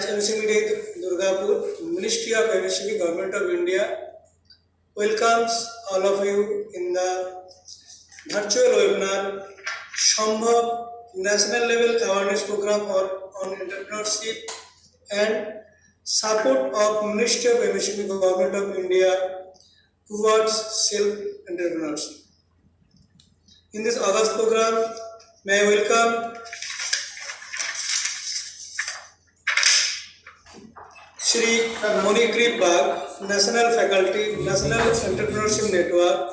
MSME Durgapur, Ministry of MSME, Government of India welcomes all of you in the virtual webinar Sambhav National Level Awareness Program on Entrepreneurship and support of Ministry of MSME, Government of India towards self-entrepreneurship. In this August program, may I welcome Shri Monikri Bag, National Faculty, National Entrepreneurship Network,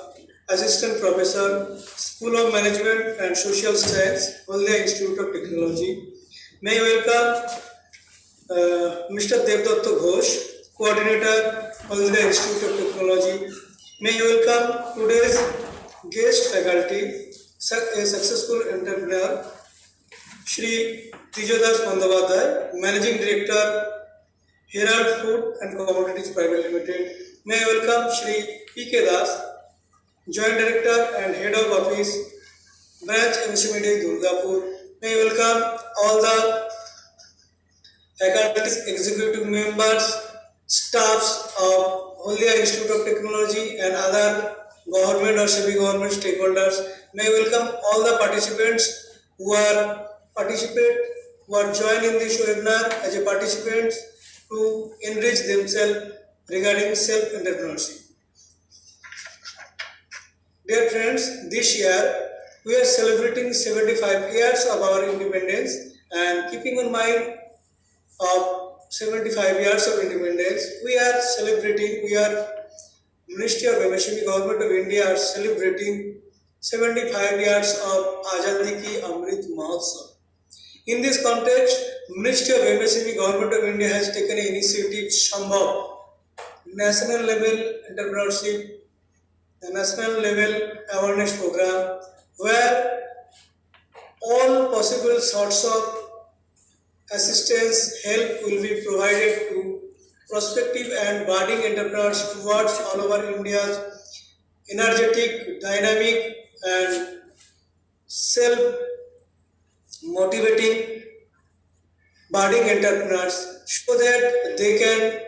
Assistant Professor, School of Management and Social Science, Haldia Institute of Technology. May I welcome Mr. Devdatta Ghosh, Coordinator, Haldia Institute of Technology. May I welcome today's guest faculty, a successful entrepreneur, Shri Tijodas Bandhavadhyay, Managing Director, Herald Food and Commodities Private Limited. May I welcome Shri P.K. Das, Joint Director and Head of Office, Branch MSME Durgapur. May I welcome all the faculties, executive members, staffs of Haldia Institute of Technology and other government or semi-government stakeholders. May I welcome all the participants who are joined in this webinar as a participants to enrich themselves regarding self-entrepreneurship. Dear friends, this year we are celebrating 75 years of our independence, and keeping in mind of 75 years of independence, we are Ministry of MSME, Government of India are celebrating 75 years of Azadi Ki Amrit Mahotsav. In this context, Ministry of MSME, Government of India has taken an initiative, Sambhav, National Level Entrepreneurship, the National Level Awareness Program, where all possible sorts of assistance, help will be provided to prospective and budding entrepreneurs towards all over India's energetic, dynamic and self-motivating budding entrepreneurs, so that they can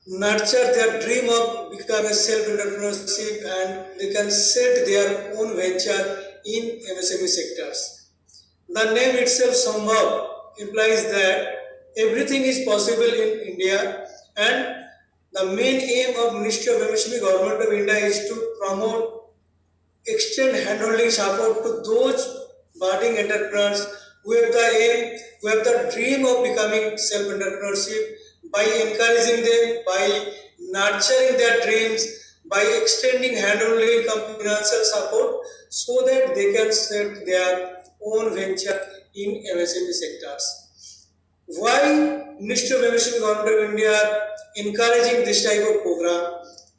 nurture their dream of becoming self-entrepreneurship and they can set their own venture in MSME sectors. The name itself, Sambhav, implies that everything is possible in India, and the main aim of Ministry of MSME, Government of India is to promote, extend handholding support to those budding entrepreneurs who have the dream of becoming self-entrepreneurship, by encouraging them, by nurturing their dreams, by extending handholding financial support so that they can set their own venture in MSME sectors. Why Ministry of MSME, Government of India are encouraging this type of program?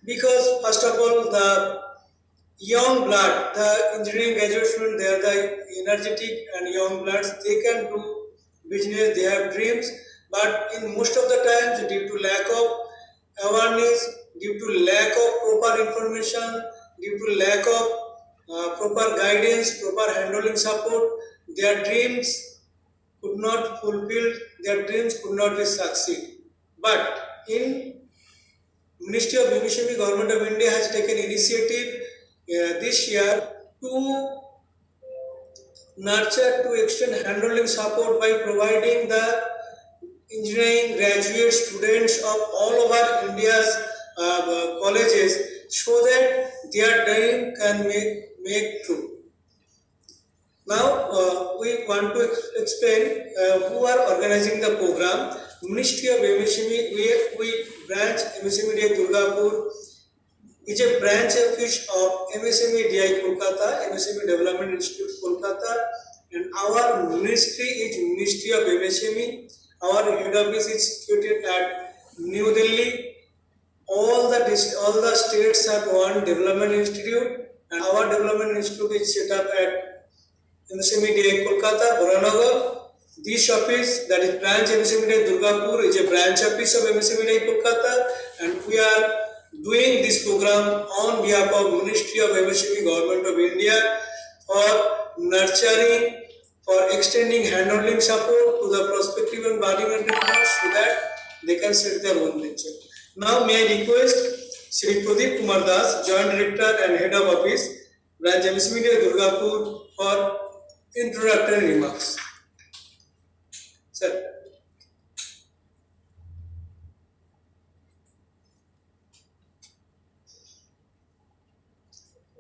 Because first of all, the young blood, the engineering graduate students, they are the energetic and young bloods. They can do business, they have dreams, but in most of the times, due to lack of awareness, due to lack of proper information, due to lack of proper guidance, proper handling support, their dreams could not fulfill, their dreams could not be succeed. But in Ministry of MSME, Government of India has taken initiative this year to nurture, to extend handholding support by providing the engineering graduate students of all over India's colleges, so that their dream can make true. Now we want to explain who are organizing the program. Ministry of MSME, we branch MSME Durgapur is a branch office of MSME DI Kolkata, MSME Development Institute Kolkata, and our ministry is Ministry of MSME. Our head office is situated at New Delhi. All the states have one development institute, and our development institute is set up at MSME DI Kolkata, Boranagar. This office, that is branch MSME DI Durgapur, is a branch office of MSME DI Kolkata, and we are doing this program on behalf of Ministry of MSME, Government of India, for nurturing, for extending hand-holding support to the prospective and budding entrepreneurs so that they can set their own venture. Now, may I request Shri Pradeep Kumar Das, Joint Director and Head of Office, Branch MSME Durgapur, for introductory remarks. Sir.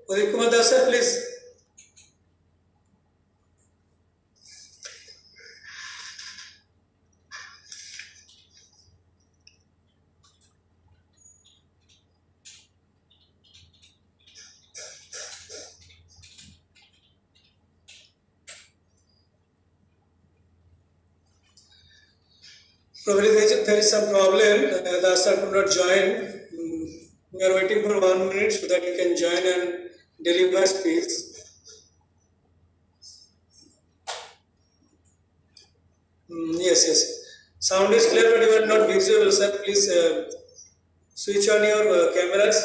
Pradeep Kumar Das, sir, please. Probably there is some problem. The sir could not join. We are waiting for 1 minute so that you can join and deliver speech. Yes. Sound is clear, but you are not visible, sir. Please switch on your cameras.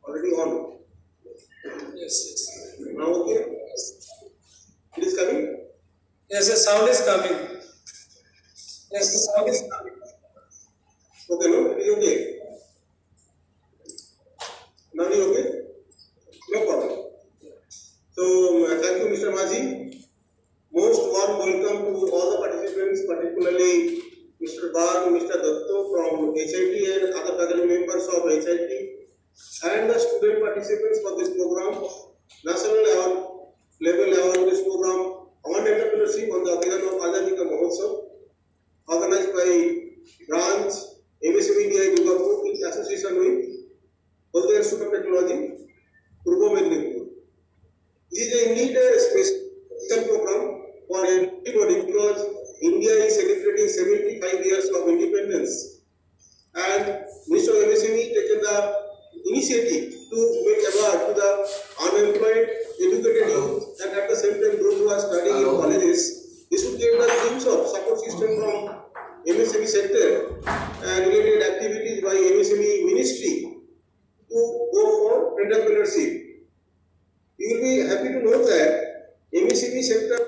Already on. Yes. Now okay. It is coming. Yes, the sound is coming. Yes, the sound is coming. Okay, no, it is okay. Now it is okay. No problem. So thank you, Mr. Maji. Most warm welcome to all the participants, particularly Mr. Bar, Mr. Datto from HIT and other faculty members of HIT, and the student participants for this program, national level awareness program on entrepreneurship on the occasion of Azadi Ka Mahotsav, organized by Branch MSME Durgapur in association with Health Institute of Technology, Purbo Medinipur. This is indeed a special program for everybody because India is celebrating 75 years of independence, and Minister of MSME taken the initiative to make award to the unemployed, educated youth, and at the same time those who are studying in colleges. This would give the glimpse of support system from MSME sector and related activities by MSME ministry to go for entrepreneurship. You will be happy to know that MSME sector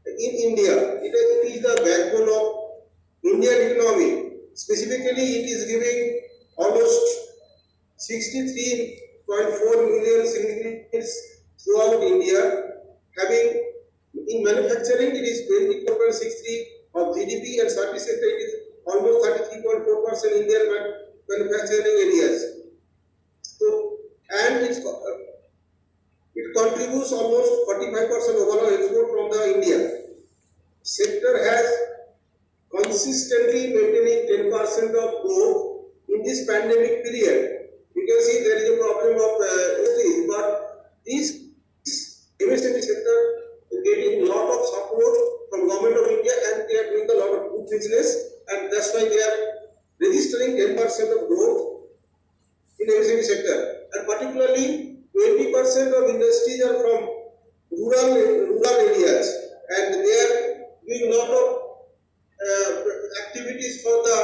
in India, it is the backbone of Indian economy. Specifically, it is giving almost 63.4 million signatures throughout India, having in manufacturing it is 24.63 of GDP, and service sector it is almost 33.4% in their manufacturing areas. So, and it contributes almost 45% overall export from the India. Sector has consistently maintaining 10% of growth in this pandemic period. You can see there is a problem of but this MSME sector is getting a lot of support from Government of India, and they are doing a lot of good business, and that's why they are registering 10% of growth in MSME sector. And particularly 20% of industries are from rural areas, and they are doing a lot of activities for the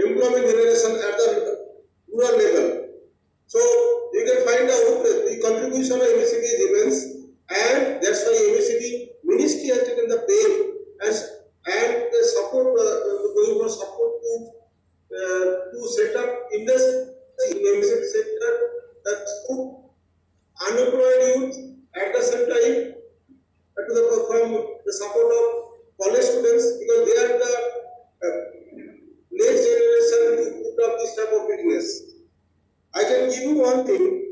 employment generation at the rural level. So you can find out the contribution of MSME is immense, and that's why MSME ministry has taken the blame and the support going for support to set up industry in MSME sector that put unemployed youth at the same time from the support of college students, because they are the next generation to put up this type of business. I can give you one thing.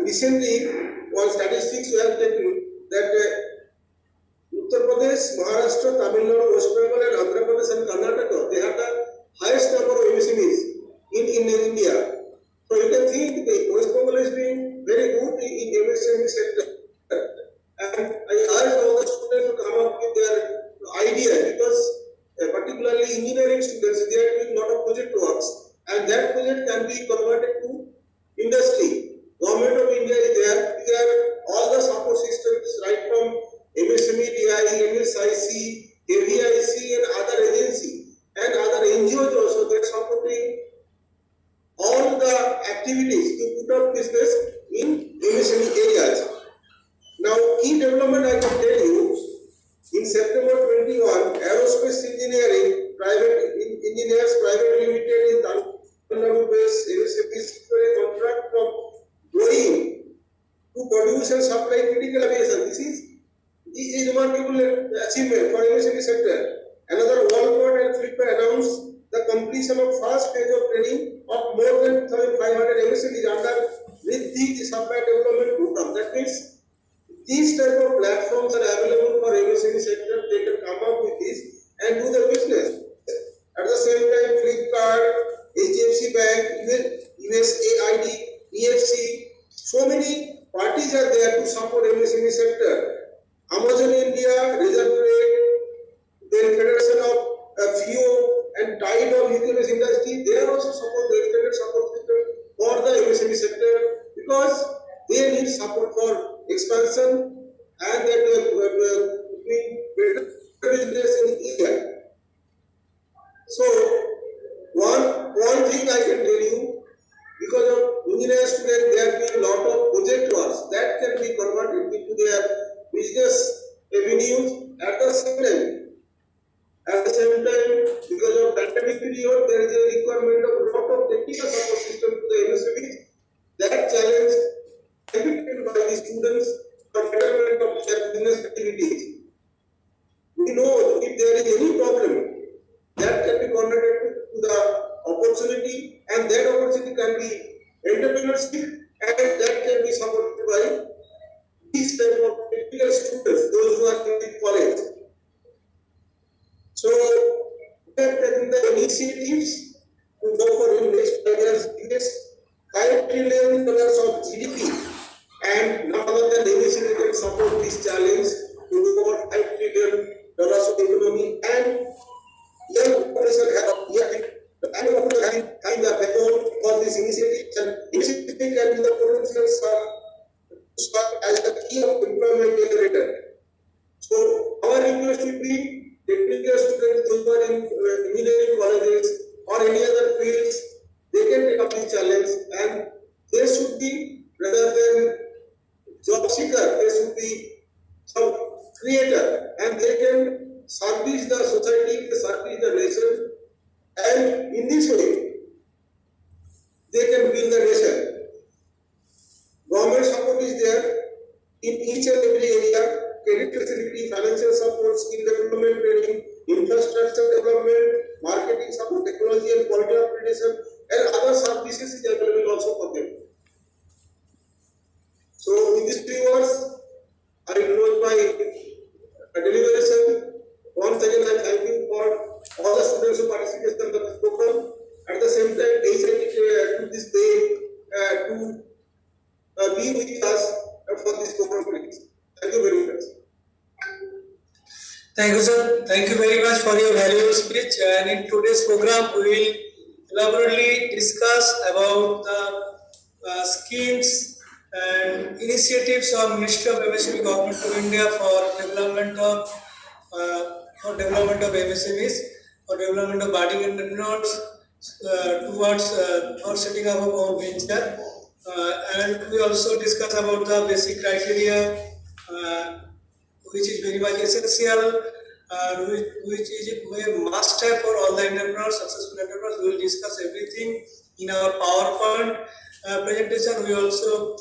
Recently, one statistics we have taken that Uttar Pradesh, Maharashtra, Tamil Nadu, West Bengal, and Andhra Pradesh and Karnataka, they have the highest number of MSMEs in India. So you can think the West Bengal is doing very good in MSME sector. And I urge all the students to come up with their idea, because particularly engineering students, they are doing a lot of project works, and that project can be converted to industry. Government of India is there. There are all the support systems right from MSME, DI, MSIC, KVIC, and other agencies and other NGOs also. They are supporting all the activities Engineers Private Limited in Tamil Nadu-based MSME secured a contract from Boeing to produce and supply critical aviation. This is remarkable achievement for MSME sector. Another Walmart and Flipkart announced the completion of first phase of training of more than 2,500 MSMEs under the supply development program. That means these type of platforms are available for MSME sector. They can come up with this and do their business. At the same time, Flipkart, HDFC Bank, USAID, EFC, so many parties are there to support MSME sector. Amazon India, Reserve Trade, then Federation of FIO and Tide of e-commerce industry, they are also support the extended support system for the MSME sector because they need support for expansion and that doing better business in India. So one thing I can tell you, because of engineer students, there have been a lot of project works that can be converted into their business avenues at the same time. At the same time, because of pandemic period, there is a requirement of a lot of technical support system to the MSMEs. That challenge can be taken by the students for betterment of their business activities. We know if there is any problem, that can be converted to the opportunity, and that opportunity can be entrepreneurship, and that can be supported by these type of technical students, those who are in the college. So we have taken the initiatives to go for in next 5 years, $5 trillion of GDP, and none other than MSME can support this challenge to go for $5 trillion of economy, and young population having the backbone for this initiative, and initiative can be the potential start as the key of employment generator. So our request would be technical students who are in engineering colleges or any other fields, they can take up this challenge, and they should be, rather than job seeker, they should be some creator, and they can service the society, service the nation, and in this way, they can build the nation. Government support is there in each and every area. Credit facility, financial support, skill development training, infrastructure development, marketing support, technology and quality upgradation, and other services is available also for them. So in these 3 words, I close my deliberation. Once again, I thank you for all the students who participated in the program. At the same time, they took this day to be with us for this program. Thank you very much. Thank you, sir. Thank you very much for your valuable speech. And in today's program, we will elaborately discuss about the schemes and initiatives of Ministry of MSME Government of India for development of MSMEs, for development of budding entrepreneurs towards for setting up of our venture. And we also discuss about the basic criteria, which is very much essential, which is a must have for all the entrepreneurs, successful entrepreneurs. We will discuss everything in our PowerPoint presentation. We also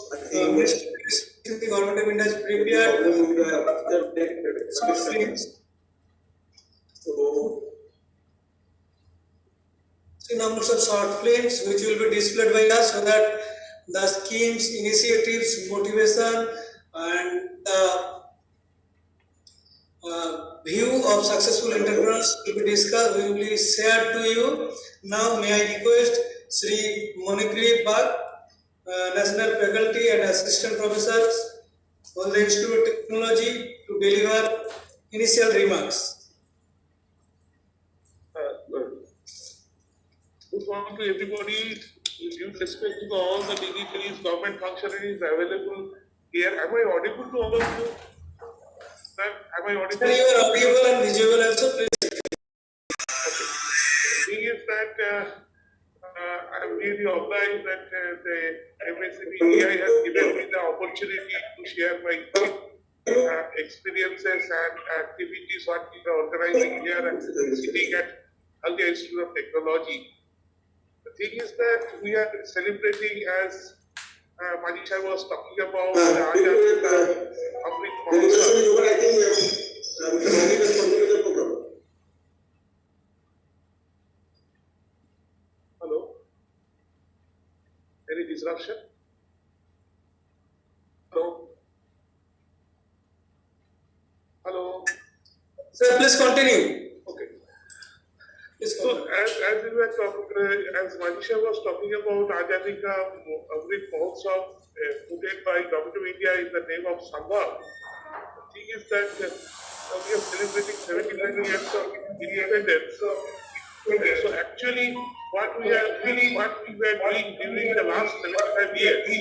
the Government of India has prepared numbers of short films which will be displayed by us, so that the schemes, initiatives, motivation, and the view of successful entrepreneurs will be discussed, will be shared to you. Now may I request Sri Monikri Bag, National Faculty and Assistant Professors on the Institute of Technology, to deliver initial remarks. Good morning to everybody. With due respect to all the dignitaries, government functionaries available here. Am I audible to all of you? Sir, am I audible? Sir, you are audible and visible also, please. Okay. The thing is that I am really obliged that the MSME India has given me the opportunity to share my experiences and activities what we are organizing here and sitting at Haldia Institute of Technology. The thing is that we are celebrating, as Manisha was talking about, the Amrit Mahotsav. Hello? Any disruption? Hello? Hello? Sir, please continue. Okay. Please So, continue. as we were talking, as Manisha was talking about Azadi Ka Amrit Mahotsav put in by Government of India in the name of Sambhav, the thing is that we are celebrating 75 years of independence. So actually, what we were doing during the last 75 years, we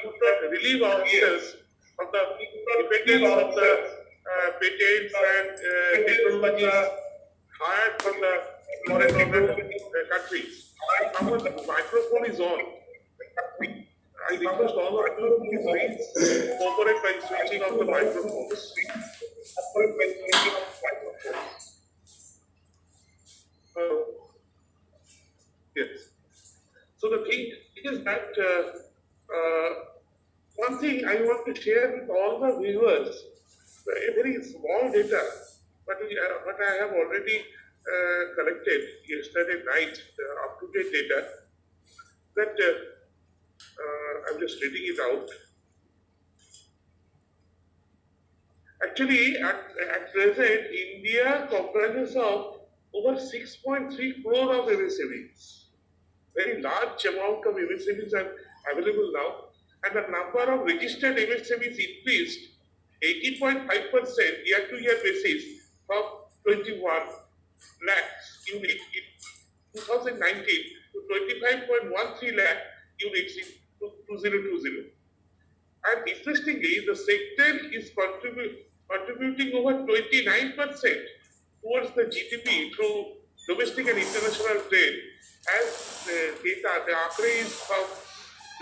could not relieve ourselves from the dependence of the patents and technologies hired from the foreign countries. Our microphone is on. I request all of you to please cooperate by switching off the microphones. Yes. So the thing is that one thing I want to share with all the viewers, a very small data, but what I have already collected yesterday night, up-to-date data, that I'm just reading it out. Actually, at present, India comprises of over 6.3 crore of MSMEs. Very large amount of MSMEs are available now, and the number of registered MSMEs increased 18.5% year-to-year basis from 21 lakhs units in 2019 to 25.13 lakh units in 2020. And interestingly, the sector is contributing over 29% towards the GDP through domestic and international trade. As data, the Aakre is from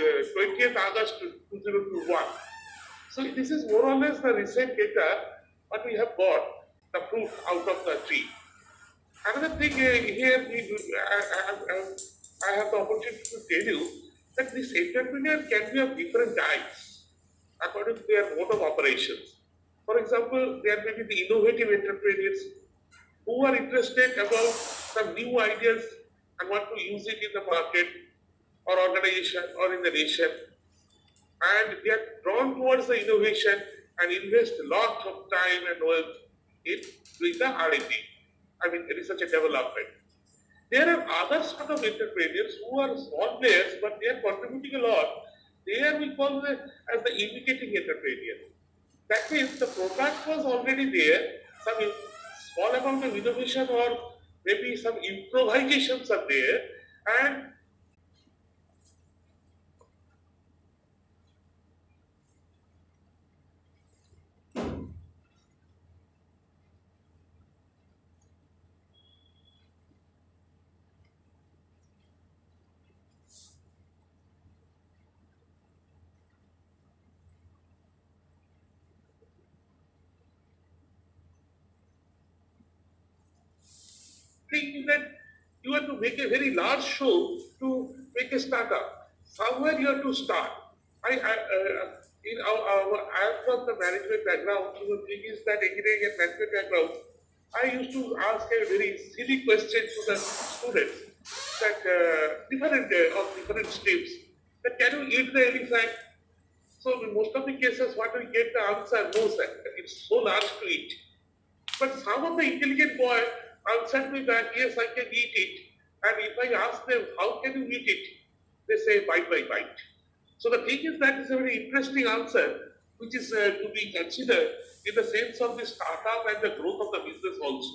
20th August 2021. So this is more or less the recent data, what we have got, the fruit out of the tree. Another thing here, I have the opportunity to tell you that this entrepreneur can be of different types according to their mode of operations. For example, there may be the innovative entrepreneurs who are interested about some new ideas and want to use it in the market or organization or in the nation. And they are drawn towards the innovation and invest a lot of time and wealth in doing the R&D, research and development. There are other sort of entrepreneurs who are small players, but they are contributing a lot. There we call them as the imitating entrepreneur. That means the product was already there, some small amount of innovation or maybe some improvisations are there, and think that you have to make a very large show to make a startup. Somewhere you have to start. I am from the management background, so the thing is that engineering and management background, I used to ask a very silly question to the students that different streams, that can you eat the elephant? So in most of the cases, what we get the answer, no sir, it's so large to eat. But some of the intelligent boy answered me that yes, I can eat it. And if I ask them, how can you eat it? They say bite by bite. So the thing is that is a very interesting answer, which is to be considered in the sense of the startup and the growth of the business also.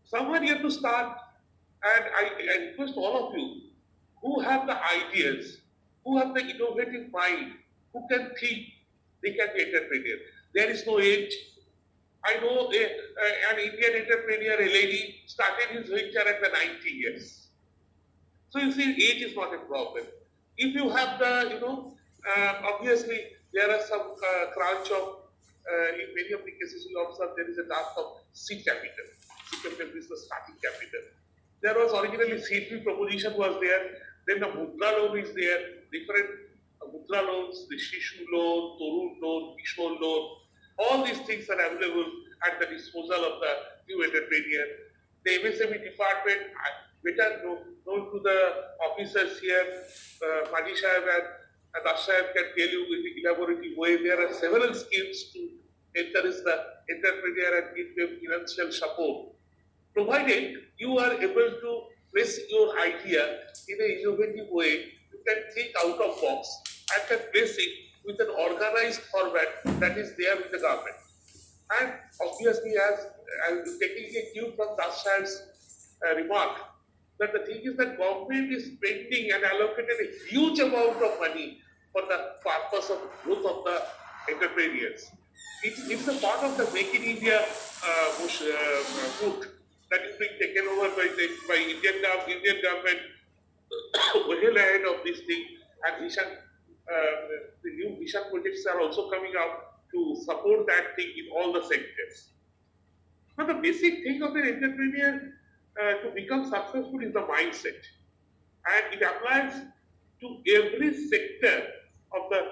Somewhere you have to start, and I request all of you who have the ideas, who have the innovative mind, who can think, they can be entrepreneur. There is no age. I know an Indian entrepreneur, a lady, started his venture at the 90 years. So you see, age is not a problem. If you have the, obviously there are some crunch of, in many of the cases you observe there is a task of seed capital. Seed capital is the starting capital. There was originally C3 proposition was there, then the Mudra loan is there, different Mudra loans, the Shishu loan, Torun loan, Kishore loan, all these things are available at the disposal of the new entrepreneur. The MSME department, better known to the officers here, Maji Sahib and Dash Sahib can tell you in the elaborative way, there are several schemes to encourage the entrepreneur and give them financial support. Provided you are able to place your idea in an innovative way, you can think out of box and can place it with an organized format that is there with the government. And obviously, as I'm taking a cue from Dash Sahib's remark, that the thing is that government is spending and allocated a huge amount of money for the purpose of growth of the entrepreneurs. It's a part of the Make in India book that is being taken over by Indian government well ahead of this thing, and the new mission projects are also coming out to support that thing in all the sectors. Now the basic thing of an entrepreneur to become successful is the mindset, and it applies to every sector of the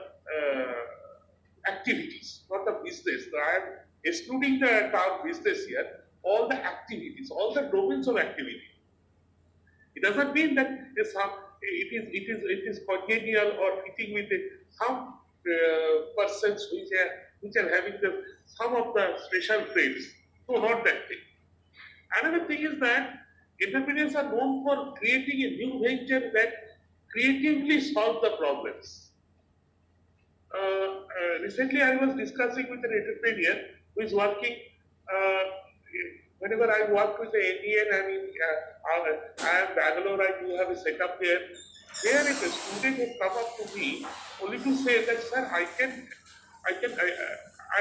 activities, not the business. I am excluding the term business here. All the activities, all the domains of activity. It doesn't mean that it is congenial or fitting with some persons which are having some of the special traits. No, not that thing. Another thing is that entrepreneurs are known for creating a new venture that creatively solves the problems. Recently, I was discussing with an entrepreneur who is working. Whenever I work with the Indian, I mean, I am Bangalore, I do have a setup there. There is a student who come up to me only to say that, sir, I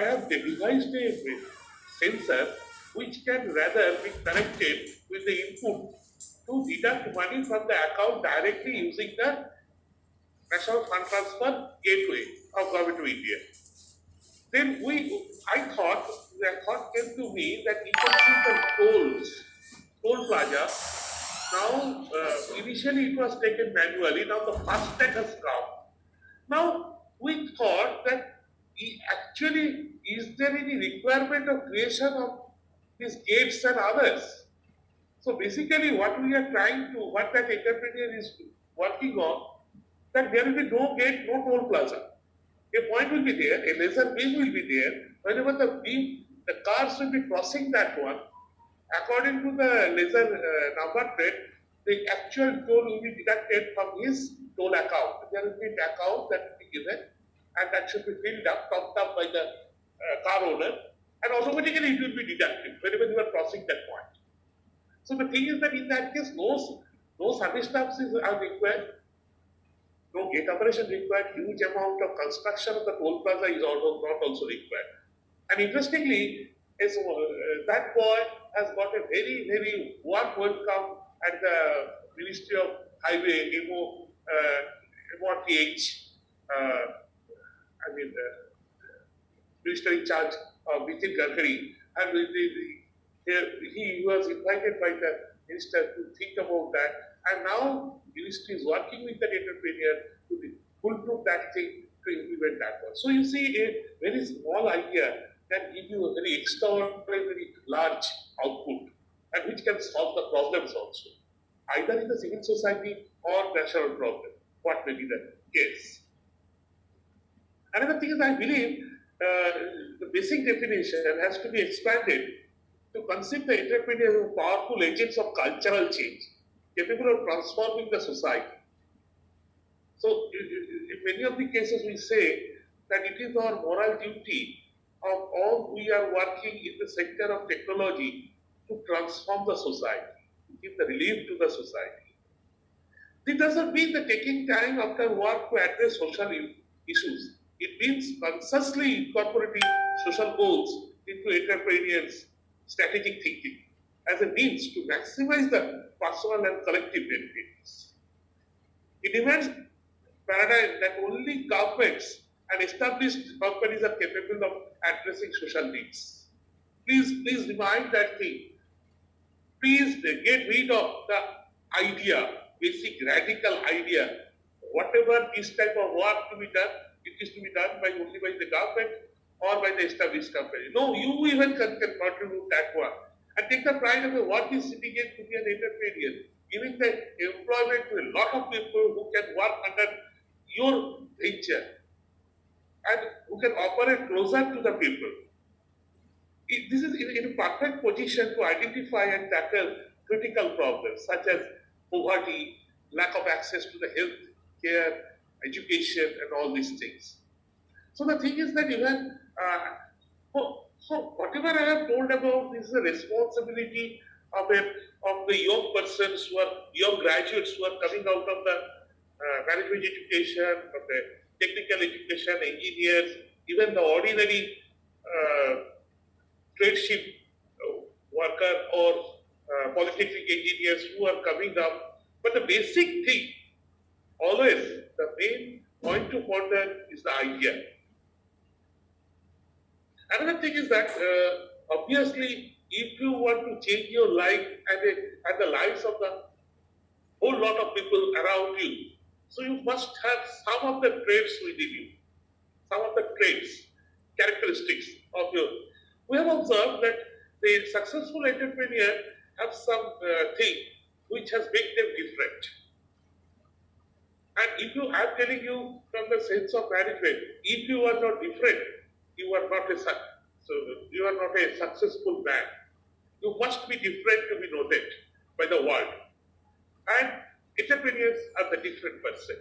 have devised a sensor which can rather be connected with the input to deduct money from the account directly using the National Fund Transfer Gateway of Government of India. Then I thought, the thought came to me that you can see the toll plaza. Now, initially it was taken manually, now the FASTag has come. Now, we thought that actually, is there any requirement of creation of these gates and others? So basically what we are trying to, what that entrepreneur is working on, that there will be no gate, no toll plaza. A point will be there, a laser beam will be there. Whenever the cars will be crossing that one, according to the laser number plate, the actual toll will be deducted from his toll account. There will be an account that will be given, and that should be filled up, topped up by the car owner, and automatically it will be deducted whenever you are crossing that point. So the thing is that in that case, no service staffs are required. No gate operation required, huge amount of construction of the toll plaza is not also required. And interestingly, that boy has got a very, very warm welcome at the Ministry of Highway, MOTH, Minister in charge of Nitin Gadkari, and he was invited by the minister to think about that, and now ministry is working with the entrepreneur to foolproof that thing to implement that one. So you see, a very small idea can give you a very extraordinary large output, and which can solve the problems also, either in the civil society or national problem, what may be the case. Another thing is, I believe the basic definition has to be expanded to consider the entrepreneur as powerful agents of cultural change, capable of transforming the society. So, in many of the cases, we say that it is our moral duty of all we are working in the sector of technology to transform the society, to give the relief to the society. This doesn't mean the taking time after work to address social issues. It means consciously incorporating social goals into entrepreneurs' strategic thinking as a means to maximize the personal and collective benefits. It demands paradigm that only governments and established companies are capable of addressing social needs. Please remind that thing. please get rid of the idea, basic radical idea. Whatever this type of work to be done, it is to be done by only by the government or by the established company. No, you even can contribute that work. And take the pride of the work is sitting in to be an entrepreneur, giving the employment to a lot of people who can work under your venture and who can operate closer to the people. This is in a perfect position to identify and tackle critical problems such as poverty, lack of access to the health care, education, and all these things. So the thing is that even so whatever I have told about, this is a responsibility of the young persons who are young graduates who are coming out of the management education, from the technical education, engineers, even the ordinary tradeship worker or polytechnic engineers who are coming up. But the basic thing, always the main point to ponder is the idea. Another thing is that obviously, if you want to change your life and the lives of the whole lot of people around you, so you must have some of the traits within you, some of the traits, characteristics of your. We have observed that the successful entrepreneur have some thing which has made them different. And if you, I'm telling you from the sense of management, if you are not different, you are not a successful man. You must be different to be noted by the world. And entrepreneurs are the different person.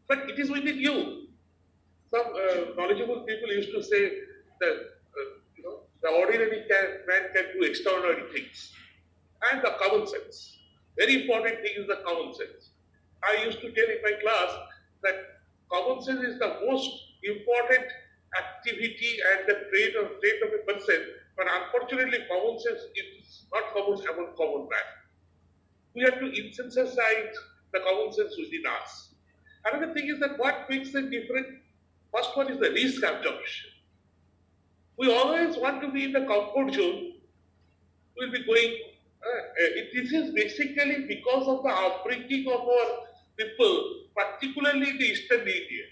But it is within you. Some knowledgeable people used to say that the ordinary man can do extraordinary things. And the common sense. Very important thing is the common sense. I used to tell in my class that common sense is the most important activity and the trait of a person, but unfortunately common sense is not common among common man. We have to insensitize the common sense within us. Another thing is that what makes them different, first one is the risk absorption. We always want to be in the comfort zone. We'll be going, this is basically because of the upbringing of our people, particularly in the Eastern India.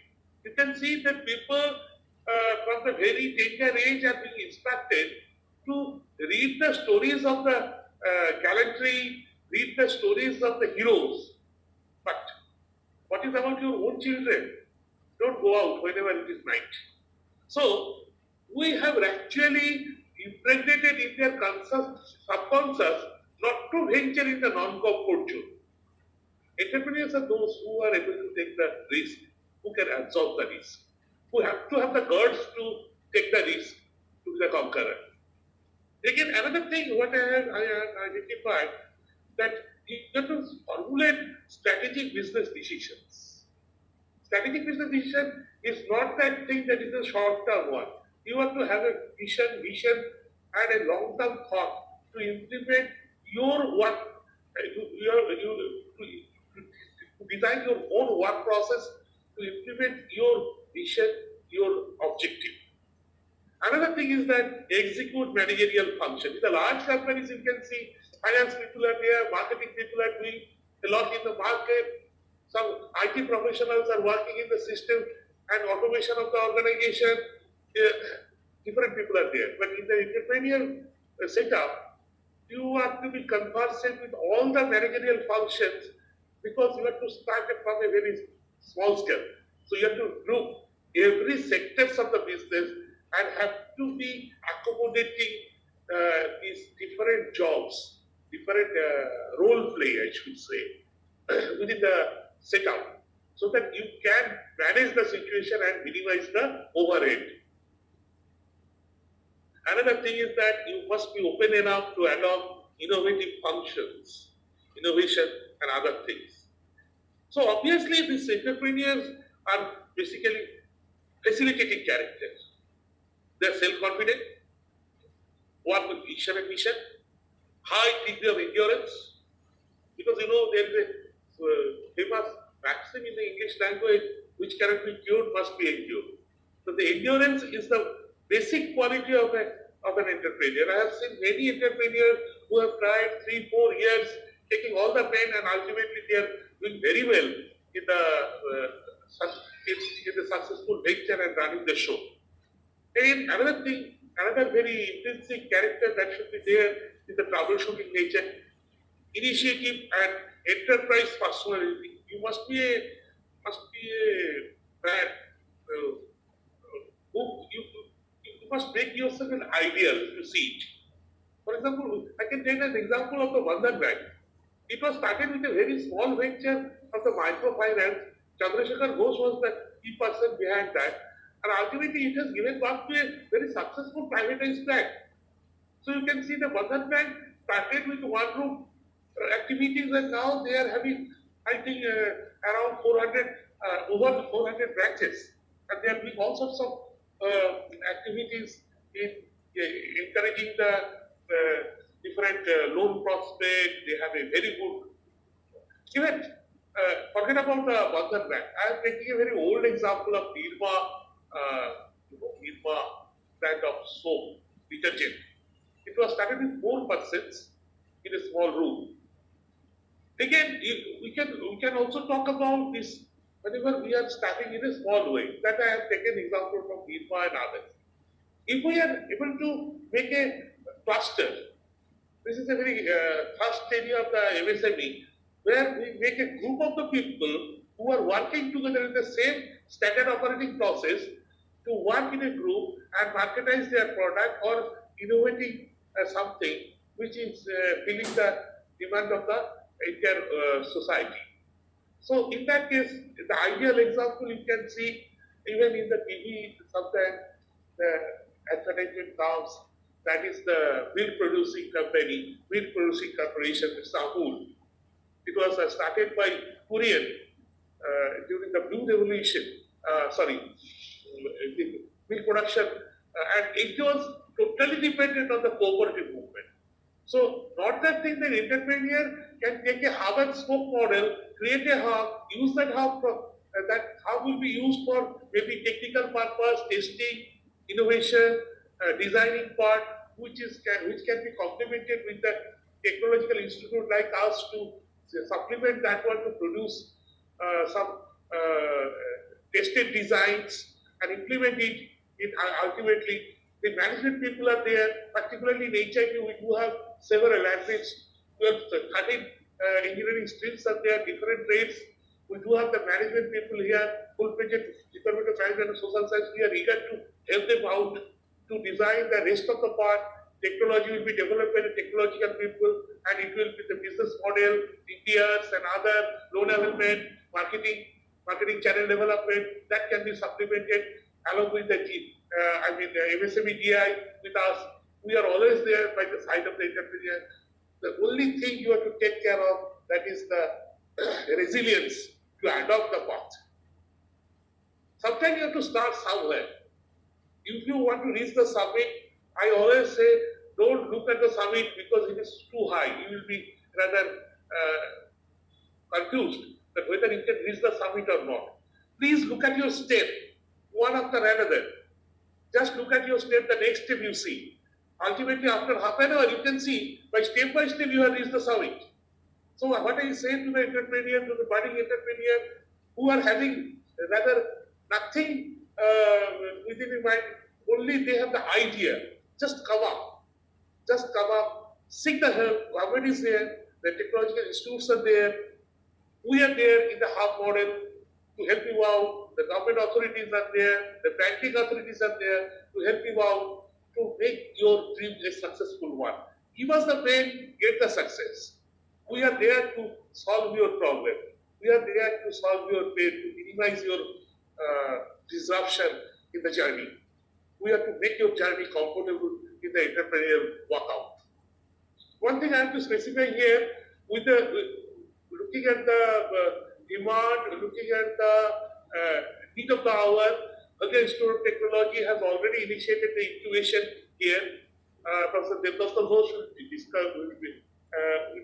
You can see that people from the very tender age are being instructed to read the stories of the gallantry, read the stories of the heroes. But what is about your own children? Don't go out whenever it is night. So we have actually impregnated in their subconscious not to venture in the non-comfort zone. Entrepreneurs are those who are able to take the risk, who can absorb the risk, who have to have the guts to take the risk to be the conqueror. Again, another thing what I have identified, that you have to formulate strategic business decisions. Strategic business decision is not that thing that is a short-term one. You have to have a vision, and a long-term thought to implement your work, to design your own work process, to implement your vision, your objective. Another thing is that execute managerial function. In the large companies, you can see finance people are there, marketing people are doing a lot in the market. Some IT professionals are working in the system and automation of the organization. Different people are there. But in the entrepreneurial setup, you have to be conversant with all the managerial functions because you have to start from a very small scale. So you have to group every sectors of the business and have to be accommodating these different jobs, different role play, I should say, within the setup, so that you can manage the situation and minimize the overhead. Another thing is that you must be open enough to adopt innovative functions, innovation and other things. So obviously these entrepreneurs are basically facilitating characters. They are self-confident, work with vision and mission, high degree of endurance, because there is a famous maxim in the English language, which cannot be cured must be endured. So the endurance is the basic quality of an entrepreneur. I have seen many entrepreneurs who have tried 3-4 years, taking all the pain, and ultimately they are doing very well in the successful venture and running the show. And another thing, another very intrinsic character that should be there is the troubleshooting nature, initiative, and enterprise personality. You must be a man who you must make yourself an ideal to see it. For example, I can take an example of the Bandhan Bank. It was started with a very small venture of the microfinance. Chandrasekhar Ghosh was the key person behind that. And ultimately, it has given birth to a very successful privatized bank. So you can see the Bandhan Bank started with one room activities, and now they are having, I think, around 400, over 400 branches. And they are doing all sorts of activities in encouraging the different loan prospect. They have a very good even. Forget about the Bandhan Bank. I am taking a very old example of Nirma brand of soap, detergent. It was started with 4 persons in a small room. Again, we can also talk about this whenever we are starting in a small way. That I have taken example from Nirma and others. If we are able to make a cluster, this is a very first area of the MSME, where we make a group of the people who are working together in the same standard operating process to work in a group and marketize their product or innovating something which is filling the demand of the entire society. So in that case, the ideal example you can see even in the TV, sometimes the advertisement comes, that is the milk producing company, milk producing corporation, Sambhav. It was started by Korean during the Blue Revolution, milk production, and it was totally dependent on the cooperative movement. So, not that thing that entrepreneur can take a hub and spoke model, create a hub, use that hub, that hub will be used for maybe technical purpose, testing, innovation, designing part, which can be complemented with the technological institute like us to supplement that one to produce some tested designs and implement it. Ultimately, the management people are there, particularly in HIP, we do have several athletes. We have 13 engineering streams are there, different trades. We do have the management people here, full-fledged Department of Management and Social Science. We are eager to help them out to design the rest of the part. Technology will be developed by the technological people, and it will be the business model, DPRs and other loan availment, marketing channel development that can be supplemented along with the MSME DI with us. We are always there by the side of the entrepreneur. The only thing you have to take care of, that is the resilience to adopt the path. Sometimes you have to start somewhere. If you want to reach the summit, I always say, don't look at the summit because it is too high. You will be rather confused that whether you can reach the summit or not. Please look at your step, one after another. Just look at your step, the next step you see. Ultimately, after half an hour, you can see by step you have reached the summit. So what I say to the entrepreneur, to the budding entrepreneur who are having rather nothing within your mind, only they have the idea. Just come up, seek the help. Government is there, the technological institutes are there. We are there in the hub model to help you out. The government authorities are there, the banking authorities are there to help you out to make your dream a successful one. Give us the pain, get the success. We are there to solve your problem. We are there to solve your pain, to minimize your disruption in the journey. We have to make your journey comfortable in the entrepreneurial workout. One thing I have to specify here, looking at the demand, looking at the need of the hour, the Institute of Technology has already initiated the incubation here. Professor Devdasta Ghosh will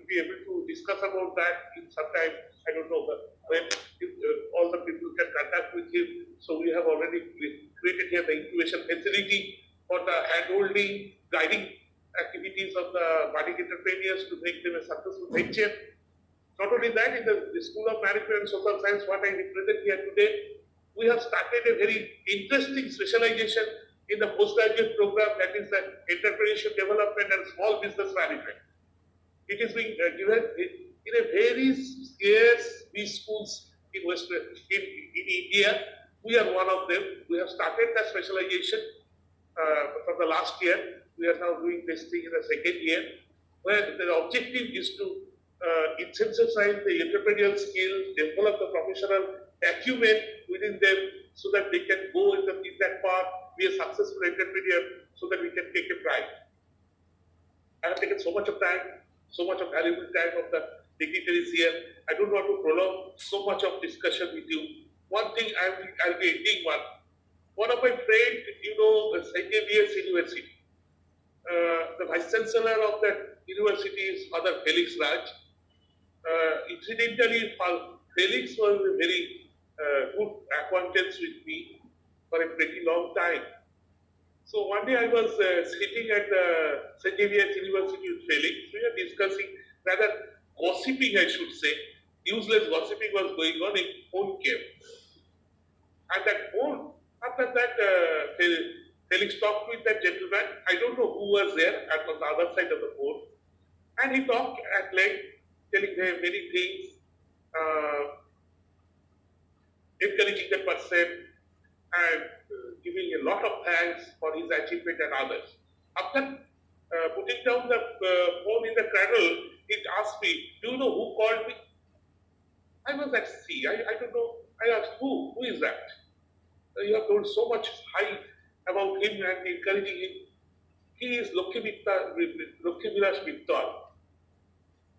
be able to discuss about that in some time. I don't know when all the people can contact with him. So we have already created here the incubation facility for the hand-holding, guiding activities of the budding entrepreneurs to make them a successful venture. Not only that, in the School of Management and Social Science, what I represent here today, we have started a very interesting specialization in the postgraduate program, that is the Entrepreneurship Development and Small Business Management. It is being given in a very scarce schools in India. We are one of them. We have started that specialization from the last year. We are now doing testing in the second year, where the objective is to intensifize the entrepreneurial skills, develop the professional acumen within them so that they can go in that path, be a successful entrepreneur, so that we can take a pride. I have taken so much of time, so much of valuable time of the dignitaries here. I don't want to prolong so much of discussion with you. One thing I'll be ending one. One of my friends, St. Xavier's University, the Vice Chancellor of that university is Father Felix Raj. Incidentally, Felix was a very good acquaintance with me for a pretty long time. So one day I was sitting at St. Xavier's University with Felix. We were discussing, rather gossiping I should say, useless gossiping was going on. A phone came. And that phone, after that, Felix talked with that gentleman. I don't know who was there on the other side of the phone. And he talked at length, telling them many things, encouraging the person and giving a lot of thanks for his achievement and others. After putting down the phone in the cradle, it asked me, do you know who called me? I was at sea. I don't know. I asked, who? Who is that? You have told so much high about him and encouraging him. He is Lokhivilas Mittal.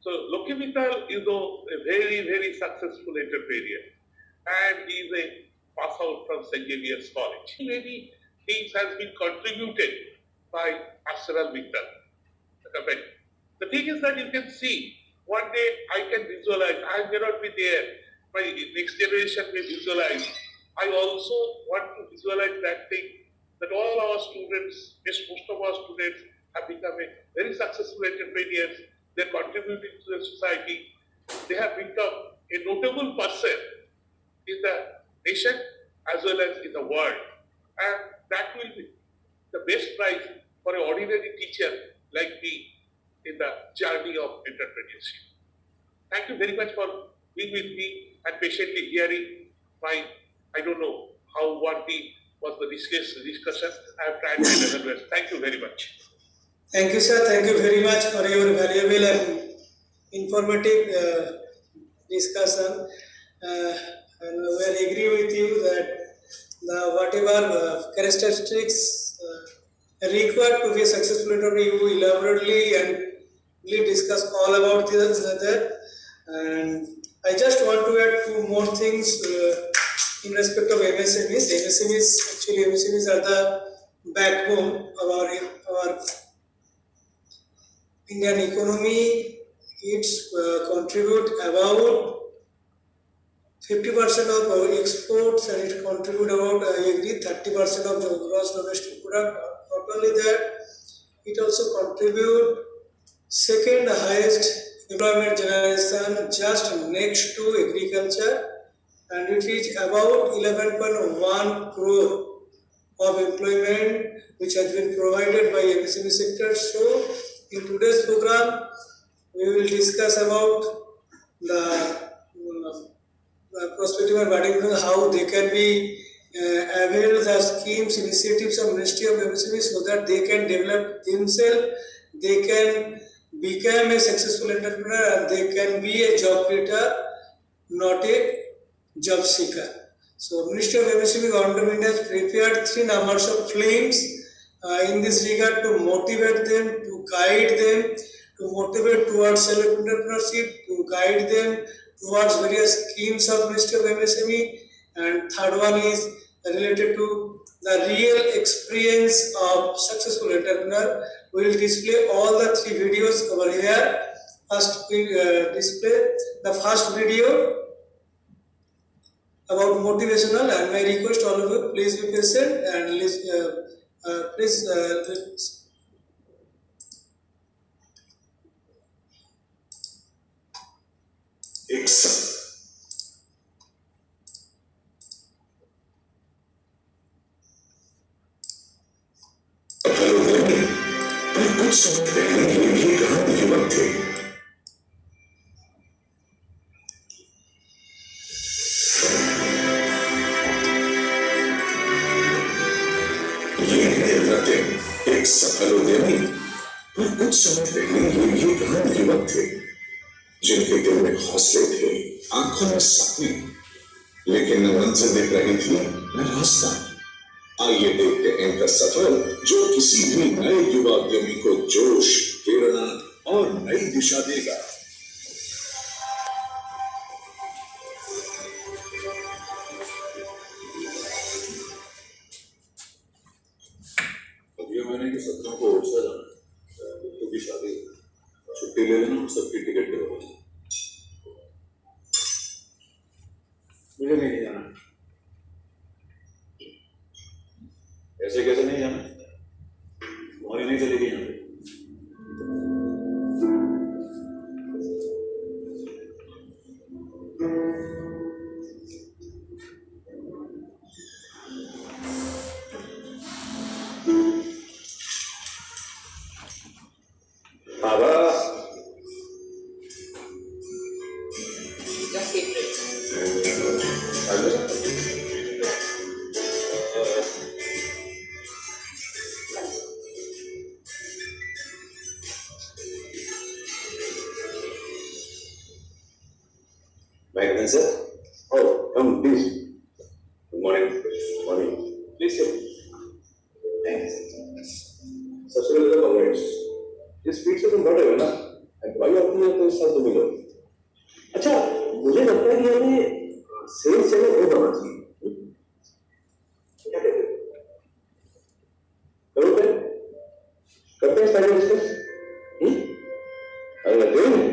So Lokhivilas is a very, very successful entrepreneur. And he is a pass out from St. Xavier's College. Many things has been contributed by Ashral Mittal, the company. The thing is that you can see, one day I can visualize, I may not be there, my next generation may visualize. I also want to visualize that thing, that all our students, most of our students have become a very successful entrepreneurs. They're contributing to the society. They have become a notable person in the nation as well as in the world. And that will be the best prize for an ordinary teacher like me in the journey of entrepreneurship. Thank you very much for being with me and patiently hearing my, I don't know how worthy was the discussion. I have tried my level best. Thank you very much. Thank you, sir. Thank you very much for your valuable and informative discussion. And we agree with you that whatever characteristics required to be a successful entrepreneur, you elaborately and discuss all about that. And I just want to add two more things in respect of MSMEs. MSMEs are the backbone of our Indian economy. It's contribute about 50% of our exports, and it contribute about, I agree, 30% of the gross domestic product. Not only that, it also contribute second highest employment generation just next to agriculture, and it is about 11.1 crore of employment which has been provided by MSME sector. So in today's program, we will discuss about the prospective and budding entrepreneurs, how they can be avail the schemes, initiatives of Ministry of MSME so that they can develop themselves, they can become a successful entrepreneur, and they can be a job creator, not a job seeker. So Ministry of MSME government has prepared 3 numbers of films in this regard to motivate them, to guide them, to motivate towards self-entrepreneurship, to guide them towards various schemes of Ministry of MSME. And third one is related to the real experience of successful entrepreneur. We will display all the 3 videos over here. First, we display the first video about motivational, and my request all of you, please be patient and please एक कुछ समय पहले ये कहानी युवक थे। ये है रतिन, एक सफल उद्यमी। पर कुछ समय पहले ये कहानी युवक थे जिनके दिल में हौसले थे, आंखों में सपने, लेकिन न मंजिल दिख रही थी न रास्ता। आइए देखते हैं इनका सफर जो किसी भी नए युवा उद्यमी को जोश, प्रेरणा और नई दिशा देगा। अगले महीने की 17 को ओडिशा जाना है, तो की शादी, छुट्टी ले लेना, सबकी टिकट करवा। मुझे नहीं जाना। ऐसे कैसे नहीं जाना? तुम्हारी नहीं चलेगी यहाँ पे। Sir? Oh, come, please. Good morning. Good morning. Please sit. Thanks. सबसे पहले तो congrats. इस स्पीड से तुम बढ़ रहे हो ना? एम्प्लॉय आती है तो इस साल तो मिलो। अच्छा, मुझे लगता है कि हमें सेल्स चैनल और बनाना चाहिए। क्या कहते हो? करोगे? करते हैं सारे डिस्कस? अरे लगते हैं?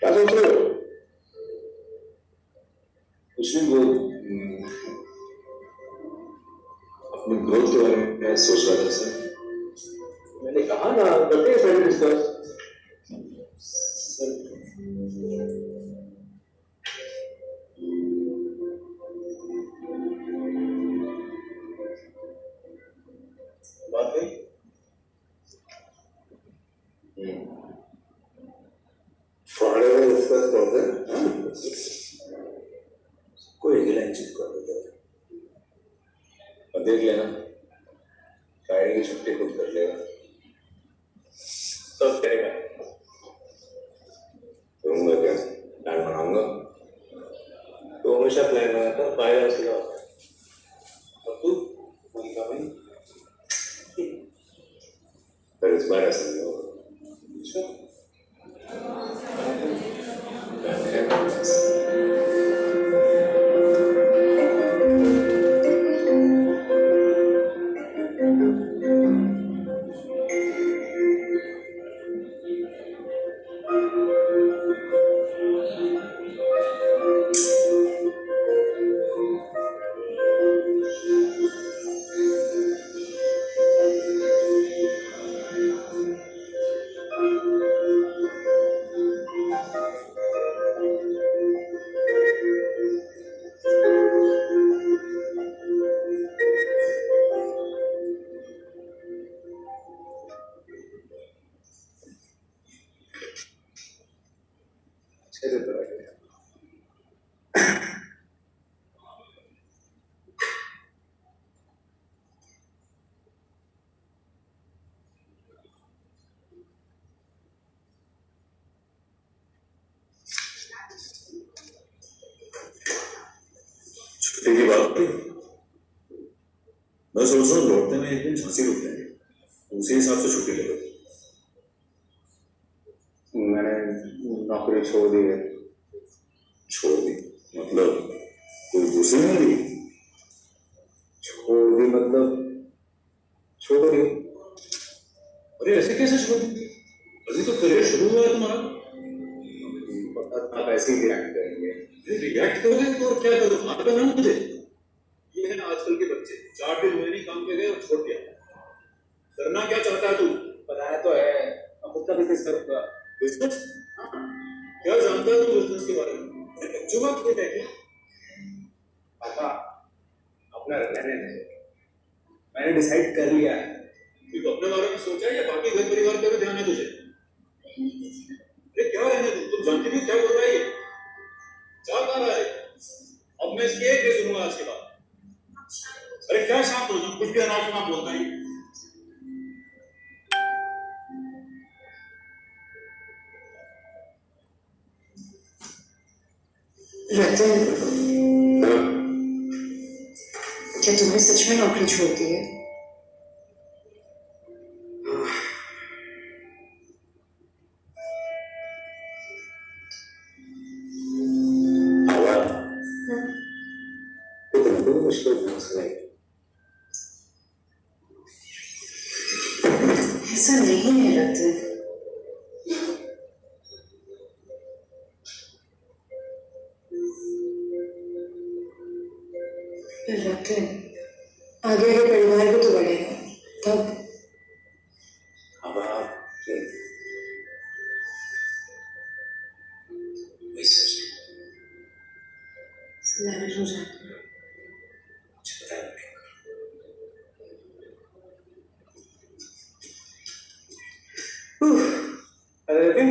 क्या सोच रहे हो? कुछ नहीं, वो अपनी ग्रोथ के बारे में सोच रहा था सर। मैंने कहा ना, करते हैं सारे डिस्कस। सर बात है फ्रॉड में डिस्कस करते हैं। कोई एक लाइन चुप कर देता है और देख लेना, फ्राइडे की छुट्टी खुद कर लेगा। सब करेगा। करूँगा क्या? प्लान बनाऊंगा। तो हमेशा प्लान बनाता, बाहर से होता है। और तू कोई काम नहीं। पर इस बार ऐसा नहीं होगा। अच्छा? छुट्टी की बात थी। मैं सोच रहा हूँ लौटने में एक दिन झांसी रुक जाएंगे, उसी हिसाब से छुट्टी ले लो। मैंने नौकरी छोड़ दी है। छोड़ दी मतलब कोई दूसरी नहीं दी? छोड़ दी मतलब छोड़ दी। अरे ऐसे कैसे छोड़ दी? अभी तो करियर शुरू हुआ है तुम्हारा। आप ऐसे ही रिएक्ट करेंगे। रिएक्ट करोगे तो क्या करो? आप करना मुझे। ये है आजकल के बच्चे, 4 दिन हुए नहीं काम पे गए और छोड़ दिया। करना क्या चाहता है तू? बताया तो है, अब खुद का बिजनेस करूंगा। बिजनेस? क्या जानता है तू बिजनेस के बारे में? जुम्मा क्यों बैठे? पापा अपना रहने दे, मैंने डिसाइड कर लिया है। तू अपने बारे में सोचा या बाकी घर परिवार का भी ध्यान है तुझे? अरे क्या रहने दो, तुम जानती नहीं क्या बोल रहा है ये? क्या कर रहा है? अब मैं इसकी एक भी सुनूंगा आज के बाद। अरे क्या शांत हो जाओ, कुछ भी अनाप शनाप बोलता है। रतन, क्या तुम्हें सच में नौकरी छोड़ दी है? ऐसा नहीं है रतन। रतन, आगे आगे परिवार भी तो बढ़ेगा तब। अब आप मैनेज हो जाता है। अरे नितिन,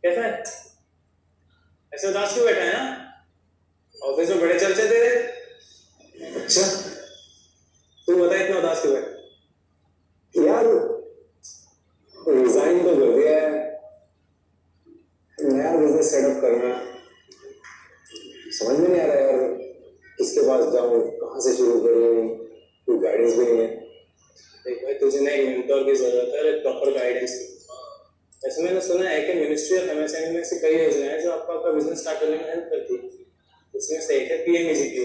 कैसा है? ऐसे उदास क्यों बैठा है ना? ऑफिस में बड़े चर्चे दे रहे। अच्छा, तू बता इतना उदास क्यों बैठा? यार रिजाइन तो कर दिया है, नया बिजनेस सेटअप करना समझ में नहीं आ रहा यार, किसके पास जाऊं, कहाँ से शुरू करूं, कोई गाइडेंस भी नहीं है। देख भाई, तुझे ना एक मेंटोर की जरूरत है, प्रॉपर गाइडेंस की। वैसे मैंने सुना है कि मिनिस्ट्री ऑफ एमएसएमई में ऐसी कई योजनाएं हैं जो आपका बिजनेस स्टार्ट करने में हेल्प करती है। उसमें से एक है पीएमईजीपी।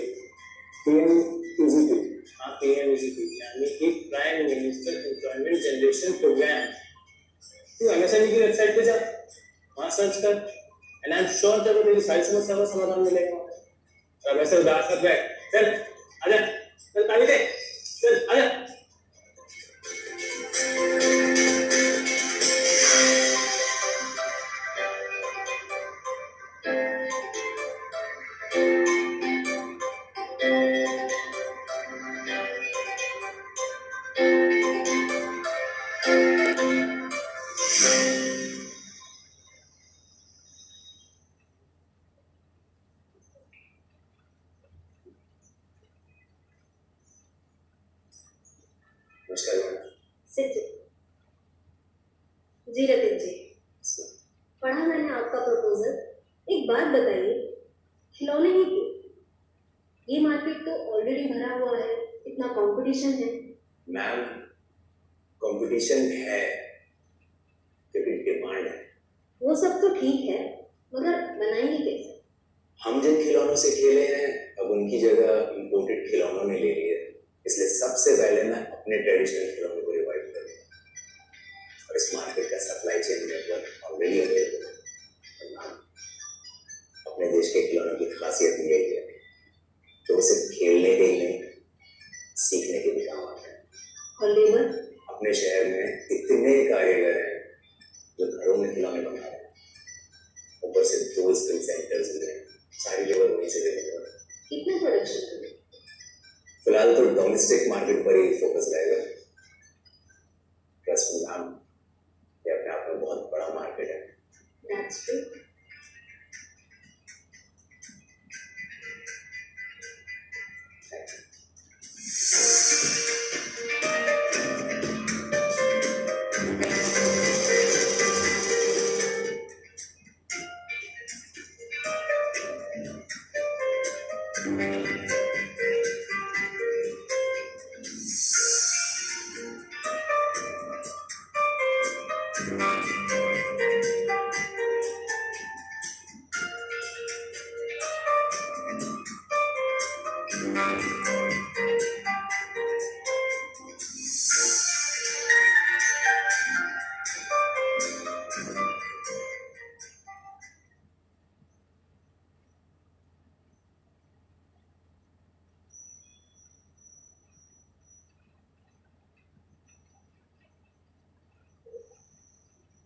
पीएमईजीपी, हाँ पीएमईजीपी, यानी कि prime minister employment generation programme. तू एमएसएमई की वेबसाइट पे जा, वहाँ सर्च कर, एंड आई एम श्योर तेरे को तेरी सारी समस्या का समाधान मिलेगा। अब ऐसे उदास मत बैठ, चल आजा, चल ताली दे, चल आजा। जी रतिन जी, पढ़ा मैंने आपका प्रपोजल। एक बात बताइए, खिलौने ही क्यों? ये मार्केट तो ऑलरेडी भरा हुआ है, इतना कंपटीशन है। मैम, कंपटीशन है क्योंकि डिमांड है। वो सब तो ठीक है, मगर बनाएंगे कैसे? हम जिन खिलौनों से खेले हैं अब उनकी जगह इंपोर्टेड खिलौनों ने ले ली है, इसलिए सबसे पहले मैं अपने ट्रेडिशनल खिलौनों को रिवाइव करूंगा। और इस मार्केट का supply chain network already available है। अपने देश के खिलौनों की खासियत यही है तो सिर्फ खेलने के ही नहीं, सीखने के भी काम आता है। और लेबर? अपने शहर में इतने कारीगर हैं जो घरों में खिलौने बना रहे हैं, ऊपर से 2 स्किल सेंटर्स भी हैं, सारी लेबर वहीं से देने वाले। कितना प्रोडक्शन करें? फिलहाल तो डोमेस्टिक मार्केट पर ही फोकस रहेगा। ट्रस्ट मी मैम, ये अपने आप में बहुत बड़ा मार्केट है। That's true.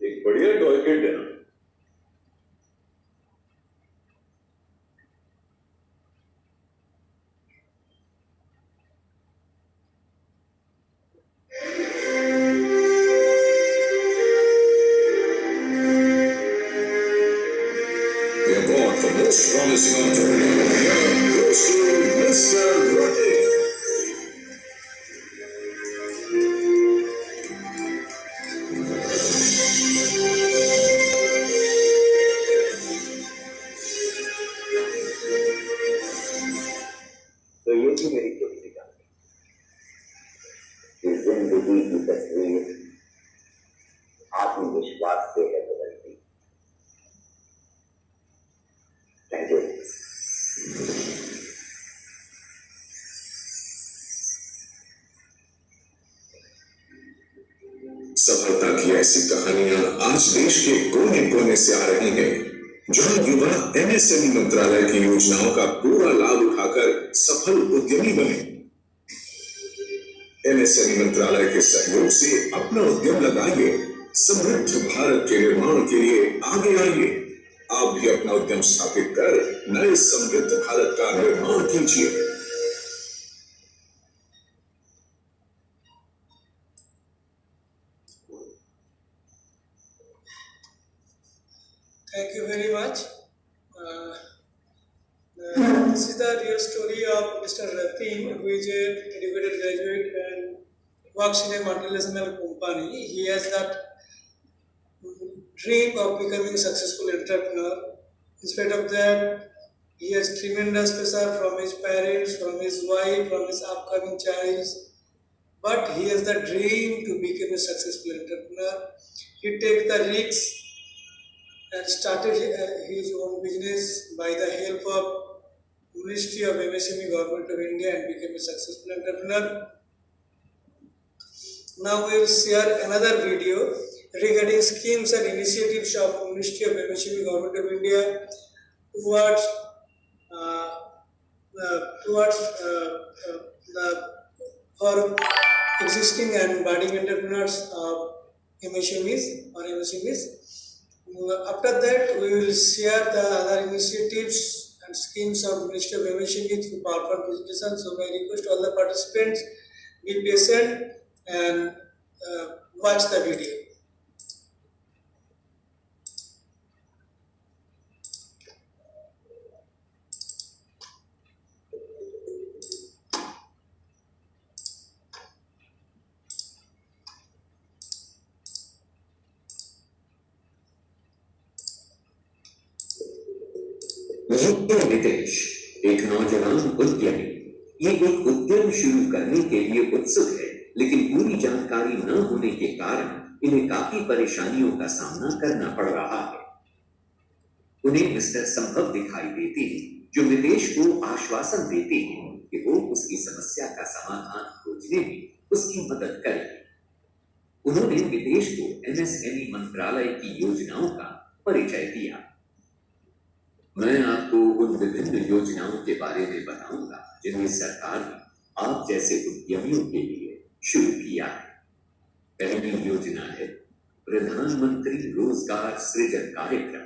एक बढ़िया टॉय किट है ना, promising entrepreneur here goes to Mr. Rotting. तो ये थी मेरी छोटी कहानी। इस जिंदगी की तस्वीर आत्मविश्वास से है बदलती। Thank you. सफलता की ऐसी कहानियां आज देश के कोने कोने से आ रही हैं, जहां युवा एमएसएमई मंत्रालय की योजनाओं का पूरा लाभ उठाकर सफल उद्यमी बने। एमएसएमई मंत्रालय के सहयोग से अपना उद्यम लगाइए, समृद्ध भारत के निर्माण के लिए आगे आइए। आप भी अपना उद्यम स्थापित कर नए समृद्ध भारत का निर्माण कीजिए। Thank you very much. This is the real story of Mr. Ratin, who is a educated graduate and works in a multinational company. He has that dream of becoming a successful entrepreneur. In spite of that, he has tremendous pressure from his parents, from his wife, from his upcoming child. But he has the dream to become a successful entrepreneur. He takes the risks and started his own business by the help of Ministry of MSME Government of India and became a successful entrepreneur. Now we will share another video regarding schemes and initiatives of Ministry of MSME Government of India towards for existing and budding entrepreneurs of MSMEs or MSMEs. After that, we will share the other initiatives and schemes of Ministry of MSME through PowerPoint presentation. So, I request all the participants be patient and watch the video. Nitesh एक नौजवान उद्यमी ये एक उद्यम शुरू करने के लिए उत्सुक है, लेकिन पूरी जानकारी न होने के कारण इन्हें काफी परेशानियों का सामना करना पड़ रहा है। उन्हें मिस्टर संभव दिखाई देते हैं, जो नितेश को आश्वासन देते हैं कि वो उसकी समस्या का समाधान खोजने में उसकी मदद करेंगे। उन्होंने नितेश को एमएसएमई मंत्रालय की योजनाओं का परिचय दिया। मैं आपको उन विभिन्न योजनाओं के बारे में बताऊंगा जिन्हें सरकार ने आप जैसे उद्यमियों के लिए शुरू किया है। पहली योजना है प्रधानमंत्री रोजगार सृजन कार्यक्रम,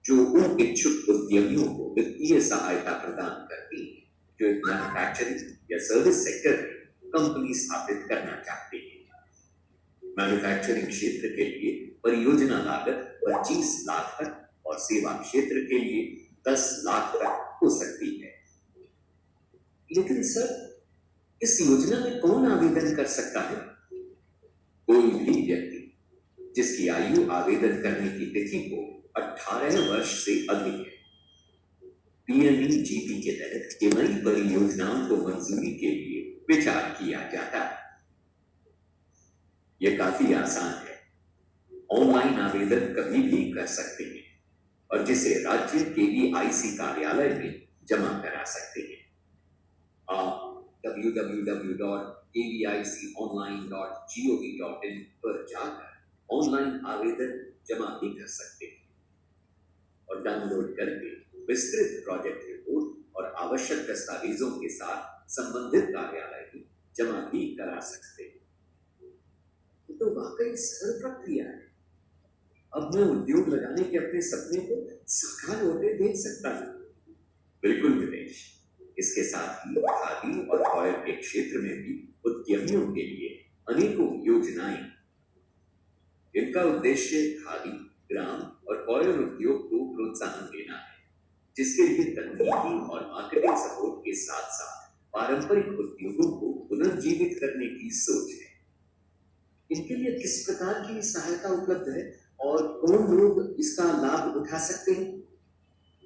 जो उन इच्छुक उद्यमियों को वित्तीय सहायता प्रदान करती है जो एक मैन्युफैक्चरिंग या सर्विस सेक्टर में कंपनी स्थापित करना चाहते हैं। मैन्युफैक्चरिंग क्षेत्र के लिए परियोजना लागत 25 लाख तक और सेवा क्षेत्र के लिए 10 लाख तक हो सकती है। लेकिन सर, इस योजना में कौन आवेदन कर सकता है? कोई भी व्यक्ति जिसकी आयु आवेदन करने की तिथि को 18 वर्ष से अधिक है। पीएमईजीपी के तहत नई परियोजनाओं को मंजूरी के लिए विचार किया जाता है। यह काफी आसान है। ऑनलाइन आवेदन कभी भी कर सकते हैं और जिसे राज्य केवीआईसी कार्यालय में जमा करा सकते हैं। आप www.kviconline.gov.in पर जाकर ऑनलाइन आवेदन जमा भी कर सकते हैं और डाउनलोड करके विस्तृत प्रोजेक्ट रिपोर्ट और आवश्यक दस्तावेजों के साथ संबंधित कार्यालय में जमा भी करा सकते हैं। तो वाकई सरल प्रक्रिया है। अब मैं उद्योग लगाने के अपने सपने को साकार होते देख सकता हूँ। बिल्कुल नितेश, इसके साथ ही खादी और कॉयर के क्षेत्र में भी उद्यमियों के लिए अनेकों योजनाएं। इनका उद्देश्य खादी, ग्राम और कॉयर उद्योग को प्रोत्साहन देना है। जिसके लिए तकनीकी और मार्केटिंग सपोर्ट के साथ साथ पारंपरिक उद्योगों को पुनर्जीवित करने की सोच है। इनके लिए किस प्रकार की सहायता उपलब्ध है और कौन लोग इसका लाभ उठा सकते हैं?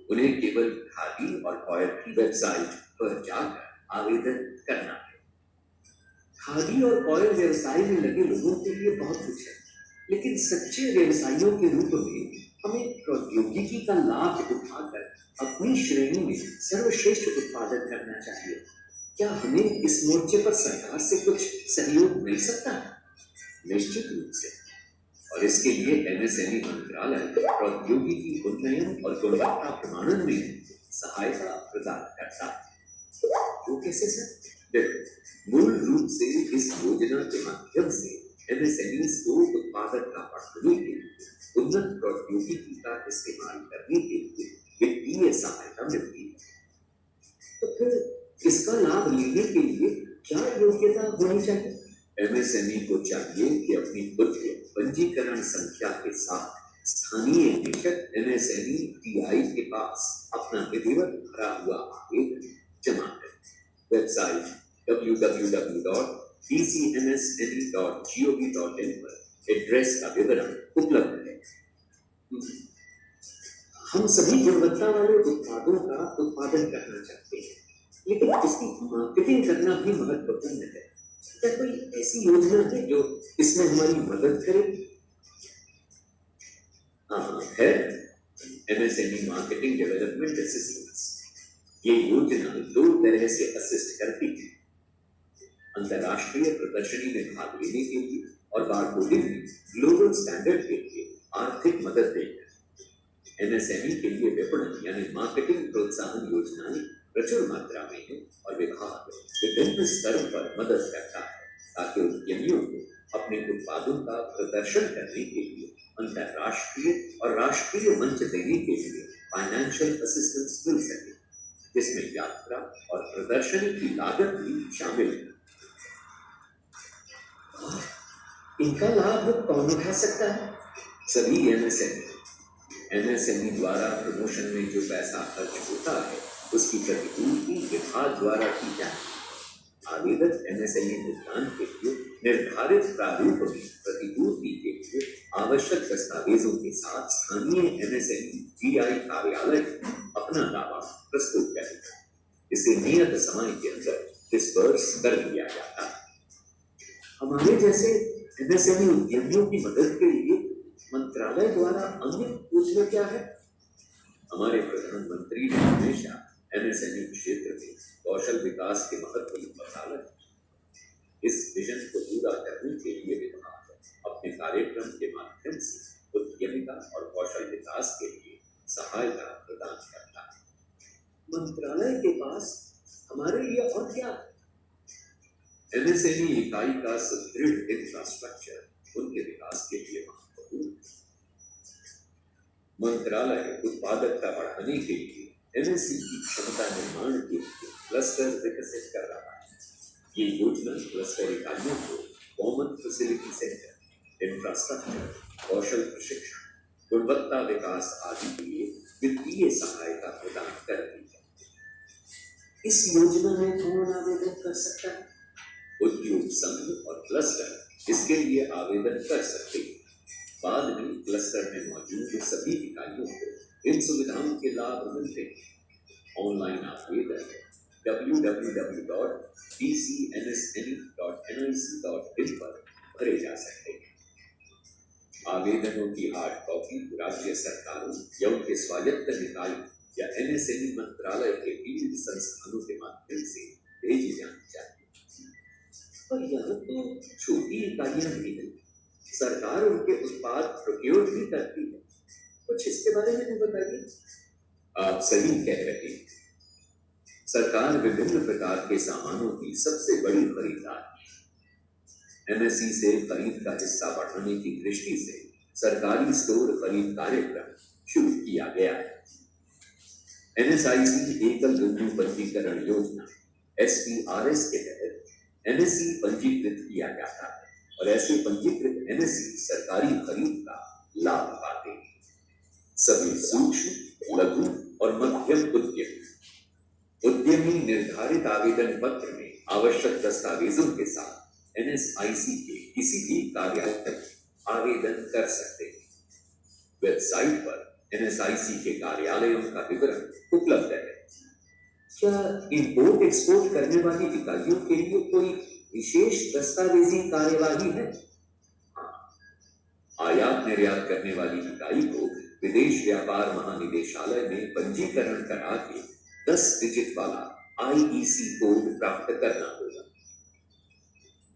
उन्हें केवल खादी और कॉयर की वेबसाइट पर जाकर आवेदन करना है। खादी और कॉयर व्यवसाय में लगे लोगों के लिए बहुत कुछ है, लेकिन सच्चे व्यवसायियों के रूप में हमें प्रौद्योगिकी का लाभ उठाकर अपनी श्रेणी में सर्वश्रेष्ठ उत्पादन करना चाहिए। क्या हमें इस मोर्चे पर सरकार से कुछ सहयोग मिल सकता है? निश्चित रूप से, और इसके लिए MSME मंत्रालय प्रौद्योगिकी उन्नयन और गुणवत्ता प्रमाणन में सहायता प्रदान करता है। वो कैसे सर? देखो, मूल रूप से इस योजना के माध्यम से MSMEs को उत्पादन का बढ़ाने के लिए उन्नत प्रौद्योगिकी का इस्तेमाल करने के लिए वित्तीय सहायता मिलती है। तो फिर इसका लाभ लेने के लिए क्या योग्यता होनी चाहिए? MSME को चाहिए कि अपनी उद्योग पंजीकरण संख्या के साथ स्थानीय निकट MSME TI के पास अपना विधिवत भरा हुआ आवेदन जमा करें। वेबसाइट www.dcmsme.gov.in पर एड्रेस का विवरण उपलब्ध है। हम सभी गुणवत्ता वाले उत्पादों का उत्पादन करना चाहते हैं, लेकिन इसकी मार्केटिंग करना भी महत्वपूर्ण है। क्या कोई ऐसी योजना है जो इसमें हमारी मदद करे? हाँ है, MSME मार्केटिंग डेवलपमेंट असिस्टेंस। ये योजना दो तरह से असिस्ट करती है। अंतरराष्ट्रीय प्रदर्शनी में भाग लेने के लिए और बारकोडिंग में ग्लोबल स्टैंडर्ड के लिए आर्थिक मदद देकर। MSME के लिए विपणन यानी मार्केटिंग प्रोत्साहन योजनाएं प्रचुर मात्रा में है और विभाग विभिन्न स्तर पर मदद करता है ताकि उद्यमियों को अपने उत्पादों का प्रदर्शन करने के लिए अंतरराष्ट्रीय और राष्ट्रीय मंच देने के लिए फाइनेंशियल असिस्टेंस मिल सके, जिसमें यात्रा और प्रदर्शनी की लागत भी शामिल है। इनका लाभ कौन उठा सकता है? सभी MSME द्वारा प्रमोशन में जो पैसा खर्च होता है उसकी प्रतिपूर्ति विभाग द्वारा की जाए। आवेदक MSME भुगतान के लिए निर्धारित प्रारूप में प्रतिपूर्ति के लिए आवश्यक दस्तावेजों के साथ स्थानीय MSME GI कार्यालय अपना दावा प्रस्तुत करेगा। इसे नियत समय के अंदर डिस्बर्स कर दिया जाता है। हमारे जैसे MSME उद्यमियों की मदद के लिए मंत्रालय द्वारा अन्य योजना क्या है? हमारे प्रधानमंत्री ने हमेशा MSME क्षेत्र में कौशल विकास के महत्व को बताया। इस विजन को पूरा करने के लिए विभाग अपने कार्यक्रम के माध्यम से उद्यमिता और कौशल विकास के लिए सहायता प्रदान करता है। मंत्रालय के पास हमारे लिए और क्या? MSME इकाई का सुदृढ़ इंफ्रास्ट्रक्चर उनके विकास के लिए महत्वपूर्ण है। मंत्रालय उत्पादकता बढ़ाने के लिए MSME की क्षमता निर्माण के लिए क्लस्टर विकसित कर रहा है। ये योजना क्लस्टर इकाइयों को कॉमन फैसिलिटी सेंटर, इंफ्रास्ट्रक्चर, कौशल प्रशिक्षण, गुणवत्ता विकास आदि के लिए वित्तीय सहायता प्रदान कर रही है। इस योजना में कौन आवेदन कर सकता है? उद्योग संघ और क्लस्टर इसके लिए आवेदन कर सकते हैं। बाद में क्लस्टर में मौजूद सभी इकाइयों को इन सुविधाओं के लाभ मिलते हैं। ऑनलाइन आवेदन www.dcmsme.nic.in पर भरे जा सकते हैं। आवेदनों की हार्ड कॉपी राज्य सरकारों या उनके स्वायत्त निकाय या MSME मंत्रालय के विभिन्न संस्थानों के माध्यम से भेजी जानी चाहिए। और यहाँ तो छोटी इकाइयां भी हैं, सरकार उनके उत्पाद प्रोक्योर भी करती है। कुछ इसके बारे में भी बताइए। आप सही कह रहे हैं, सरकार विभिन्न प्रकार के सामानों की सबसे बड़ी खरीदार है। MSE से खरीद का हिस्सा बढ़ाने की दृष्टि से सरकारी स्टोर खरीद कार्यक्रम शुरू किया गया है। NSIC एकल बिंदु पंजीकरण योजना SPRS के तहत MSE पंजीकृत किया जाता है और ऐसे पंजीकृत MSE सरकारी खरीद का लाभ पाते हैं। सभी सूक्ष्म, लघु और मध्यम उद्यमी। उद्यमी निर्धारित आवेदन पत्र में आवश्यक दस्तावेजों के साथ NSIC के किसी भी कार्यालय में आवेदन कर सकते हैं। वेबसाइट पर NSIC के कार्यालयों का विवरण उपलब्ध है। क्या इंपोर्ट एक्सपोर्ट करने वाली इकाइयों के लिए कोई विशेष दस्तावेजी कार्यवाही है? आयात निर्यात करने वाली इकाई को विदेश व्यापार महानिदेशालय में पंजीकरण करा के 10 डिजिट वाला IEC कोड प्राप्त करना होगा।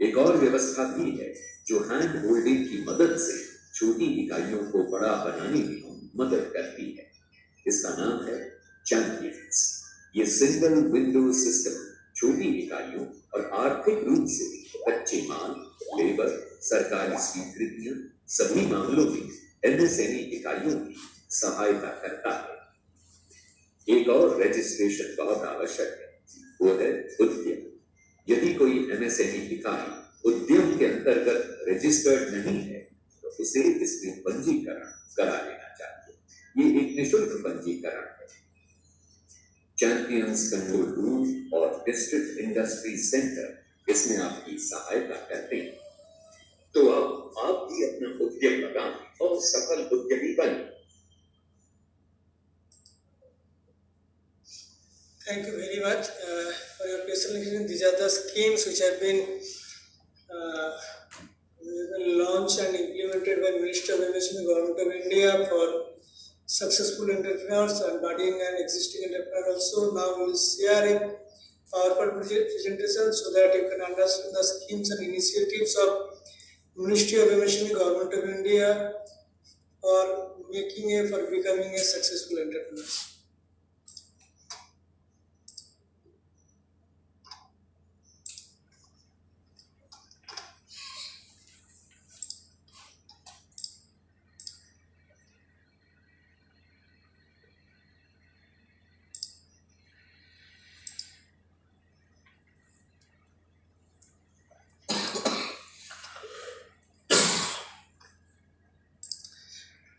एक और व्यवस्था भी है जो हैंड होल्डिंग की मदद से छोटी इकाइयों को बड़ा बनाने में मदद करती है। इसका नाम है चैंपियंस। ये सिंगल विंडो सिस्टम छोटी इकाइयों और आर्थिक रूप से कच्चे माल, लेबर, सरकारी स्वीकृतियां सभी मामलों में MSME इकाइयों की सहायता करता है। एक और रजिस्ट्रेशन बहुत आवश्यक है, वो है उद्यम। यदि कोई MSME इकाई उद्यम के अंतर्गत रजिस्टर्ड नहीं है तो उसे इसमें पंजीकरण करा लेना चाहिए। ये एक निःशुल्क पंजीकरण है। चैंपियंस कंट्रोल रूम और डिस्ट्रिक्ट इंडस्ट्री सेंटर इसमें आपकी सहायता करते हैं। तो अब आप भी अपना उद्यम लगाएं और सफल उद्यमी बनें। Thank you very much for your presentation. These are the schemes which have been launched and implemented by Ministry of MSME, Government of India for successful entrepreneurs and budding and existing entrepreneurs. Also, now we will share a PowerPoint presentation so that you can understand the schemes and initiatives of Ministry of MSME, Government of India for becoming a successful entrepreneur.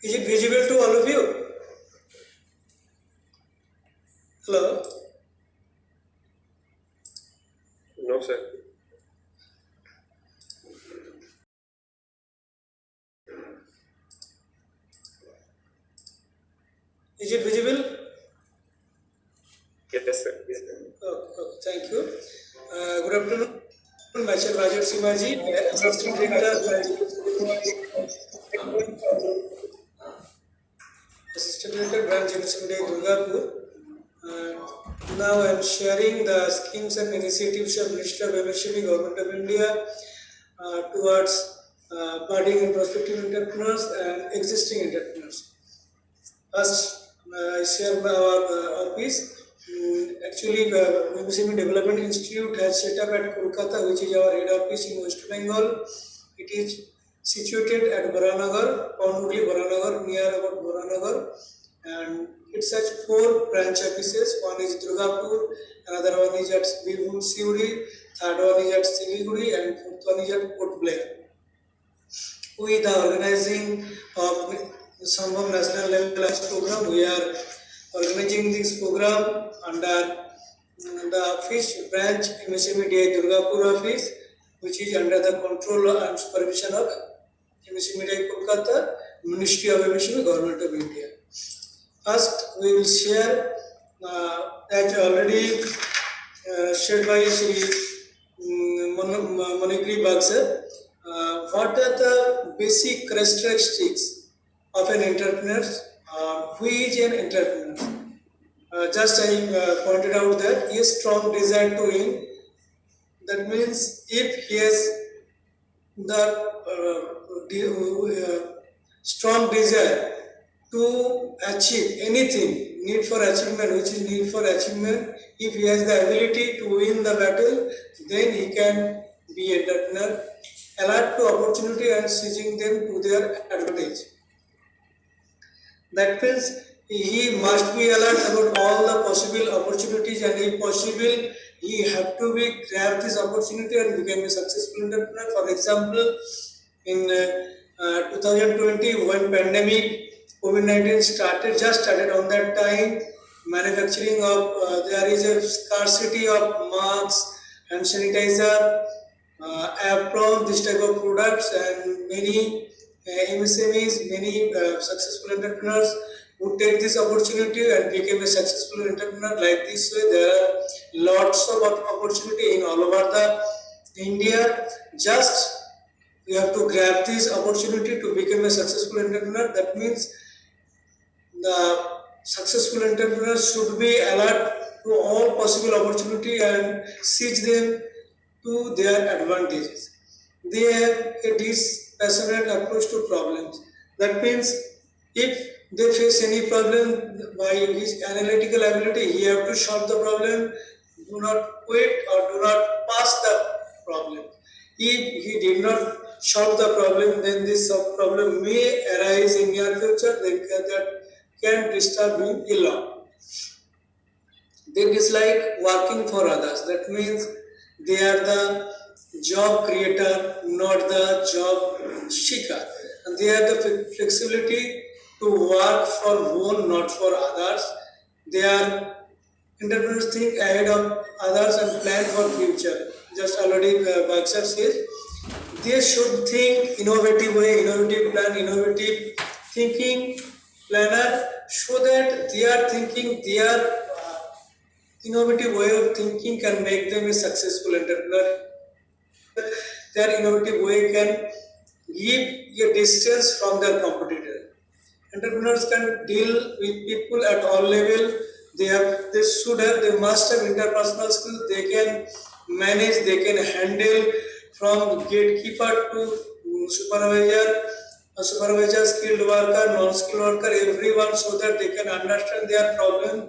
Is it visible to all of you? Hello? No, sir. Is it visible? Yes, sir. Yes, sir. Okay, thank you. Good afternoon, myself Rajesh Simaji, Assistant Director, Branch MSME Durgapur. Now I am sharing the schemes and initiatives of Ministry of MSME, Government of India towards budding and prospective entrepreneurs and existing entrepreneurs. First, I share our office. Actually, MSME Development Institute has set up at Kolkata, which is our head office in West Bengal. It is situated at Baranagar, Poundly Baranagar, near about Baranagar, and it has 4 branch offices. One is Durgapur, another one is at Birbhum Siuri, third one is at Siliguri, and fourth one is at Port Blair. We the organizing of Sambhav National Level Program. We are organizing this program under the office branch MSME DI Durgapur office, which is under the control and supervision of MSME DI Kolkata, Ministry of MSME, Government of India. First, we will share, as already shared by Sri Managerial Bagser, what are the basic characteristics of an entrepreneur? Who is an entrepreneur? Just I pointed out that he has strong desire to win. That means if he has the strong desire to achieve anything, need for achievement, which is need for achievement, if he has the ability to win the battle, then he can be entrepreneur, alert to opportunity and seizing them to their advantage. That means he must be alert about all the possible opportunities, and if possible, he have to grab this opportunity and become a successful entrepreneur. For example, in 2020, when pandemic COVID-19 just started on that time, manufacturing of, there is a scarcity of masks and sanitizer, apron, this type of products, and many MSMEs, many successful entrepreneurs who take this opportunity and become a successful entrepreneur. Like this way, there are lots of opportunity in all over the India. Just you have to grab this opportunity to become a successful entrepreneur. That means the successful entrepreneurs should be alert to all possible opportunity and seize them to their advantages. They have a dispassionate approach to problems. That means if they face any problem, by his analytical ability, he have to solve the problem. Do not quit or do not pass the problem. If he did not solve the problem, then this problem may arise in near future that can disturb him a lot. They dislike working for others. That means they are the job creator, not the job seeker. And they have the flexibility to work for one, not for others. They are entrepreneurs, think ahead of others and plan for future. Just already Baksar says, they should think innovative way, innovative plan, innovative thinking planner, so that they are thinking, their innovative way of thinking can make them a successful entrepreneur. Their innovative way can give a distance from their competitor. Entrepreneurs can deal with people at all levels. They must have interpersonal skills. They can manage, they can handle from gatekeeper to supervisor, skilled worker, non-skilled worker, everyone, so that they can understand their problem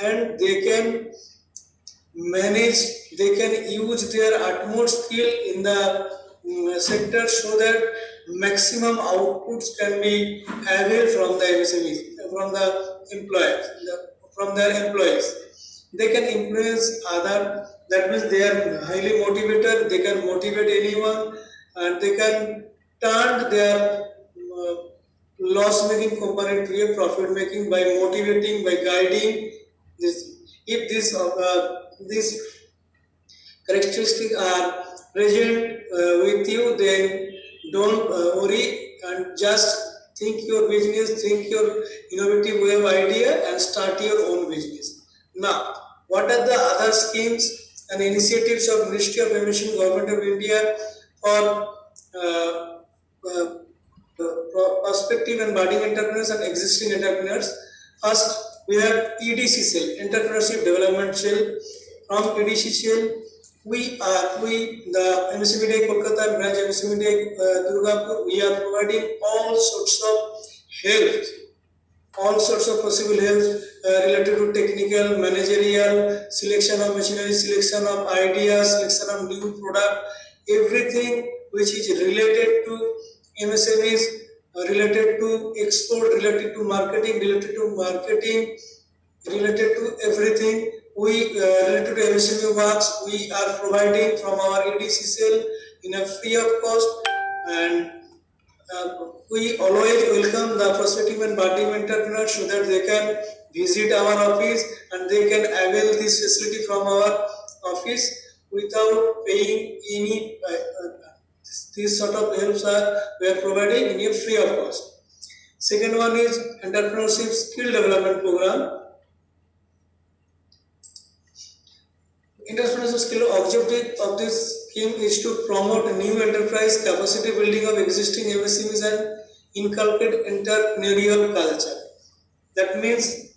and they can manage, they can use their utmost skill in the sector, so that maximum outputs can be availed from the MSMEs, from the employers, from their employees. They can influence other. That means they are highly motivated. They can motivate anyone, and they can turn their loss-making component to a profit-making by motivating, by guiding. This, if these characteristics are present with you, then don't worry and just think your business, think your innovative way of idea and start your own business. Now, what are the other schemes and initiatives of Ministry of MSME, Government of India for prospective and budding entrepreneurs and existing entrepreneurs? First, we have EDC cell, Entrepreneurship Development Cell. From EDC cell, the MSME Kolkata branch, MSME Durgapur, we are providing all sorts of help, all sorts of possible help related to technical, managerial, selection of machinery, selection of ideas, selection of new product, everything which is related to MSMEs, related to export, related to marketing, related to everything. Related to MSME works, we are providing from our EDC cell in a free of cost, and we always welcome the prospective and budding entrepreneurs so that they can visit our office and they can avail this facility from our office without paying any. These sort of helps we are providing in a free of cost. Second one is Entrepreneurship Skill Development Program. Entrepreneurship skill objective of this scheme is to promote new enterprise, capacity building of existing MSMEs and inculcate entrepreneurial culture. That means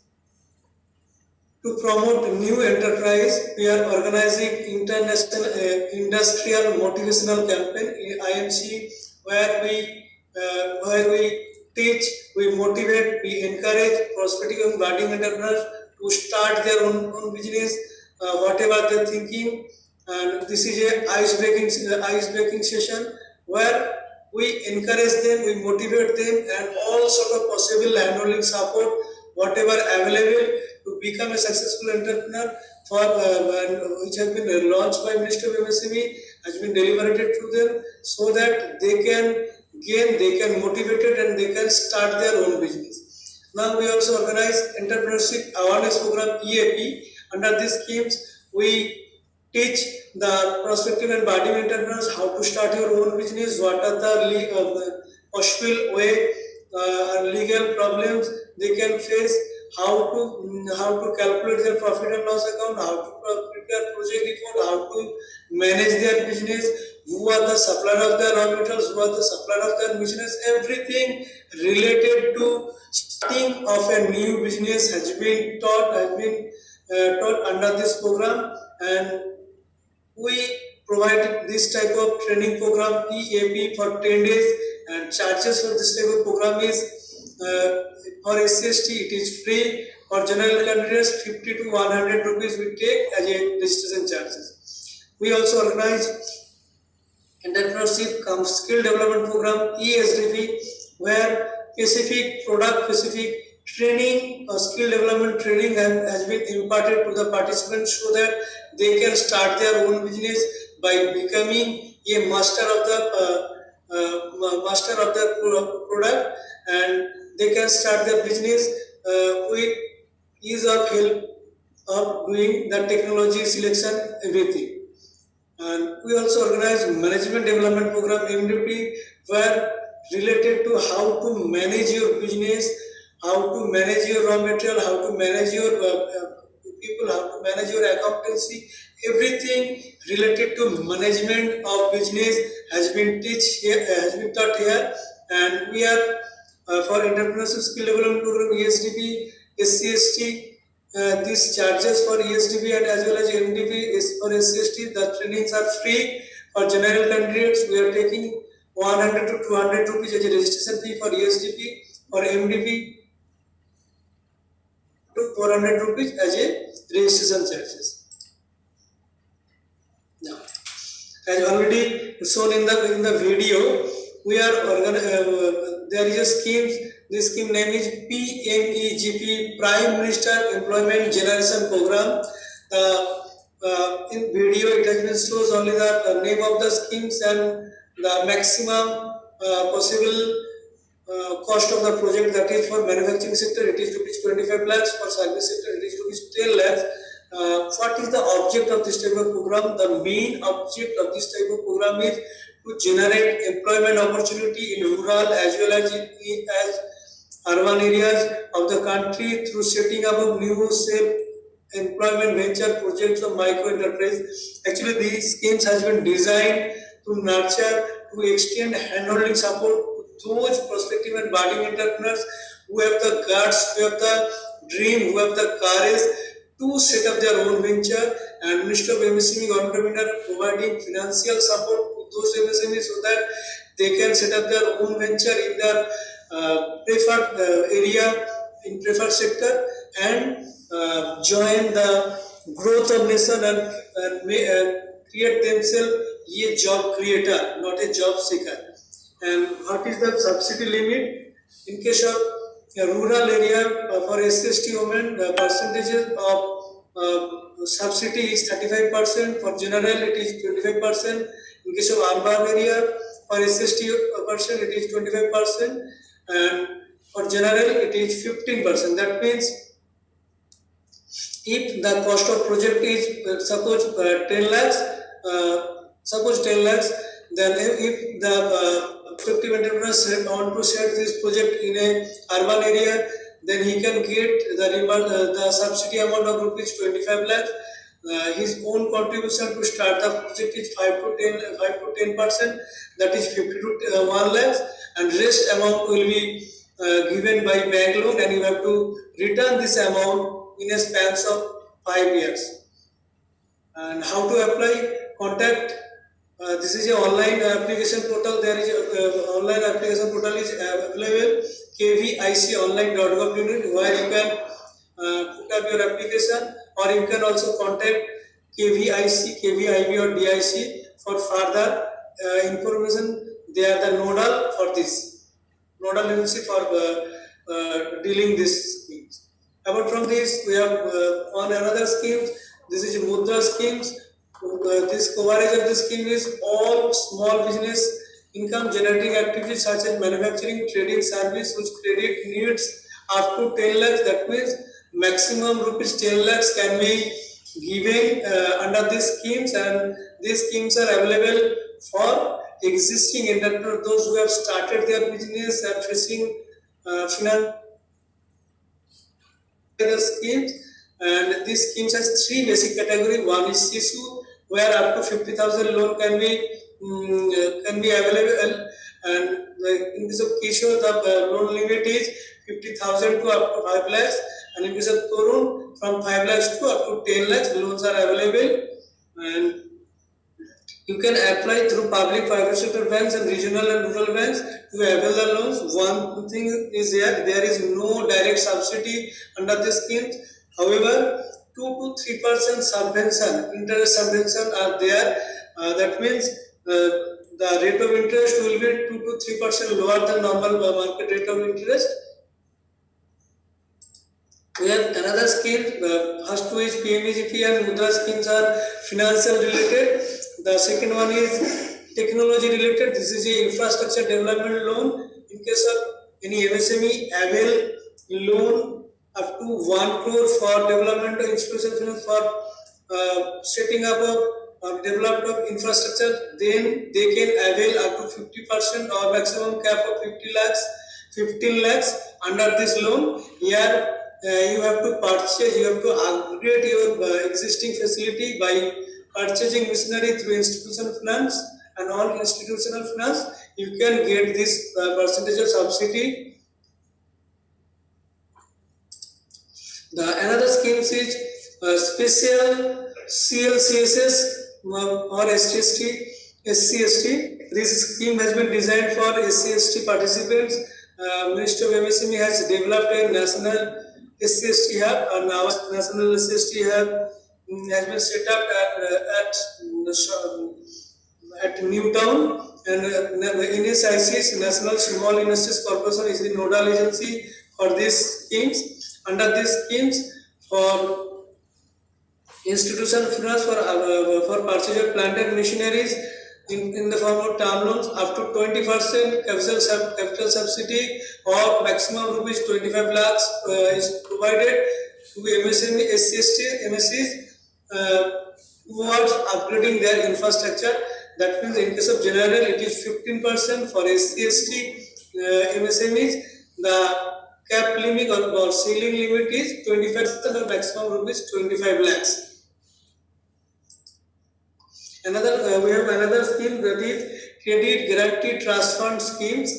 to promote new enterprise, we are organizing international industrial motivational campaign (IMC), where we teach, we motivate, we encourage prospective and budding entrepreneurs to start their own business. Whatever they're thinking, and this is a ice breaking session where we encourage them, we motivate them, and all sort of possible handholding support, whatever available to become a successful entrepreneur, for which has been launched by Ministry of MSME, has been deliberated to them, so that they can gain, they can motivate it, and they can start their own business. Now we also organize Entrepreneurship Awareness Program (EAP). Under these schemes, we teach the prospective and budding entrepreneurs how to start your own business, what are the possible way, legal problems they can face, how to calculate their profit and loss account, how to prepare project report, how to manage their business, who are the supplier of the raw materials, who are the supplier of their business. Everything related to starting of a new business has been taught under this program, and we provide this type of training program EAP for 10 days, and charges for this type of program is for SCST it is free. For general candidates 50 to 100 rupees we take as a registration charges. We also organize Entrepreneurship cum Skill Development Program (ESDP), where specific product specific training or skill development training has been imparted to the participants so that they can start their own business by becoming a master of the product, and they can start their business with ease of help of doing the technology selection, everything. And we also organize Management Development Program (MDP), where related to how to manage your business, how to manage your raw material, how to manage your people, how to manage your accountancy, everything related to management of business has been taught here. And we are for Entrepreneurship Skill Development Program (ESDP), SCST. These charges for ESDP and as well as MDP is for SCST. The trainings are free. For general candidates, we are taking 100 to 200 rupees as a registration fee for ESDP. For MDP, to 400 rupees as a registration charges. Now, as already shown in the video, we are there is a scheme. This scheme name is PMEGP, Prime Minister Employment Generation Program. In video it has been shows only the name of the schemes and the maximum possible cost of the project, that is for manufacturing sector it is rupees 25 lakhs, for service sector it is rupees 10 lakhs. What is the object of this type of program? The main object of this type of program is to generate employment opportunity in rural as well as urban areas of the country through setting up of new self-employment venture projects of micro enterprise. Actually, these schemes has been designed to nurture, to extend handholding support to those prospective and budding entrepreneurs who have the guts, who have the dream, who have the courage to set up their own venture. And Ministry of MSME entrepreneur providing financial support to those MSMEs so that they can set up their own venture in their preferred area, in preferred sector, and join the growth of nation and create themselves a job creator, not a job seeker. And what is the subsidy limit? In case of a rural area for SCST women, the percentages of subsidy is 35%. For general, it is 25%. In case of urban area, for SCST person, it is 25%. And for general, it is 15%. That means if the cost of project is suppose 10 lakhs, then if the prospective entrepreneurs want to set this project in a urban area, then he can get the subsidy amount of rupees 25 lakhs. His own contribution to start the project is 5 to 10%, that is 50 to 1 lakhs, and rest amount will be given by bank loan, and you have to return this amount in a span of 5 years. And how to apply? Contact. This is an online application portal. There is online application portal is available, kviconline.gov.in, where you can put up your application, or you can also contact KVIC, KVIB or DIC for further information. They are the nodal for this, nodal agency for dealing this schemes. Apart from this, we have on another schemes. This is Mudra schemes. This coverage of the scheme is all small business income generating activities such as manufacturing, trading, service, which credit needs up to 10 lakhs. That means maximum rupees 10 lakhs can be given under these schemes, and these schemes are available for existing entrepreneurs, those who have started their business and facing financial schemes. And these schemes has three basic categories. One is CSU, where up to 50,000 loan can be available, and in case of Kishore, the loan limit is 50,000 to up to 5 lakhs, and in case of Torun, from 5 lakhs to up to 10 lakhs loans are available. And you can apply through public private sector banks and regional and rural banks to avail the loans. One thing is there is no direct subsidy under the scheme. However, 2 to 3% subvention, interest subvention are there. That means the rate of interest will be 2 to 3% lower than normal market rate of interest. We have another scheme. First two is PMEGP and Mudra schemes are financial related. The second one is technology related. This is a infrastructure development loan. In case of any MSME, avail loan up to 1 crore for development of institutional finance for setting up of development of infrastructure. Then they can avail up to 50% or maximum cap of 15 lakhs under this loan. Here you have to purchase, you have to upgrade your existing facility by purchasing machinery through institutional finance, and on institutional finance you can get this percentage of subsidy. Another scheme is special CLCSS or SCST. This scheme has been designed for SCST participants. Ministry of MSME has developed a national SCST hub, and our national SCST hub has been set up at Newtown, and NSIC, National Small Industries Corporation, is the nodal agency for these schemes. Under these schemes, for institutional finance for purchase of plant and machineries in the form of term loans, up to 20% capital subsidy or maximum rupees 25 lakhs is provided to MSME, SCST, MSEs who are upgrading their infrastructure. That means in case of general it is 15%, for SCST MSMEs the cap limit or ceiling limit is 25% or maximum rupees 25 lakhs. We have another scheme, that is Credit Guarantee Trust Fund schemes.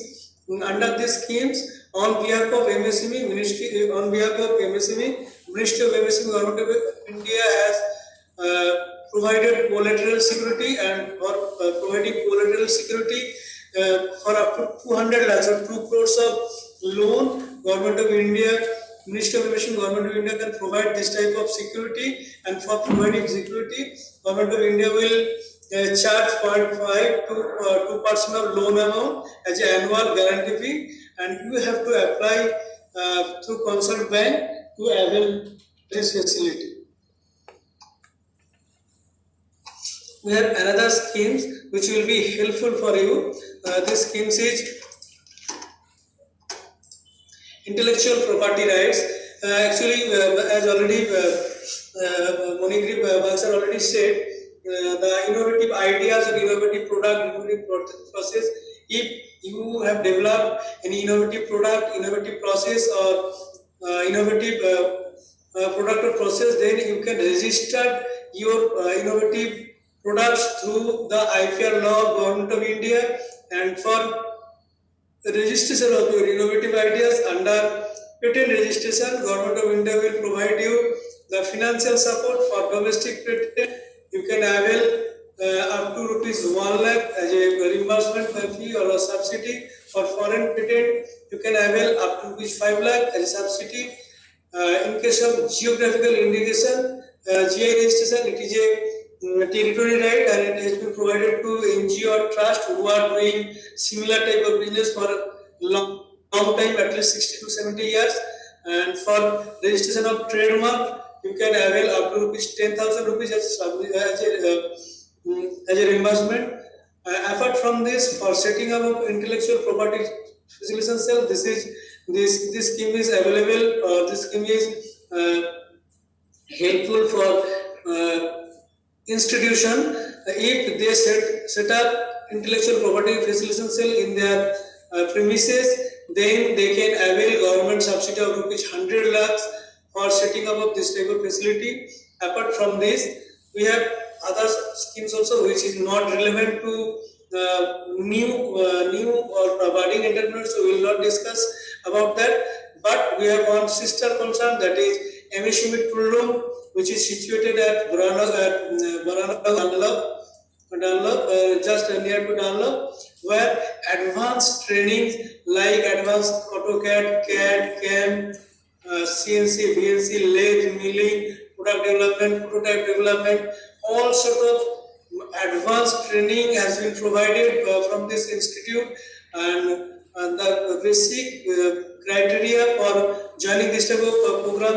Under these schemes, on behalf of MSME, Ministry of MSME, Government of India has provided collateral security, and for providing collateral security for up to 200 lakhs or 2 crores of loan, Government of India, Ministry of Information, Government of India can provide this type of security, and for providing security, Government of India will charge 0.5 to 2% of loan amount as an annual guarantee fee, and you have to apply through concerned bank to avail this facility. We have another schemes which will be helpful for you. This scheme is intellectual property rights. Actually, as already Monigri Bansar already said, the innovative ideas or innovative product, innovative process. If you have developed any innovative product, innovative process, or innovative product or process, then you can register your innovative products through the IPR law of Government of India, and for the registration of your innovative ideas under patent registration, Government of India will provide you the financial support for domestic patent. You can avail up to rupees 1 lakh as a reimbursement fee or a subsidy. For foreign patent, you can avail up to rupees 5 lakh as a subsidy. In case of geographical indication, GI registration, it is a territory right, and it has been provided to NGO or trust who are doing similar type of business for a long time, at least 60 to 70 years. And for registration of trademark, you can avail up to rupees 10,000 rupees as a reimbursement. Apart from this, for setting up of intellectual property facilitation cell, this is This scheme is available, or this scheme is helpful for institution if they set up intellectual property facilitation cell in their premises. Then they can avail government subsidy of ₹100 lakhs for setting up of this type of facility. Apart from this, we have other schemes also which is not relevant to new or budding entrepreneurs, so we will not discuss about that. But we have one sister concern, that is MSME tool room, which is situated at Nlap, just near to Nlap, where advanced trainings like advanced AutoCAD, CAD, CAM, CNC, VNC, lathe, milling, product development, prototype development, all sort of advanced training has been provided from this institute, and the basic criteria for joining this type of program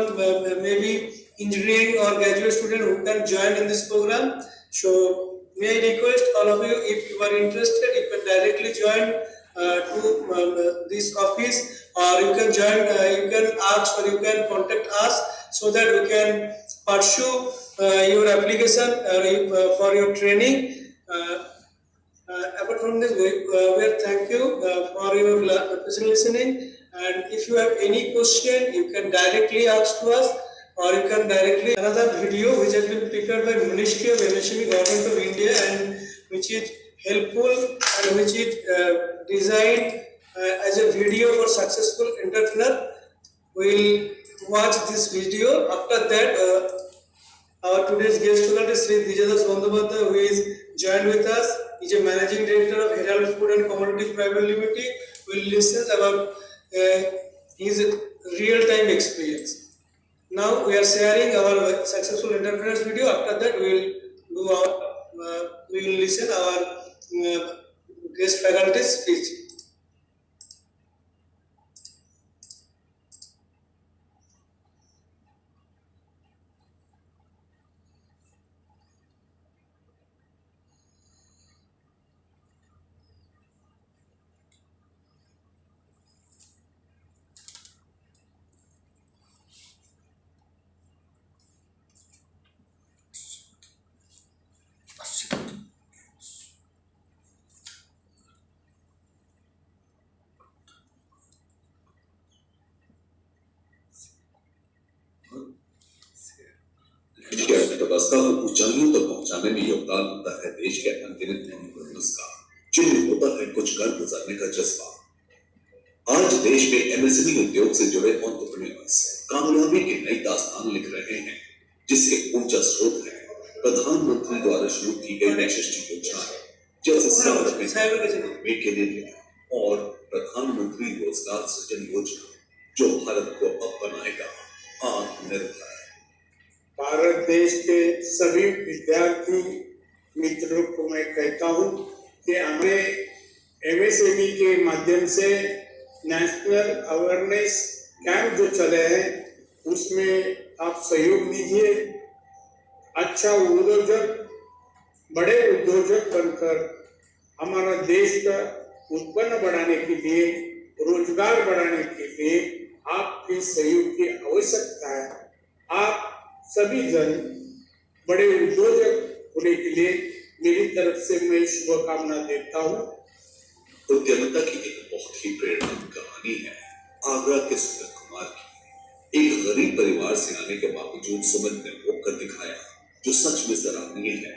may be engineering or graduate student who can join in this program. So may I request all of you, if you are interested, you can directly join to this office, or you can join, you can ask, or you can contact us, so that we can pursue your application for your training. Apart from this, we thank you for your listening. And if you have any question, you can directly ask to us, or you can directly another video which has been prepared by Ministry of MSME, Government of India, and which is helpful and which is designed as a video for successful entrepreneur. We'll watch this video. After that, our today's guest speaker is Sri Sambhav, who is joined with us. He is a managing director of Herald Food and Commodities Private Limited. We'll listen about his real-time experience. Now we are sharing our successful entrepreneurs video. After that, we will listen our guest faculty's speech. देश की अर्थव्यवस्था को ऊंचाइयों तक पहुंचाने में योगदान होता है देश के अनगिनत एंटरप्रेन्योर्स का, जिनमें होता है कुछ कर गुजरने का जज्बा। आज देश में एमएसएमई उद्योग से जुड़े एंटरप्रेन्योर्स कामयाबी की नई दास्तान लिख रहे हैं, जिसके ऊर्जा स्रोत है प्रधानमंत्री द्वारा शुरू की गई यशस्वी योजनाएं, जैसे मेक इन इंडिया और प्रधानमंत्री रोजगार सृजन योजना, जो भारत को अब बनाएगा आत्मनिर्भर। भारत देश के सभी विद्यार्थी मित्रों को मैं कहता हूं कि हमें एमएसएमई के माध्यम से नेशनल अवेयरनेस कैंप जो चले हैं उसमें आप सहयोग दीजिए। अच्छा उद्योजक, बड़े उद्योजक बनकर हमारा देश का उत्पन्न बढ़ाने के लिए, रोजगार बढ़ाने के लिए आपके सहयोग की आवश्यकता है। आप सभी जन बड़े उद्योजक होने के लिए मेरी तरफ से मैं शुभकामना देता हूँ। उद्यमिता की एक बहुत ही प्रेरणादायक कहानी है आगरा के सुमित कुमार की। एक गरीब परिवार से आने के बावजूद सुमित ने वो कर दिखाया जो सच में सराहनीय है।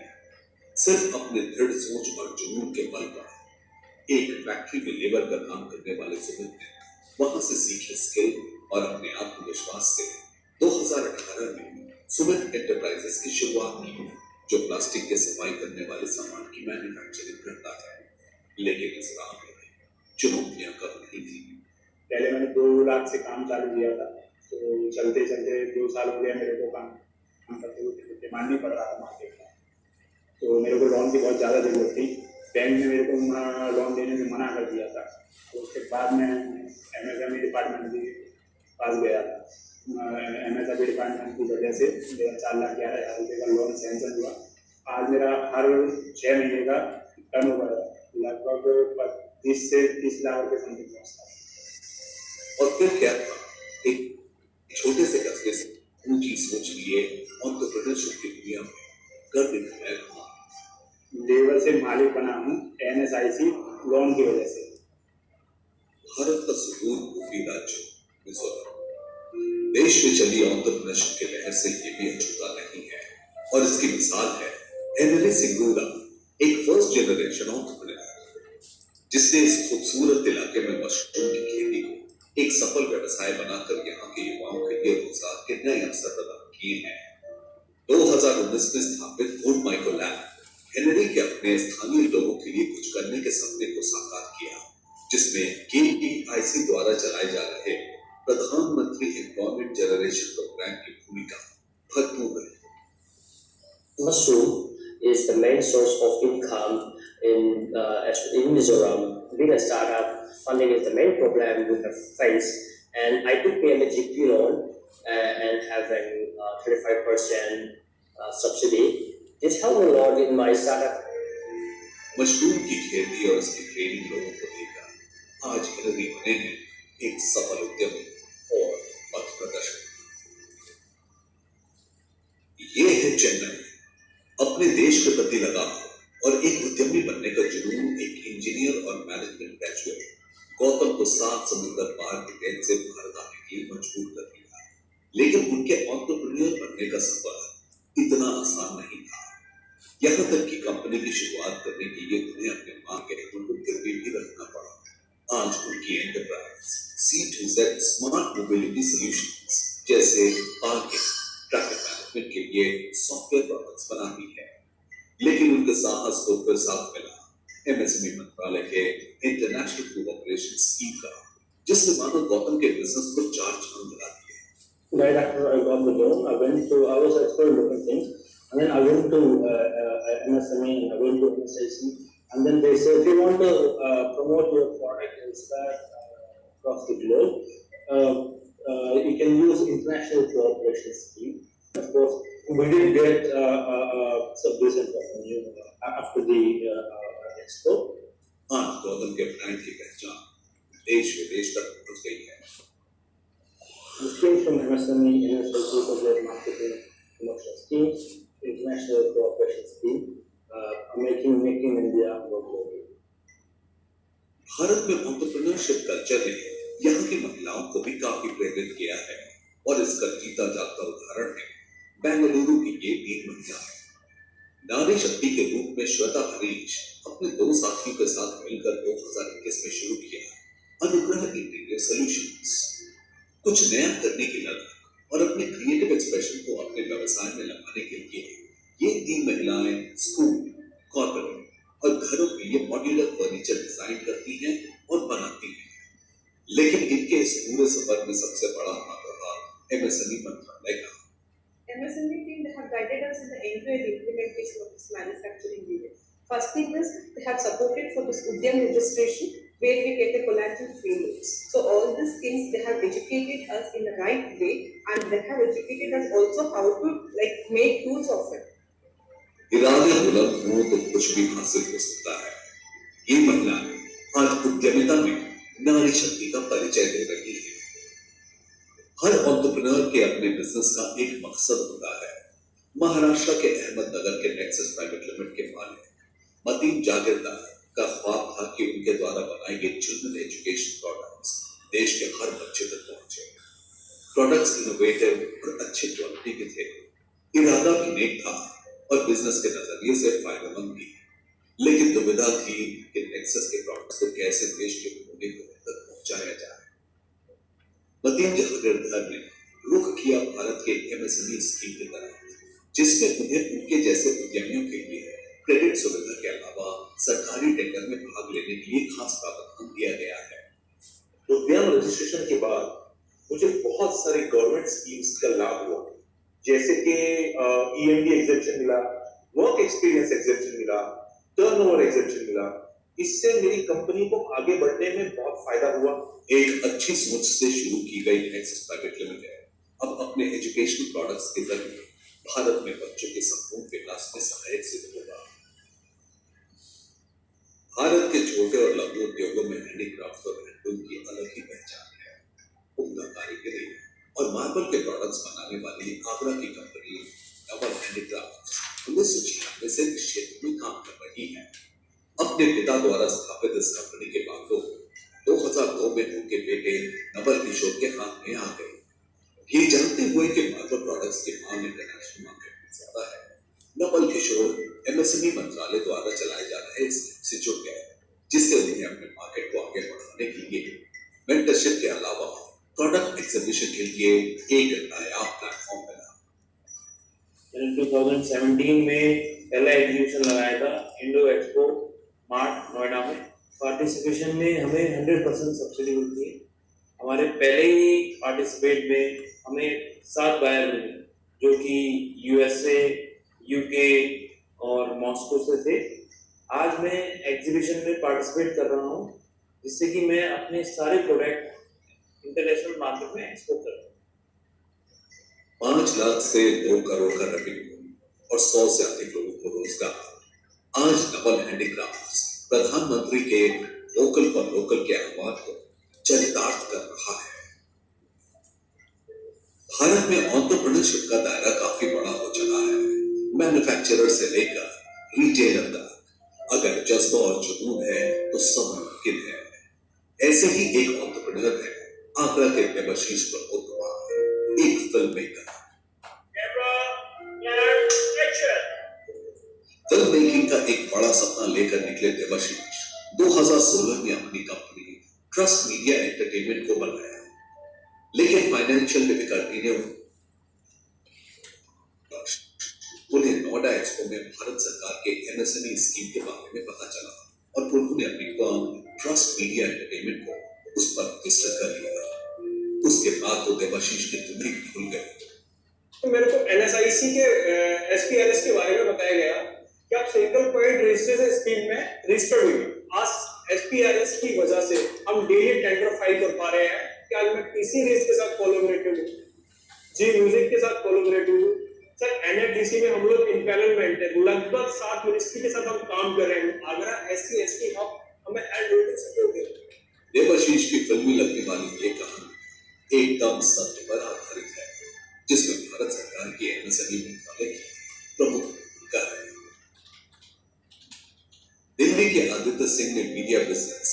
सिर्फ अपने दृढ़ सोच और जुनून के बल पर एक फैक्ट्री में लेबर का काम करने वाले सुमित ने वहां से सीखे स्किल और अपने आत्मविश्वास से 2018 में सुमित एंटरप्राइजेस की शुरुआत की, जो प्लास्टिक के सफाई करने वाले सामान की मैन्युफैक्चरिंग करता है। लेकिन इस राह में चुनौतियां कम नहीं थी। पहले मैंने 2 लाख से काम चालू किया था, तो चलते चलते 2 साल हो गया मेरे को काम करते हुए डिमांड नहीं पड़ रहा था मार्केट में। तो मेरे को लोन की बहुत ज़्यादा जरूरत थी। बैंक ने मेरे को लोन देने में मना कर दिया था। तो उसके बाद मैं MSME डिपार्टमेंट के पास गया था। MSME डिपार्टमेंट की वजह से मेरा 4,11,000 रुपये का लोन सैंक्शन हुआ। आज मेरा हर 6 महीने का टर्नओवर है, लगभग 20 से 30 लाख रुपये समथिंग पहुँचता है। और फिर क्या था, एक छोटे से कस्बे से ऊंची सोच लिए एंटरप्रेन्योरशिप की दुनिया में कर दिखाया था। लेबर से मालिक बना हूँ NSIC लोन की वजह से। भारत का सुदूर पूर्वी राज्य मिजोरम देश में चली एंटरप्रेन्योरशिप के लहर से ये भी अछूता नहीं है, और इसकी मिसाल है हेनरी सिंगूरा, एक फर्स्ट जनरेशन एंटरप्रेन्योर जिसने इस खूबसूरत इलाके में मशरूम की खेती को एक सफल व्यवसाय बनाकर यहाँ के युवाओं के लिए रोजगार के नए अवसर प्रदान किए हैं। 2019 में स्थापित फूड माइक्रो लैब हेनरी के अपने स्थानीय लोगों के लिए कुछ करने के सपने को साकार किया, जिसमें GOVT द्वारा चलाए जा रहे प्रधानमंत्री एम्प्लॉयमेंट जनरेशन प्रोग्राम की भूमिका भरपूर है। Mushroom is the main source of income in Mizoram. Being a startup, funding is the main problem we have faced, and I took MSME loan and having 35% subsidy. This helped a lot in my startup. Mushroom की खेती और उसकी training लोगों को देकर आज Henry बने हैं एक सफल उद्यमी और पथ प्रदर्शक। ये है चेन्नई, अपने देश के प्रति लगाव और एक उद्यमी बनने का जुनून एक इंजीनियर और मैनेजमेंट ग्रेजुएट गौतम को 7 समुद्र पार के ट्रेन से भारत आने के लिए मजबूर कर दिया, लेकिन उनके एंटरप्रेन्योर बनने का सफर इतना आसान नहीं था। यहाँ तक कि कंपनी की शुरुआत करने के लिए उन्हें अपने मां के हितों को गिरवी भी रखना पड़ा। आज उनकी enterprise C2Z smart mobility solutions जैसे पार्किंग, ट्रैफिक मैनेजमेंट के लिए सॉफ्टवेयर प्रोडक्ट्स बनाती है, लेकिन उनके साहस को फिर साथ मिला MSME मंत्रालय के इंटरनेशनल कोऑपरेशन स्कीम का, जिसने मानो गौतम के बिजनेस को 4 चांद लगा दिए। Right after I got the loan, I was exploring different things, and then I went to MSME and I went to MSIC, and then they said, if you want to promote your product and start across the globe, you can use international cooperation scheme. Of course, we did get some recent revenue after the expo. आज गौतम के brand की पहचान देश विदेश तक पहुंच गई है। The schemes from MSME, NSIC for their marketing, promotion schemes, international cooperation scheme, making India more global. Bharat में एंटरप्रेन्योरशिप कल्चर ने यहाँ की महिलाओं को भी काफी प्रेरित किया है, और इसका जीता जागता उदाहरण है बेंगलुरु की ये 3 महिलाएं। नारी शक्ति के रूप में श्वेता हरीश अपने 2 साथियों के साथ मिलकर 2021 में शुरू किया अनुग्रह इंटीरियर सॉल्यूशंस। कुछ नया करने की लगन और अपने क्रिएटिव एक्सप्रेशन को अपने व्यवसाय में लगाने के लिए ये 3 महिलाएं स्कूल, कॉर्पोरेट और घरों के लिए मॉड्यूलर फर्नीचर डिजाइन करती हैं और बनाती हैं, लेकिन इनके इस पूरे सफर में सबसे बड़ा हाथ रहा MSME मंत्रालय का। MSME team, they have guided us in the end-to-end implementation of this manufacturing unit. First thing is they have supported for this Udyam registration, where we get the collateral frameworks. So all these things they have educated us in the right way, and they have educated us also how to make use of it. इरादे बुलंद हो तो कुछ भी हासिल हो सकता है। ये महिलाएं आज उद्यमिता में नारी शक्ति का परिचय दे रही है। हर एंटरप्रेन्योर के अपने बिजनेस का एक मकसद होता है। महाराष्ट्र के अहमदनगर के नेक्सस प्राइवेट लिमिटेड के मालिक मतीन जागीरदार का ख्वाब था कि उनके द्वारा बनाए गए चिल्ड्रन एजुकेशन प्रोडक्ट्स देश के हर बच्चे तक पहुंचे। प्रोडक्ट्स इनोवेटिव और अच्छी क्वालिटी के थे। इरादा भी नेक था और बिजनेस के नजरिए से फायदेमंद भी, लेकिन दुविधा थी कि नेक्सस के प्रोडक्ट्स को कैसे देश के कोने कोने तक पहुंचाया जाए। मतीन जागीरदार ने रुख किया भारत के MSME स्कीम की तरफ, जिसमें उन्हें उनके जैसे उद्यमियों के लिए क्रेडिट सुविधा के अलावा सरकारी टेंडर में भाग लेने के लिए खास प्रावधान दिया गया है। उद्यम रजिस्ट्रेशन के बाद मुझे बहुत सारे गवर्नमेंट स्कीम्स का लाभ हुआ, जैसे कि EMD एग्जेम्पशन मिला, वर्क एक्सपीरियंस एग्जेम्पशन मिला, टर्नओवर एग्जेम्पशन मिला। इससे मेरी कंपनी को आगे बढ़ने में बहुत फायदा हुआ। एक अच्छी सोच से शुरू की गई नेक्सस प्राइवेट लिमिटेड अब अपने एजुकेशनल प्रोडक्ट्स के जरिए भारत में बच्चों के संपूर्ण विकास में सहायक सिद्ध होगा। भारत के छोटे और लघु उद्योगों में हैंडीक्राफ्ट और हैंडलूम की अलग ही पहचान है। उम्दा कारीगरी और मार्बल के प्रोडक्ट्स बनाने वाली आगरा की कंपनी डबल हैंडीक्राफ्ट 1996 से इस क्षेत्र में काम कर रही है। अपने पिता द्वारा स्थापित इस कंपनी के बागों 2002 में उनके बेटे नवल किशोर के हाथ में आ गए। ये जानते हुए कि मार्बल प्रोडक्ट्स की मांग इंटरनेशनल मार्केट में ज्यादा है, नवल किशोर MSME मंत्रालय द्वारा चलाए जा रहे इस से जुड़ गए, जिससे उन्हें अपने मार्केट को आगे बढ़ाने के लिए मेंटरशिप के अलावा प्रोडक्ट एग्जीबिशन के लिए एक नायाब प्लेटफॉर्म मिला। 2017 में पहला एग्जीबिशन लगाया था इंडो एक्सपो मार्ट नोएडा में। पार्टिसिपेशन में हमें 100% सब्सिडी मिलती है। हमारे पहले ही पार्टिसिपेट में हमें 7 बायर मिले जो कि USA, UK और मॉस्को से थे। आज मैं एग्जीबिशन में पार्टिसिपेट कर रहा हूँ जिससे कि मैं अपने सारे प्रोडक्ट इंटरनेशनल मार्केट में एक्सपोर्ट कर रहा हूँ। 5 लाख से 2 करोड़ का रेवेन्यू और 100 से अधिक लोगों को रोजगार। आज डबल हैंडीक्राफ्ट्स प्रधानमंत्री के वोकल फॉर लोकल के आह्वान को चरितार्थ कर रहा है। भारत में एंटरप्रेन्योरशिप का दायरा काफी बड़ा हो चला है। मैन्युफैक्चरर से लेकर रिटेलर तक अगर जज्बा और जुनून है तो सब मुमकिन है। ऐसे ही एक एंटरप्रेन्योर है आगरा के देवाशीष प्रमोद कुमार, एक फिल्म मेकर। फिल्म मेकिंग का एक बड़ा सपना लेकर निकले देवाशीष 2016 में अपनी कंपनी ट्रस्ट मीडिया एंटरटेनमेंट को बनाया, लेकिन फाइनेंशियल डिफिकल्टी ने उन्हें नोएडा एक्सपो में भारत सरकार के MSME स्कीम के बारे में पता चला और उन्होंने अपनी फर्म ट्रस्ट मीडिया एंटरटेनमेंट को उस पर रजिस्टर कर लिया। उसके बाद तो देवाशीष की दुनिया खुल गई। तो मेरे को NSIC के SPRS के बारे में बताया गया कि आप सिंगल पॉइंट रजिस्ट्रेशन स्कीम में रजिस्टर्ड हुए। आज SPRS की वजह से हम डेली टेंडर फाइल कर पा रहे हैं कि आज मैं PC रेस के साथ कोलैबोरेटिव हूँ, जी म्यूजिक के साथ कोलैबोरेटिव हूँ। सर NFDC में हम लोग इम्पैनलमेंट है, लगभग 7 मिनिस्ट्री के साथ हम काम कर रहे हैं। आगरा SC ST हब हमें एड होल्डिंग सिक्योर दे। देवाशीष की फिल्मी लगने वाली ये कहानी एकदम सत्य पर आधारित है, जिसमें भारत सरकार की MSME मंत्रालय की प्रमुख भूमिका है। दिल्ली के आदित्य सिंह ने मीडिया बिजनेस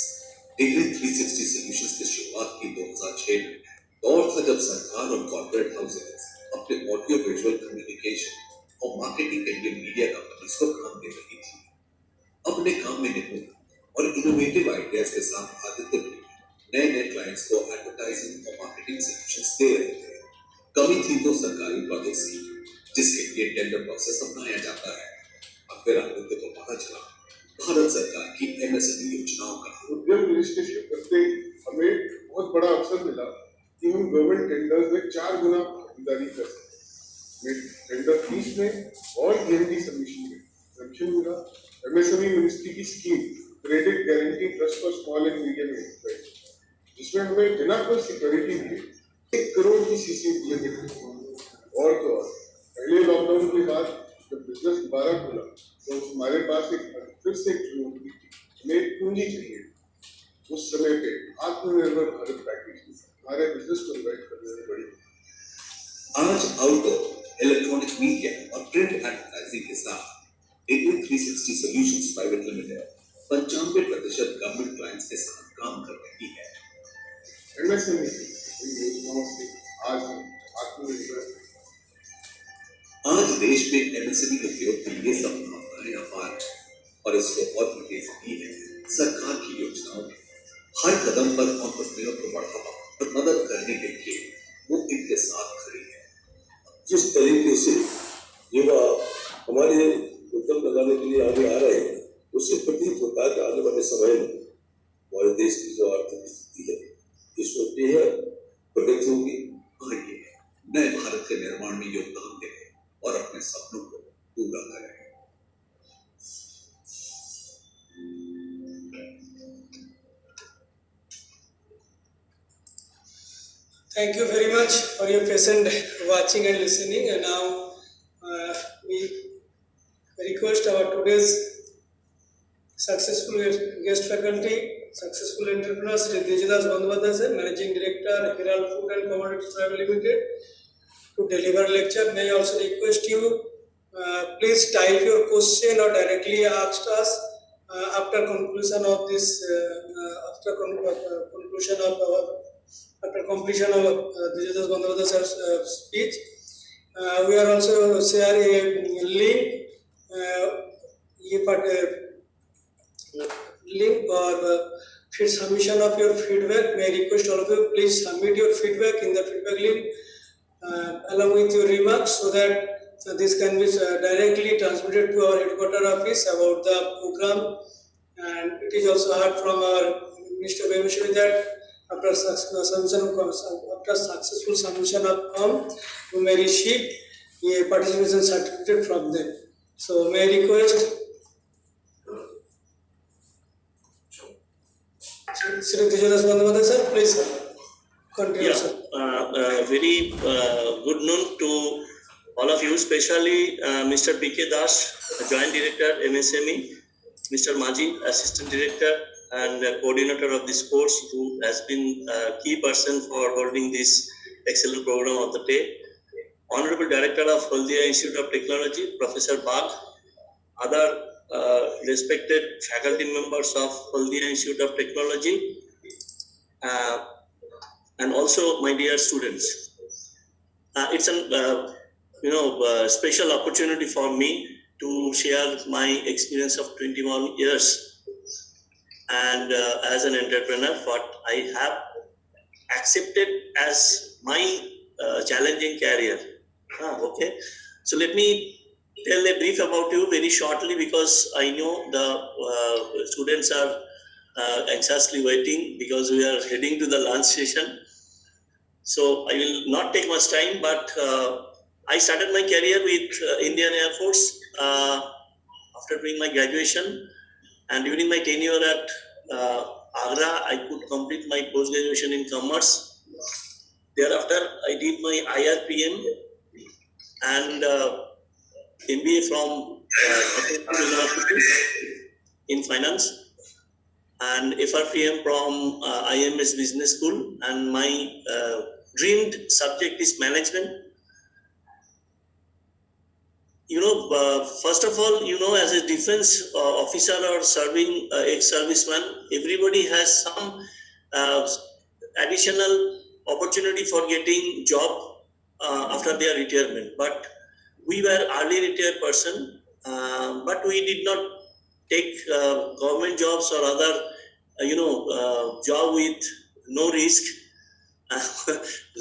डिग्री 360 सॉल्यूशंस की शुरुआत की 2006 में। दौर था जब सरकार और कॉर्पोरेट हाउसेस अपने ऑडियो विजुअल कम्युनिकेशन और मार्केटिंग के लिए मीडिया कंपनीज को काम दे रही थी। अपने काम में निपुण और इनोवेटिव आइडियाज के साथ आदित्य भी नए क्लाइंट्स को एडवर्टाइजिंग और मार्केटिंग सॉल्यूशंस दे रहे थे। कमी थी तो सरकारी प्रोजेक्ट्स की, जिसके लिए टेंडर प्रोसेस अपनाया जाता है। अब फिर आदित्य को पता चला भारत सरकार की MSME योजनाओं का। उद्यम रजिस्ट्रेशन करते हमें बहुत बड़ा अवसर मिला कि हम गवर्नमेंट टेंडर्स में 4 गुना भागीदारी कर सकते। टेंडर फीस में और EMD सबमिशन में सबमिशन मिला। MSME मिनिस्ट्री की scheme credit guarantee trust for small and medium enterprise, जिसमें हमें बिना कोई सिक्योरिटी दिए 1 करोड़ की CC दिए गए। और तो और पहले लॉकडाउन के बाद जब बिजनेस दोबारा खुला तो हमारे पास फिर से एक चुनौती थी, हमें पूंजी चाहिए। उस समय पे आत्मनिर्भर भारत पैकेज हमारे बिजनेस को रिवाइव करने में बड़ी। आज आउटडोर इलेक्ट्रॉनिक मीडिया और प्रिंट एडवर्टाइजिंग के साथ degree 360 solutions private limited 95% government clients के साथ काम कर रही है। MSME योजनाओं से आज आत्मनिर्भर। आज देश में MSME उद्योग के लिए संभावनाएं अपार है और इसको और तेजी दी है सरकार की योजनाओं में। हर कदम पर एंटरप्रेन्योर को बढ़ावा और मदद करने के लिए वो इनके साथ खड़ी है। जिस तरीके से युवा हमारे उद्यम लगाने के लिए आगे आ रहे हैं, उससे प्रतीत होता है कि आने वाले समय में हमारे देश की जो आर्थिक स्थिति है इसमें बेहद प्रगति होगी। आइए नए भारत के निर्माण में योगदान दें और अपने सपनों को पूरा करें। Thank you very much for your patient watching and listening. And now we request our today's successful guest faculty, successful entrepreneur Sri Tejadas Bandhavadase, Managing Director, Herald Food and Commodities Private Limited, to deliver lecture. May I also request you, please type your question or directly ask us after conclusion of this, after completion of Tejadas Bandhavadase's speech. We are also sharing a link, link or submission of your feedback. May I request all of you, please submit your feedback in the feedback link along with your remarks, so that this can be directly transmitted to our headquarter office about the program. And it is also heard from our Minister Bemishri that after successful submission of form, you may receive a participation certificate from them. So may I request Sri Tejadas Bandhavadase sir, please continue. Yeah, very good noon to all of you, especially Mr. B.K. Das, Joint Director, MSME, Mr. Maji, Assistant Director and Coordinator of this course, who has been a key person for holding this excellent program of the day. Honorable Director of Haldia Institute of Technology, Professor Bagh, other respected faculty members of Haldia Institute of Technology, and also my dear students. It's a special opportunity for me to share my experience of 21 years and as an entrepreneur, what I have accepted as my challenging career. Okay, so let me tell a brief about you very shortly, because I know the students are anxiously waiting, because we are heading to the lunch session. So I will not take much time, but I started my career with Indian Air Force after doing my graduation, and during my tenure at Agra, I could complete my post-graduation in commerce. Thereafter, I did my IRPM and MBA from University in finance, and FRPM from IMS Business School, and my dreamed subject is management. First of all, as a defense officer or serving ex-serviceman, everybody has some additional opportunity for getting job after their retirement. But we were early retired person, but we did not take government jobs or other, job with no risk,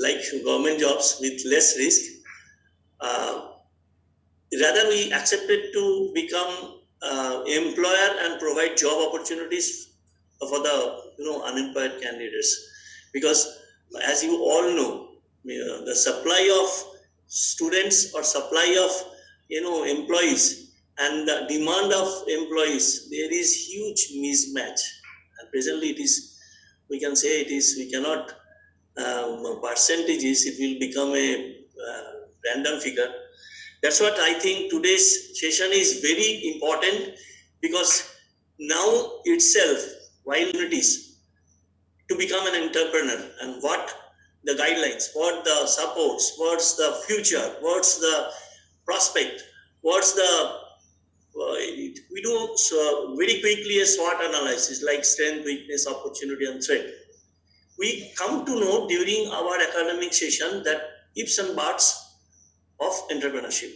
like government jobs with less risk. Rather, we accepted to become employer and provide job opportunities for the unemployed candidates, because as you all know, the supply of students or supply of employees and the demand of employees, there is huge mismatch, and presently it is, we can say it is, we cannot percentages, it will become a random figure. That's what I think today's session is very important, because now itself, while it is to become an entrepreneur, and what the guidelines, what the supports, what's the future, what's the prospect, what's the we do so very quickly a SWOT analysis, like strength, weakness, opportunity and threat. We come to know during our academic session that ifs and buts of entrepreneurship.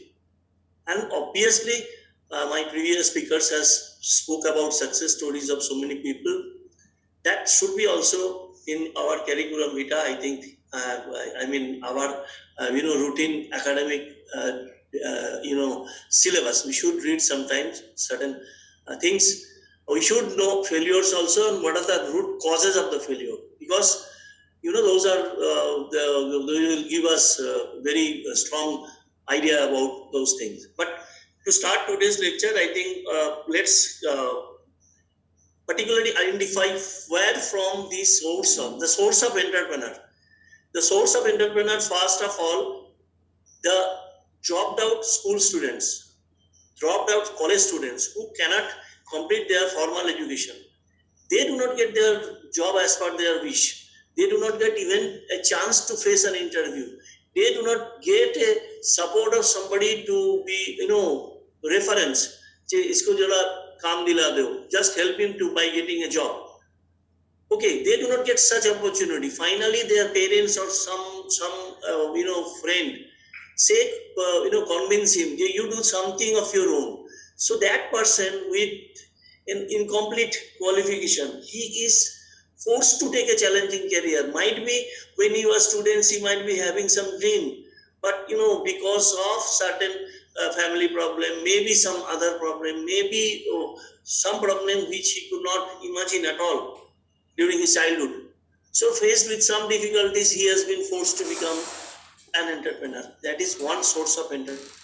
And obviously my previous speakers has spoke about success stories of so many people. That should be also in our curriculum vitae, I think. Our routine academic syllabus. We should read sometimes certain things. We should know failures also, and what are the root causes of the failure, because those are they will give us very strong idea about those things. But to start today's lecture, I think let's particularly identify where from the source of entrepreneur. The source of entrepreneur, first of all, the dropped out school students, dropped out college students who cannot complete their formal education. They do not get their job as per their wish. They do not get even a chance to face an interview. They do not get a support of somebody to be, reference. Isko jara kaam dila do. Just help him to by getting a job. Okay, they do not get such opportunity. Finally, their parents or some friend say, convince him, you do something of your own. So that person with an incomplete qualification, he is forced to take a challenging career. Might be when he was students, he might be having some dream, but because of certain family problem, maybe some other problem, maybe some problem which he could not imagine at all during his childhood. So faced with some difficulties, he has been forced to become an entrepreneur. That is one source of entrepreneurship.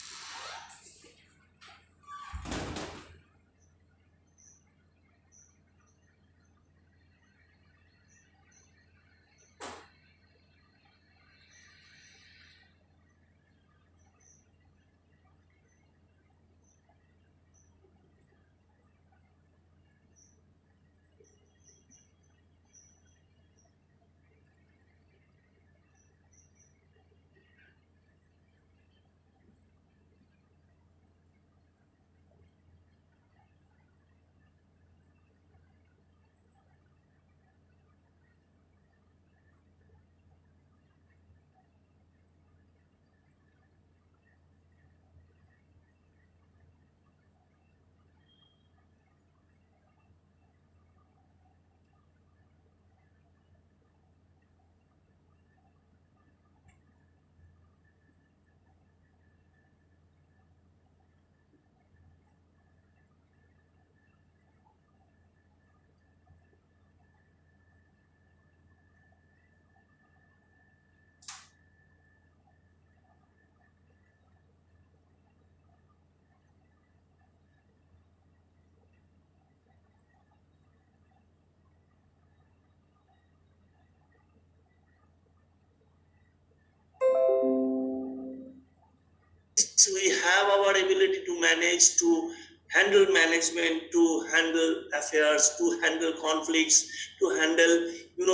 We have our ability to manage, to handle management, to handle affairs, to handle conflicts, to handle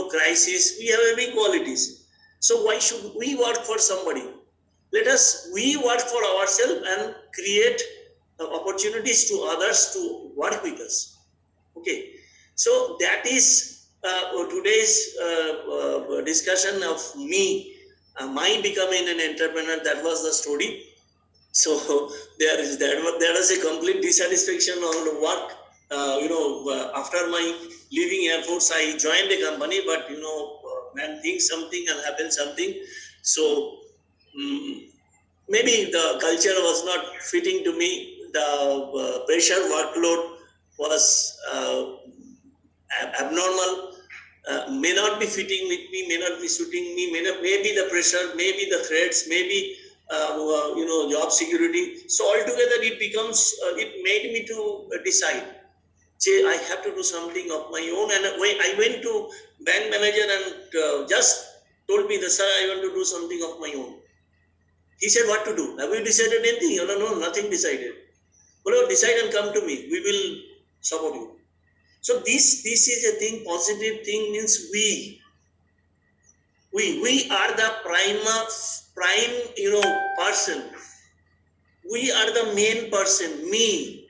crisis. We have every qualities. So why should we work for somebody? We work for ourselves and create opportunities to others to work with us. Okay, so that is today's discussion of me, my becoming an entrepreneur. That was the story. So there is a complete dissatisfaction on work. After my leaving Air Force, I joined a company, but man thinks something and happens something. So maybe the culture was not fitting to me. The pressure workload was abnormal. May not be fitting with me, may not be suiting me. Maybe the pressure, maybe the threats, maybe job security. So altogether it made me to decide, I have to do something of my own. And I went to bank manager and just told me that, sir, I want to do something of my own. He said, what to do? Have you decided anything? No, nothing decided. Well, decide and come to me. We will support you. So this is a thing, positive thing means we are the prime person. We are the main person, me.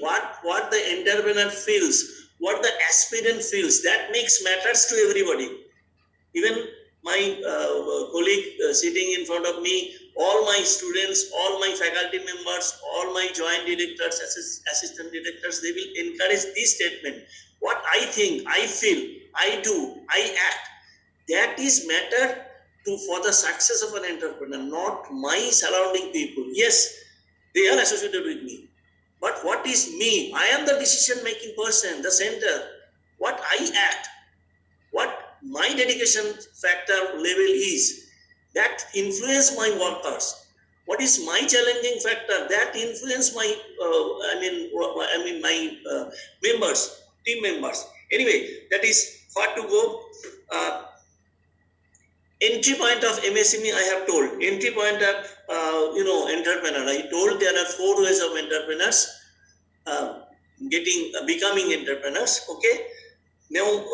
What the entrepreneur feels, what the aspirant feels, that makes matters to everybody. Even my colleague sitting in front of me, all my students, all my faculty members, all my joint directors, assistant directors, they will encourage this statement. What I think, I feel, I do, I act, that is matter for the success of an entrepreneur, not my surrounding people. Yes, they are associated with me. But what is me? I am the decision-making person, the center. What I act, what my dedication factor level is, that influence my workers. What is my challenging factor? That influence my, my members, team members. Anyway, that is far to go. Entry point of MSME, I have told. Entry point of, entrepreneur. I told there are 4 ways of entrepreneurs becoming entrepreneurs. Okay. Now,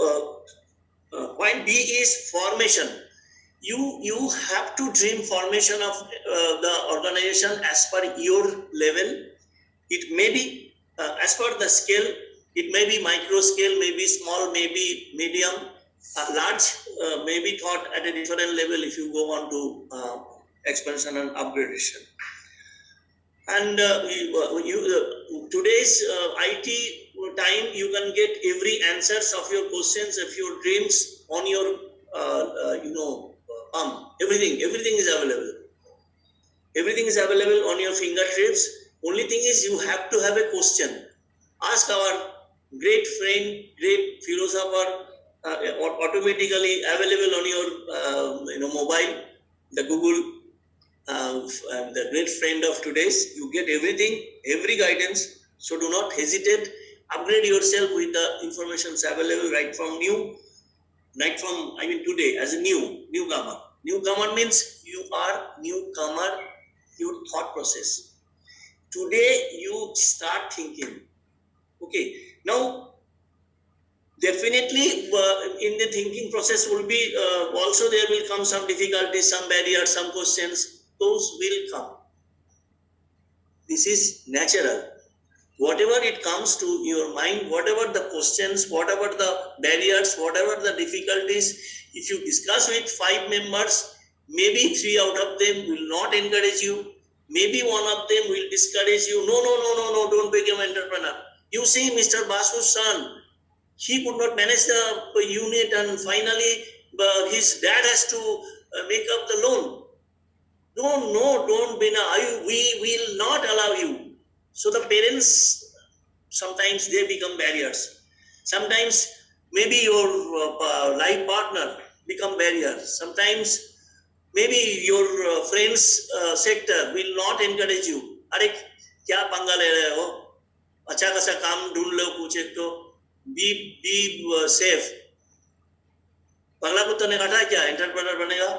point B is formation. You have to dream formation of the organization as per your level. It may be as per the scale. It may be micro scale, maybe small, maybe medium, large. May be thought at a different level if you go on to expansion and upgradation. And today's IT time, you can get every answers of your questions, of your dreams on your everything is available. Everything is available on your fingertips. Only thing is you have to have a question. Ask our great friend, great philosopher, automatically available on your mobile, the Google. The great friend of today's, you get everything, every guidance. So do not hesitate. Upgrade yourself with the information available right from today as a newcomer. Newcomer means you are newcomer, your thought process. Today you start thinking. Okay. Now, definitely in the thinking process will be also there will come some difficulties, some barriers, some questions. Those will come. This is natural. Whatever it comes to your mind, whatever the questions, whatever the barriers, whatever the difficulties, if you discuss with 5 members, maybe 3 out of them will not encourage you. Maybe 1 of them will discourage you. No, don't become an entrepreneur. You see, Mr. Basu's son, he could not manage the unit and finally his dad has to make up the loan. No, don't be we will not allow you. So the parents, sometimes they become barriers. Sometimes maybe your life partner become barriers. Sometimes maybe your friends sector will not encourage you. अरे क्या पंगा ले रहे हो? अच्छा खासा काम ढूंढ लो कुछ एक तो be safe. पगला कुत्ता ने काटा क्या? Entrepreneur बनेगा?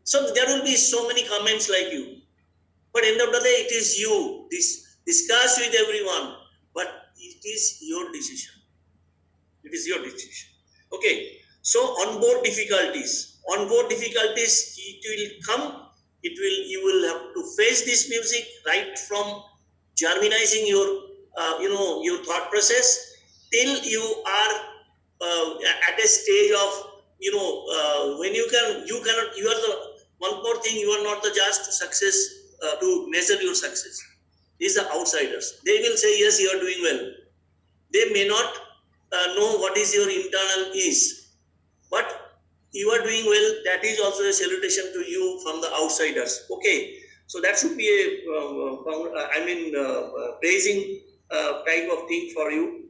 So there will be so many comments like you. But end of the day, it is you. Discuss with everyone. But it is your decision. It is your decision. Okay. So onboard difficulties. Onboard difficulties, it will come. You will have to face this music right from germinizing your thought process till you are at a stage of when you are the one more thing, you are not the just success to measure your success. These are outsiders. They will say, yes, you are doing well. They may not know what is your internal is. But you are doing well, that is also a salutation to you from the outsiders. Okay. So that should be a praising type of thing for you.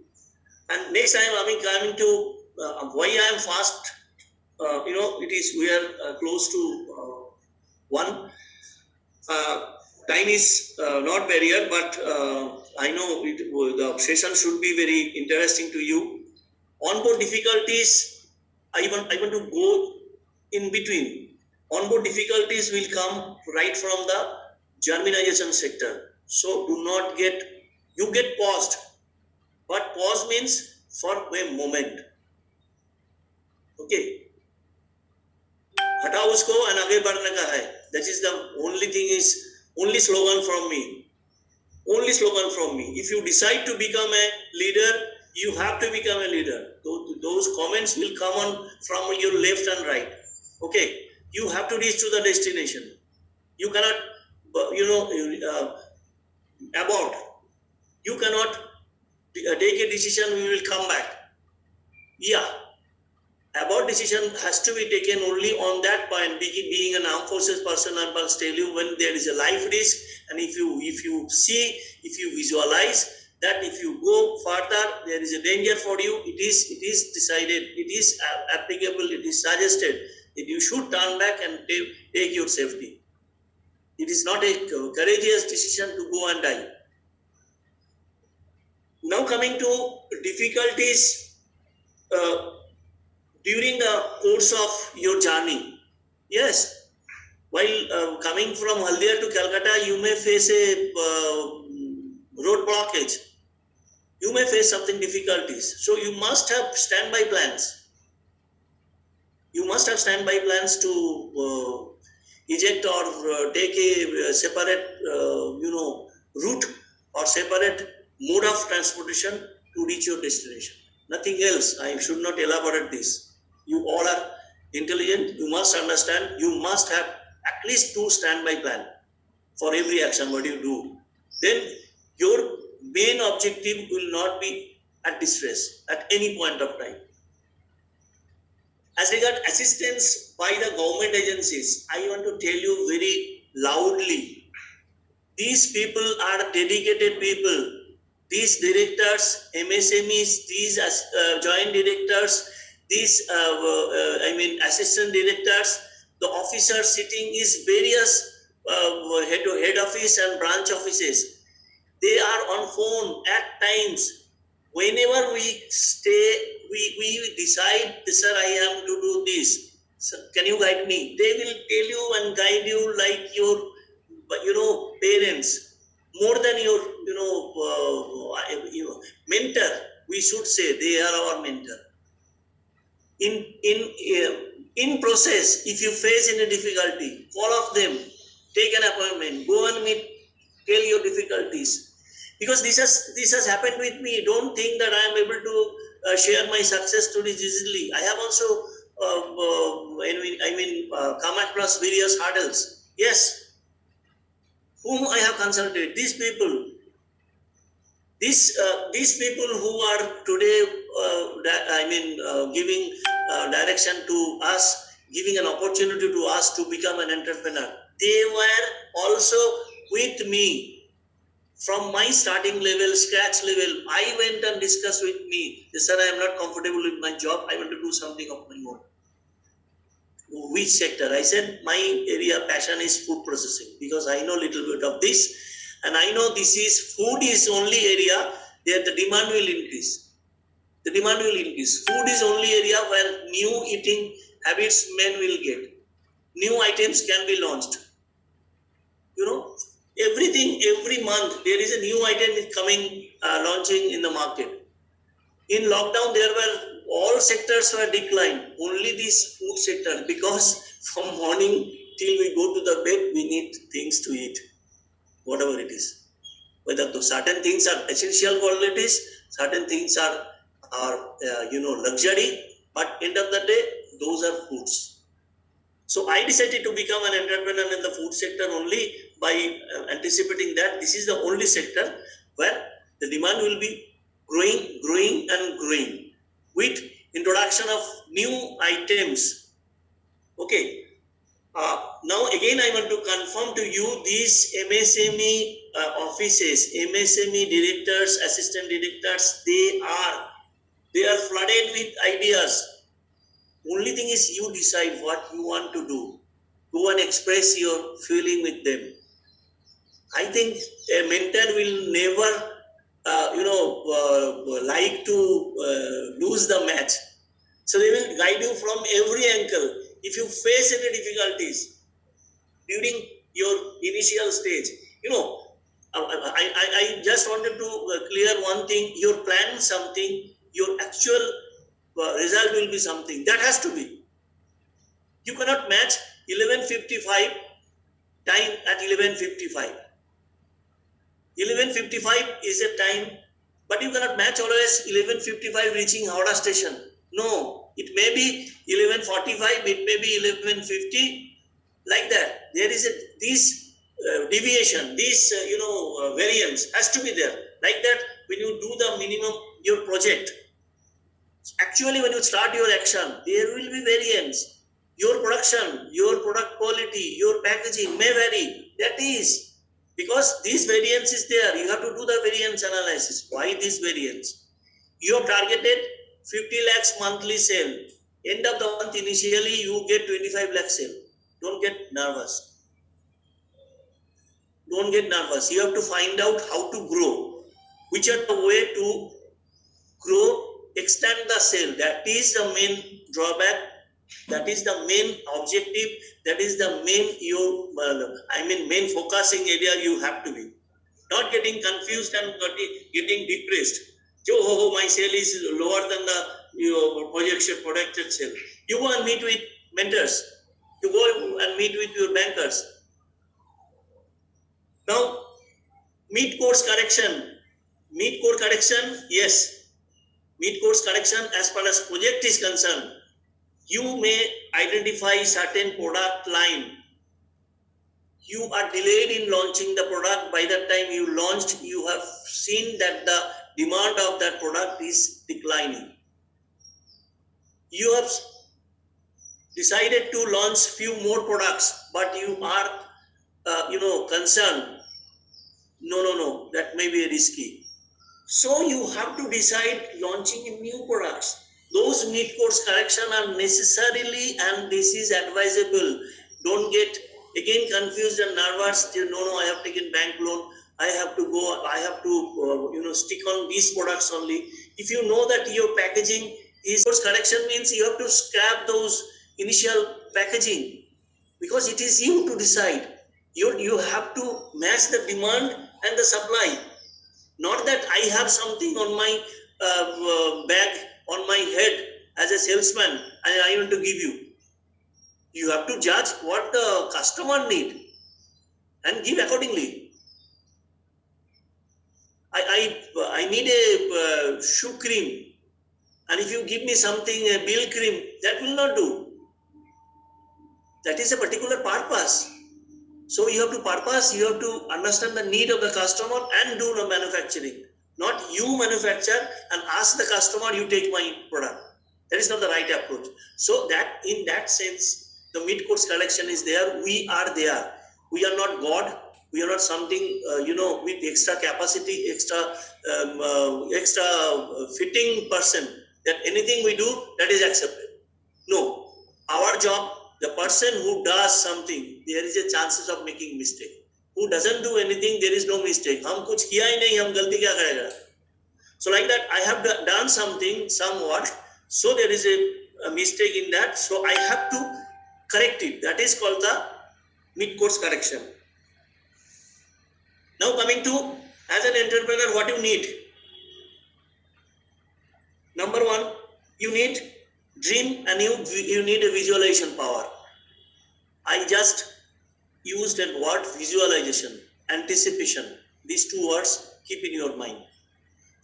And next time coming to why I am fast. It is we are close to 1. Time is not barrier, but I know the session should be very interesting to you. Onboard difficulties, I want to go in between. Onboard difficulties will come right from the germinization sector. So do not get paused. But pause means for a moment. Okay. हटाओ उसको and आगे बढ़ने का है. That is the only slogan from me. Only slogan from me. If you decide to become a leader, you have to become a leader. Those comments will come on from your left and right. Okay. You have to reach to the destination. You cannot, abort. You cannot take a decision, we will come back. Yeah. Abort decision has to be taken only on that point. Being an armed forces person, I must tell you, when there is a life risk, and if you visualize that if you go further, there is a danger for you. It is decided, it is applicable, it is suggested that you should turn back and take your safety. It is not a courageous decision to go and die. Now coming to difficulties during the course of your journey. Yes, while coming from Haldia to Calcutta, you may face a road blockage. You may face something difficulties. So you must have standby plans. You must have standby plans to eject or take a separate, route or separate mode of transportation to reach your destination. Nothing else. I should not elaborate this. You all are intelligent. You must understand. You must have at least 2 standby plan for every action what you do. Then your main objective will not be at distress at any point of time. As regard assistance by the government agencies, I want to tell you very loudly, these people are dedicated people. These directors, MSMEs, these joint directors, these assistant directors, the officers sitting is various head office and branch offices. They are on phone at times. Whenever we stay, we decide, sir, I am to do this. So can you guide me? They will tell you and guide you like your, parents, more than your, mentor. We should say they are our mentor. In process, if you face any difficulty, call of them, take an appointment, go and meet, tell your difficulties. Because this has happened with me. Don't think that I am able to share my success stories easily. I have also come across various hurdles. Yes, whom I have consulted, these people. These people who are today, giving direction to us, giving an opportunity to us to become an entrepreneur. They were also with me. From my starting level, scratch level, I went and discussed with me. They said, I am not comfortable with my job. I want to do something of my own. Which sector? I said, my area passion is food processing because I know a little bit of this. And I know food is only area where the demand will increase. The demand will increase. Food is only area where new eating habits men will get. New items can be launched. Everything, every month, there is a new item coming, launching in the market. In lockdown, all sectors were declined. Only this food sector, because from morning till we go to the bed, we need things to eat, whatever it is. Whether certain things are essential qualities, certain things are luxury, but end of the day, those are foods. So I decided to become an entrepreneur in the food sector only by anticipating that this is the only sector where the demand will be growing and growing with introduction of new items. Okay. Now again I want to confirm to you these MSME offices, MSME directors, assistant directors, they are flooded with ideas. Only thing is you decide what you want to do. Go and express your feeling with them. I think a mentor will never, like to lose the match. So they will guide you from every angle. If you face any difficulties during your initial stage, I just wanted to clear one thing. Your plan something, your actual result will be something. That has to be. You cannot match 11:55 time at 11:55. 11:55 is a time, but you cannot match always 11:55 reaching Howrah station. No, it may be 11:45, it may be 11:50, like that. There is this deviation, this variance has to be there. Like that, when you do the minimum, your project. Actually, when you start your action, there will be variance. Your production, your product quality, your packaging may vary. That is because this variance is there. You have to do the variance analysis. Why this variance? You have targeted 50 lakhs monthly sale. End of the month, initially you get 25 lakh sale. Don't get nervous. Don't get nervous. You have to find out how to grow. Which are the way to grow, extend the sale. That is the main drawback. That is the main objective. That is the main main focusing area you have to be. Not getting confused and getting depressed. My sale is lower than the projected sale. You go and meet with mentors. You go and meet with your bankers. Now, meet course correction. Meet course correction, yes. Meet course correction as far as project is concerned. You may identify certain product line. You are delayed in launching the product. By the time you launched, you have seen that the demand of that product is declining. You have decided to launch few more products, but you are, concerned. No, that may be risky. So you have to decide launching new products. Those mid course correction are necessarily, and this is advisable. Don't get again confused and nervous. No, I have taken bank loan. I have to stick on these products only. If you know that your packaging is course correction, means you have to scrap those initial packaging, because it is you to decide. You have to match the demand and the supply. Not that I have something on my bag, on my head as a salesman, and I want to give you. You have to judge what the customer need and give accordingly. I need a shoe cream, and if you give me something, a bill cream, that will not do. That is a particular purpose. So you have to purpose, you have to understand the need of the customer and do the manufacturing. Not you manufacture and ask the customer, you take my product. That is not the right approach. So that in that sense, the mid-course collection is there. We are there. We are not God. We are not something, with extra capacity, extra fitting person, that anything we do, that is accepted. No. Our job, the person who does something, there is a chances of making mistake. Who doesn't do anything, there is no mistake. हम कुछ किया ही नहीं, हम गलती क्या करेगा? So like that, I have done something somewhat, so there is a mistake in that, so I have to correct it. That is called the mid-course correction. Now coming to, as an entrepreneur, what you need? Number one, you need dream and you need a visualization power. I just used a word, visualization, anticipation. These two words keep in your mind.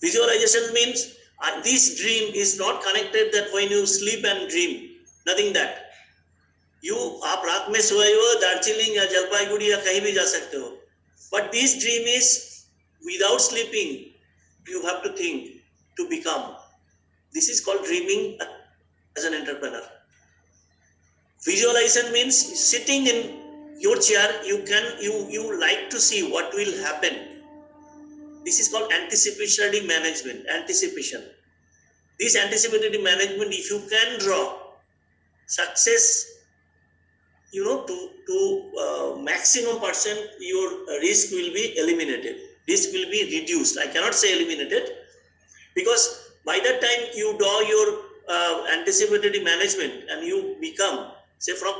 Visualization means this dream is not connected that when you sleep and dream, nothing that. आप रात में सोए हो, दार्जिलिंग या जलपाईगुड़ी या कहीं भी जा सकते हो. But this dream is without sleeping. You have to think to become. This is called dreaming as an entrepreneur. Visualization means sitting in your chair, you like to see what will happen. This is called anticipatory management, anticipation. This anticipatory management, if you can draw success, to maximum percent, your risk will be eliminated. Risk will be reduced. I cannot say eliminated, because by that time you do your anticipatory management and you become, say from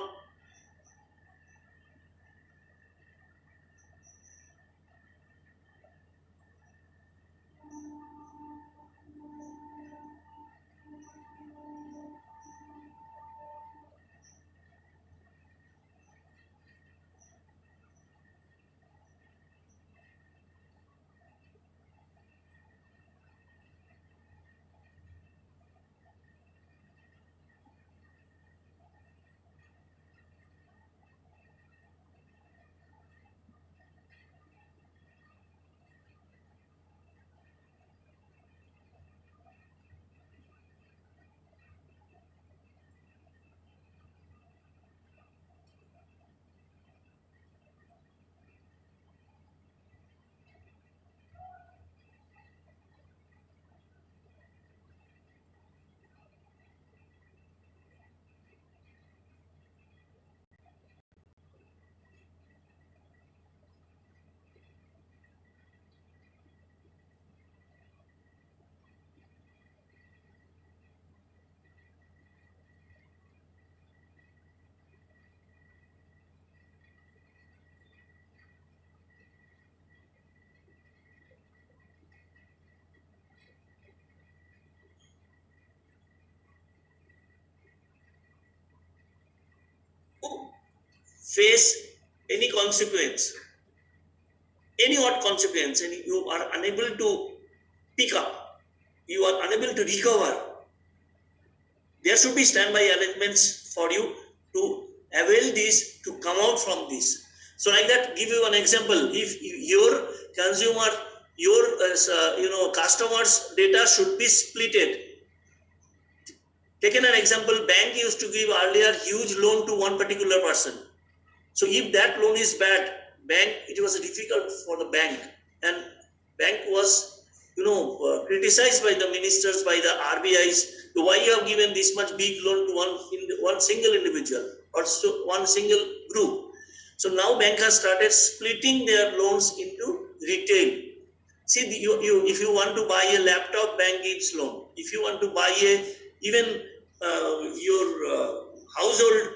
face any consequence, any odd consequence, and you are unable to pick up, you are unable to recover, there should be standby arrangements for you to avail this, to come out from this. So like that, give you an example. If your consumer, your customers' data should be splitted. Taken an example, bank used to give earlier huge loan to one particular person. So if that loan is bad, it was difficult for the bank, and bank was criticized by the ministers, by the RBIs, why you have given this much big loan to one single individual or one single group. So now bank has started splitting their loans into retail. See, if you want to buy a laptop, bank gives loan. If you want to buy even your household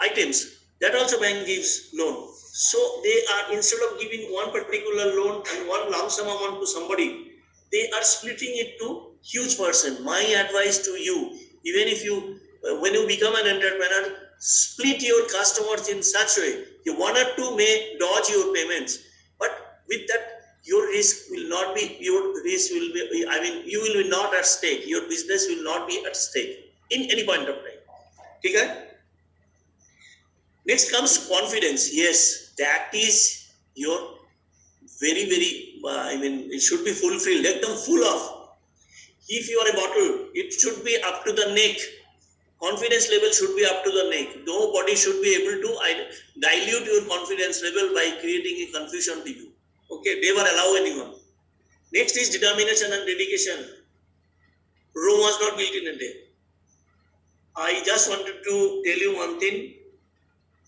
items, that also bank gives loan. So they are, instead of giving one particular loan and one lump sum amount to somebody, they are splitting it to huge person. My advice to you, even if you, when you become an entrepreneur, split your customers in such way. One or two may dodge your payments, but with that, your risk will not be, you will be not at stake. Your business will not be at stake in any point of time. Okay? Next comes confidence. Yes, that is your very, very, it should be fulfilled. Let them full of. If you are a bottle, it should be up to the neck. Confidence level should be up to the neck. Nobody should be able to dilute your confidence level by creating a confusion to you. Okay, never allow anyone. Next is determination and dedication. Rome was not built in a day. I just wanted to tell you one thing.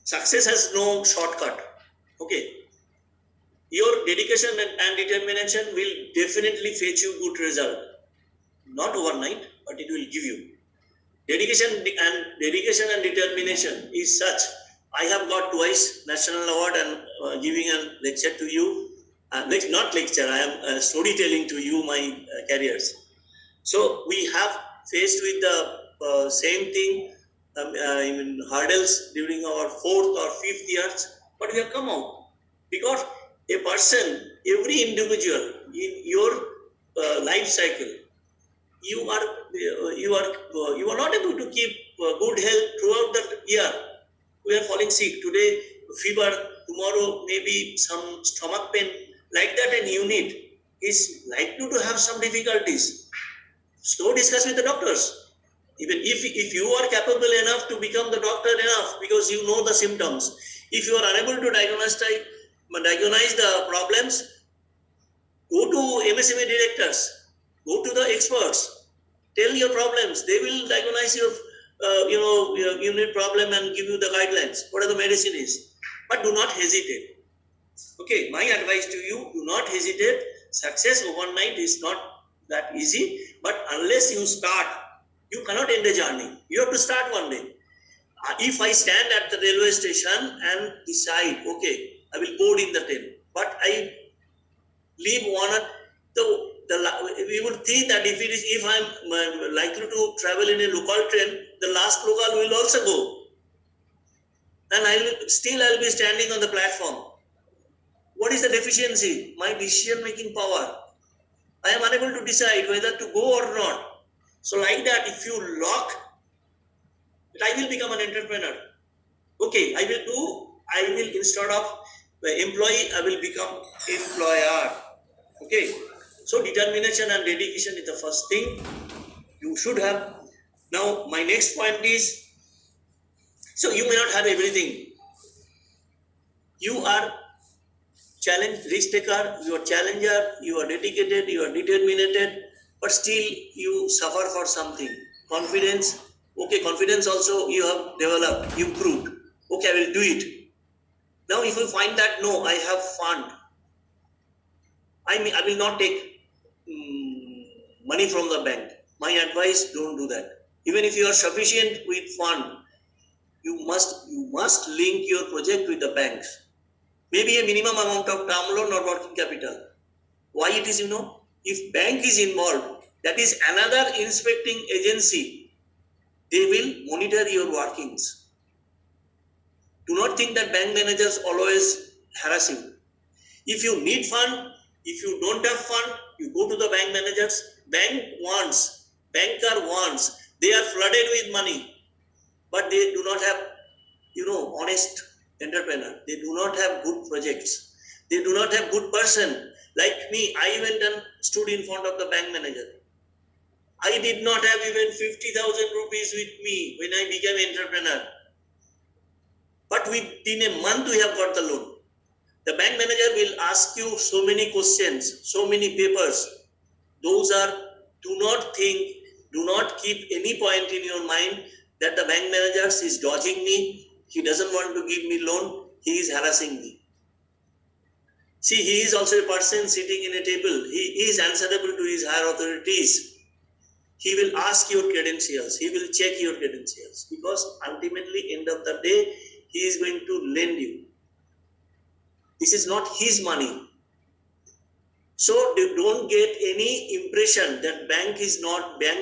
Success has no shortcut. Okay. Your dedication and determination will definitely fetch you good result. Not overnight, but it will give you. Dedication and determination is such. I have got twice national award and giving a lecture to you. Not lecture, I am storytelling to you my careers. So we have faced with the same thing, hurdles during our 4th or 5th years, but we have come out. Because a person, every individual in your life cycle, you are not able to keep good health throughout the year. We are falling sick today, fever, tomorrow maybe some stomach pain, like that an unit is likely to have some difficulties. So discuss with the doctors. Even if you are capable enough to become the doctor enough, because you know the symptoms. If you are unable to diagnose the problems, go to MSME directors, go to the experts, tell your problems. They will diagnose your your unit problem and give you the guidelines, what the medicine is. But do not hesitate. Okay, my advice to you, do not hesitate. Success overnight is not that easy, but unless you start, you cannot end a journey. You have to start one day. If I stand at the railway station and decide, okay, I will board in the train, but I leave one at we would think that if I'm likely to travel in a local train, the last local will also go, and I'll be standing on the platform. What is the deficiency? My decision-making power. I am unable to decide whether to go or not. So like that, if you lock, I will become an entrepreneur. Okay, I will instead of the employee, I will become employer. Okay, so determination and dedication is the first thing you should have. Now, my next point is, so you may not have everything. You are risk taker, you are challenger, you are dedicated, you are determined, but still you suffer for something. Confidence, okay, confidence also you have developed, you proved. Okay, I will do it. Now, if you find that no, I have fund, I will not take money from the bank. My advice, don't do that. Even if you are sufficient with fund, you must link your project with the banks. Maybe a minimum amount of term loan or working capital. Why it is, if bank is involved, that is another inspecting agency. They will monitor your workings. Do not think that bank managers always harass you. If you need fund, if you don't have fund, you go to the bank managers. Banker wants, they are flooded with money, but they do not have, honest entrepreneur. They do not have good projects. They do not have good person. Like me, I went and stood in front of the bank manager. I did not have even 50,000 rupees with me when I became entrepreneur. But within a month, we have got the loan. The bank manager will ask you so many questions, so many papers. Those are, do not keep any point in your mind that the bank manager is dodging me. He doesn't want to give me loan. He is harassing me. See, he is also a person sitting in a table. He is answerable to his higher authorities. He will ask your credentials. He will check your credentials, because ultimately, end of the day, he is going to lend you. This is not his money. So don't get any impression that bank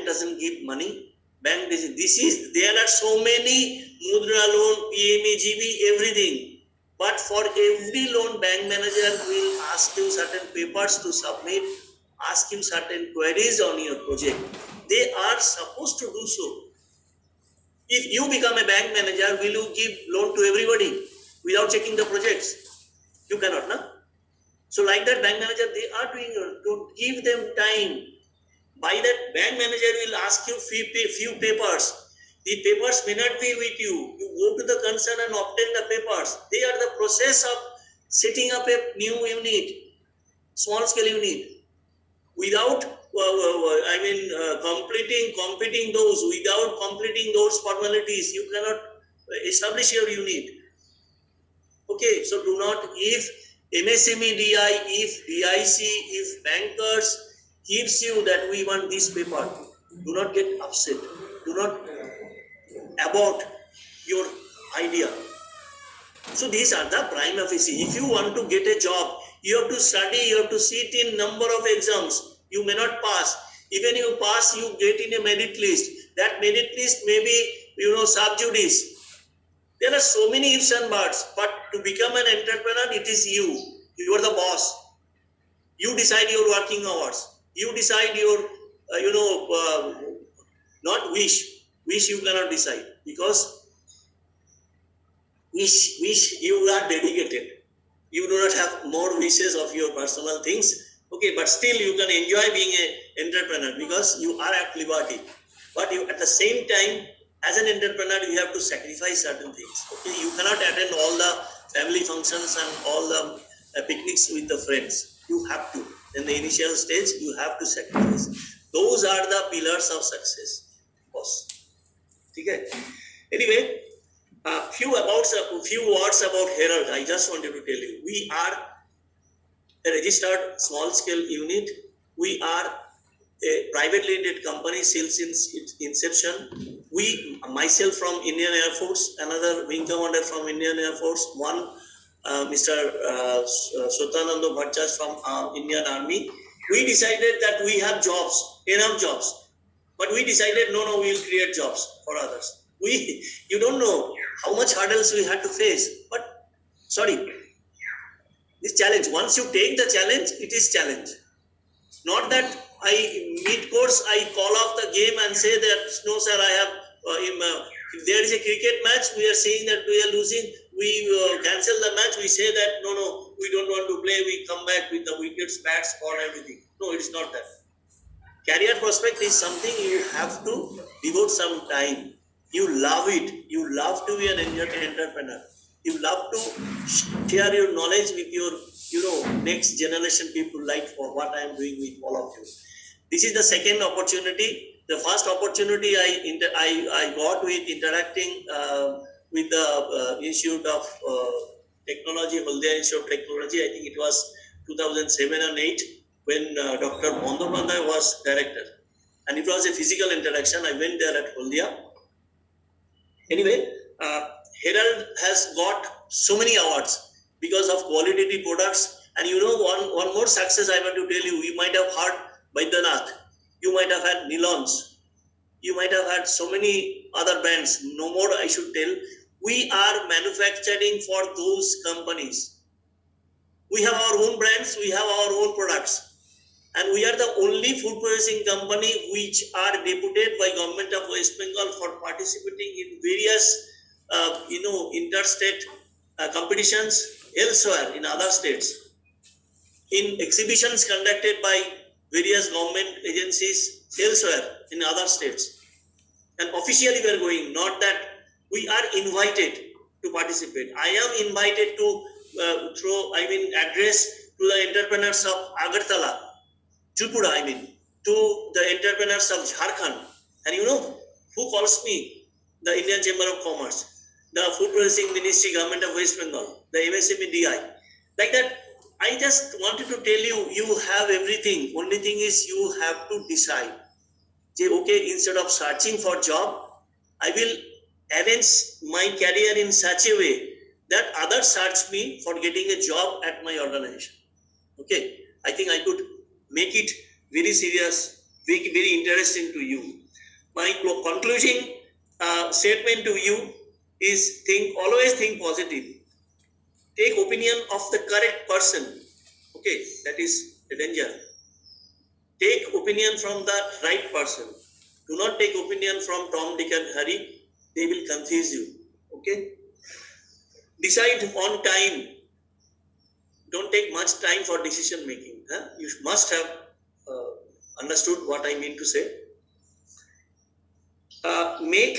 doesn't give money. There are so many mudra loan, PME, GB, everything. But for every loan, bank manager will ask you certain papers to submit, ask you certain queries on your project. They are supposed to do so. If you become a bank manager, will you give loan to everybody without checking the projects? You cannot, no? So like that, bank manager, they are doing it to give them time. By that, bank manager will ask you few papers. The papers may not be with you. You go to the concern and obtain the papers. They are the process of setting up a new unit, small scale unit. Without completing those formalities, you cannot establish your unit. Okay, so do not, if MSME DI, if DIC, if bankers gives you that we want this paper, do not get upset. Do not abort your idea. So these are the prima facie. If you want to get a job, you have to study, you have to sit in number of exams. You may not pass. Even you pass, you get in a merit list. That merit list may be, sub judice. There are so many ifs and buts, but to become an entrepreneur, it is you. You are the boss. You decide your working hours. You decide your, not wish. Wish you cannot decide, because wish you are dedicated. You do not have more wishes of your personal things. Okay, but still you can enjoy being an entrepreneur because you are at liberty. But you, at the same time, as an entrepreneur, you have to sacrifice certain things. Okay, you cannot attend all the family functions and all the picnics with the friends. You have to. In the initial stage, you have to sacrifice. Those are the pillars of success. Boss. Okay. Anyway, few words about Herald. I just wanted to tell you, we are a registered small scale unit. We are a privately limited company since its inception. Myself from Indian Air Force, another wing commander from Indian Air Force, one Mr. Sotanando Bhattacharya from Indian Army. We decided that we have jobs, enough jobs. But we decided, no, we will create jobs for others. You don't know how much hurdles we had to face. But, this challenge, once you take the challenge, it is challenge. Not that mid-course, I call off the game and say that, no sir, I have, if there is a cricket match, we are saying that we are losing, we cancel the match, we say that, no, we don't want to play, we come back with the wickets, bats, ball, everything. No, it is not that. Career prospect is something you have to devote some time. You love it. You love to be an entrepreneur. You love to share your knowledge with your, next generation people, like for what I am doing with all of you. This is the second opportunity. The first opportunity I got with interacting with the Institute of Technology, Haldia Institute of Technology. I think it was 2007 and 8. When Dr. Bandopandey was director. And it was a physical interaction. I went there at Haldia. Anyway, Herald has got so many awards because of qualitative products. And one more success I want to tell you, you might have heard Baidyanath. You might have had Nilons. You might have had so many other brands. No more I should tell. we are manufacturing for those companies. We have our own brands, we have our own products. And we are the only food processing company which are deputed by Government of West Bengal for participating in various, interstate competitions elsewhere in other states. In exhibitions conducted by various government agencies elsewhere in other states. And officially we are going, not that we are invited to participate. I am invited to address to the entrepreneurs of Agartala, Tripura, to the entrepreneurs of Jharkhand. And you know who calls me? The Indian Chamber of Commerce, the Food Processing Ministry, Government of West Bengal, the MSME DI. Like that, I just wanted to tell you, you have everything. Only thing is you have to decide. Okay, instead of searching for job, I will arrange my career in such a way that others search me for getting a job at my organization. Okay, I think I could make it very serious, very interesting to you. My concluding statement to you is always think positive. Take opinion of the correct person. Okay, that is the danger. Take opinion from the right person. Do not take opinion from Tom, Dick and Harry. They will confuse you. Okay? Decide on time. Don't take much time for decision making. You must have understood what I mean to say. Make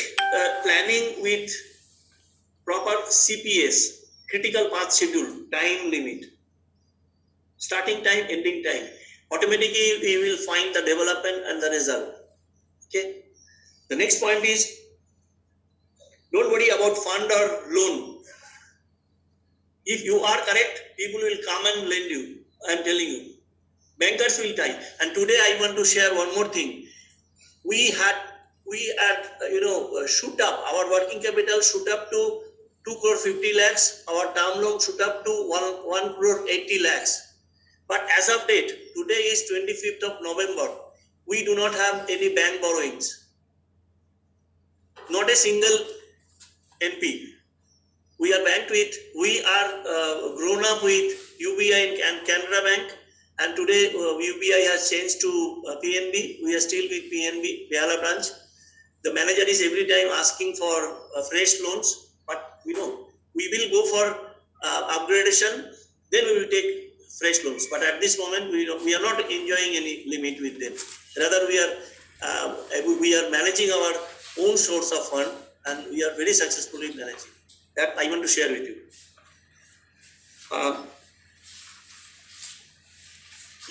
planning with proper CPS, critical path schedule, time limit, starting time, ending time. Automatically we will find the development and the result. Okay. The next point is, don't worry about fund or loan. If you are correct, people will come and lend you. I am telling you. Bankers will tie. And today I want to share one more thing. We had shoot up, our working capital shoot up to 2 crore 50 lakhs, our term loan shoot up to 1 crore 80 lakhs. But as of date, today is 25th of November, we do not have any bank borrowings. Not a single NP. We are banked with, we are grown up with UBI and Canara Bank, and today UBI has changed to PNB. We are still with PNB, Behala branch. The manager is every time asking for fresh loans, but we will go for upgradation, then we will take fresh loans. But at this moment, we are not enjoying any limit with them. Rather, we are managing our own source of fund, and we are very successfully managing. That I want to share with you.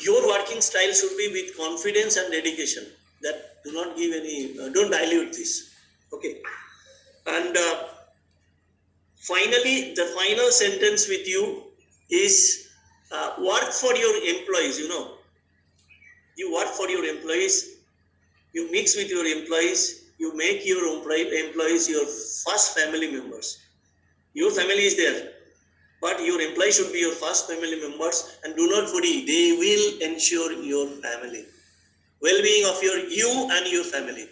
Your working style should be with confidence and dedication. That do not give any, don't dilute this. Okay. And finally, the final sentence with you is work for your employees. You work for your employees, you mix with your employees, you make your employees your first family members. Your family is there, but your employees should be your first family members, and do not worry, they will ensure your family. Well-being of you and your family.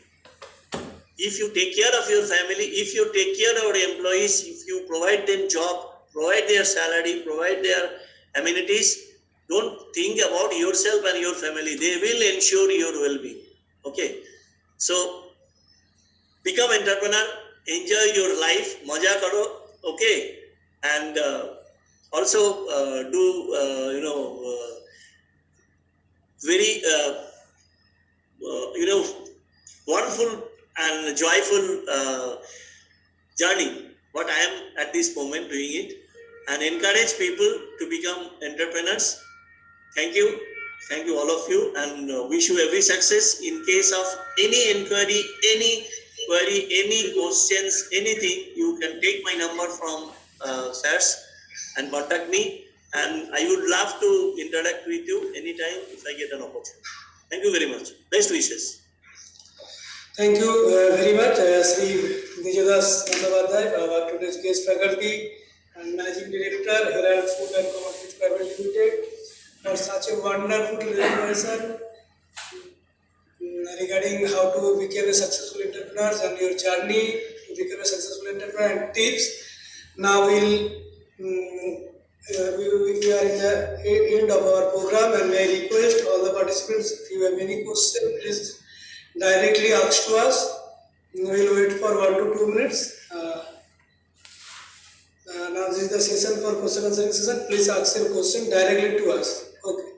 If you take care of your family, if you take care of your employees, if you provide them job, provide their salary, provide their amenities, don't think about yourself and your family. They will ensure your well-being. Okay. So, become entrepreneur, enjoy your life, maja karo, okay, and also very wonderful and joyful journey what I am at this moment doing it, and encourage people to become entrepreneurs. Thank you all of you, and wish you every success. In case of any inquiry, any query, any questions, anything, you can take my number from sirs and contact me, and I would love to interact with you anytime if I get an opportunity. Thank you very much. Best wishes. Thank you very much, Sri Nijodas Nandabadai, our today's guest faculty and Managing Director, Herald Food and Commodities Private Limited, for such a wonderful presentation regarding how to become a successful entrepreneur and your journey to become a successful entrepreneur and tips. Now we are in the end of our program, and may I request all the participants, if you have any question, please directly ask to us. We will wait for 1 to 2 minutes. Now this is the session for question answering session. Please ask your question directly to us. Okay.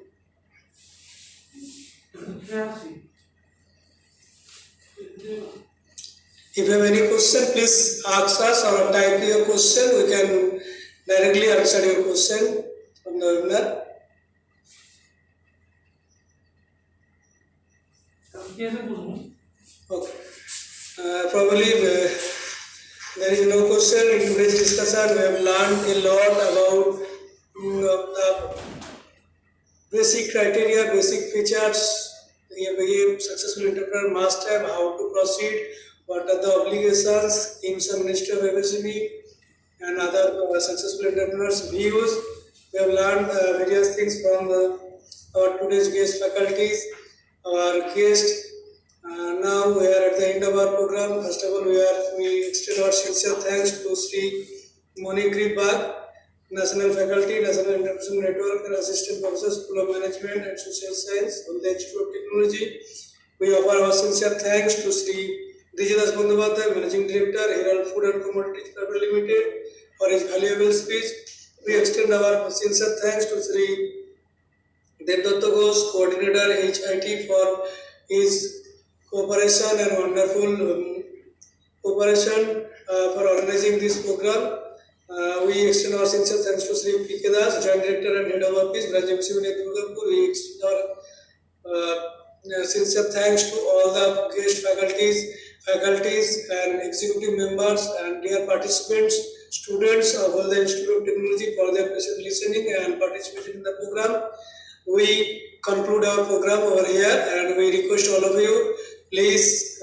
If you have any question, please ask us or type your question. We can directly answer your question from the webinar. Okay. Probably there is no question in today's discussion. We have learned a lot about the basic criteria, basic features a successful entrepreneur must have, how to proceed, what are the obligations in some Ministry of MSME and other successful entrepreneurs' views. We have learned various things from our today's guest faculties, our guest. Now we are at the end of our program. First of all, we extend our sincere thanks to Sri Monikri Bag, National Faculty, National Entrepreneurship Network, and Assistant Professor, School of Management and Social Science on the Institute of Technology. We offer our sincere thanks to Sri Dijidas Bandhavadhyay, Managing Director, Herald Food and Commodities Private Limited, for his valuable speech. We extend our sincere thanks to Sri Devdatta Ghosh, Coordinator HIT, for his cooperation and wonderful cooperation for organizing this program. We extend our sincere thanks to Sri P.K. Das, Joint Director and Head of Office, Branch MSME Durgapur. We extend our sincere thanks to all the guest faculties and executive members and dear participants, students of all the Institute of Technology for their patient listening and participation in the program. We conclude our program over here, and we request all of you, please,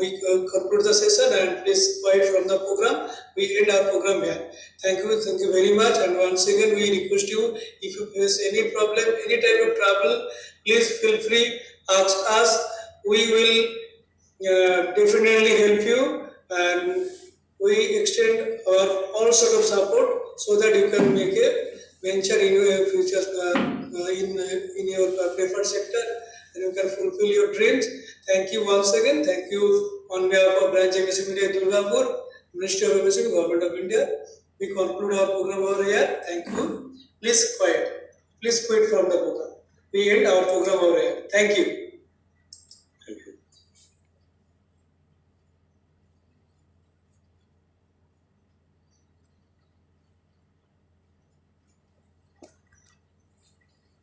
we conclude the session and please quiet from the program. We end our program here. Thank you very much. And once again, we request you, if you face any problem, any type of trouble, please feel free, ask us. We will definitely help you, and we extend our all sort of support so that you can make a venture in your future, in your preferred sector, and you can fulfill your dreams. Thank you once again. Thank you on behalf of Branch MSME Durgapur, Ministry of MSME, Government of India. We conclude our program over here. Thank you. Please quiet. Please quit from the program. We end our program over here. Thank you.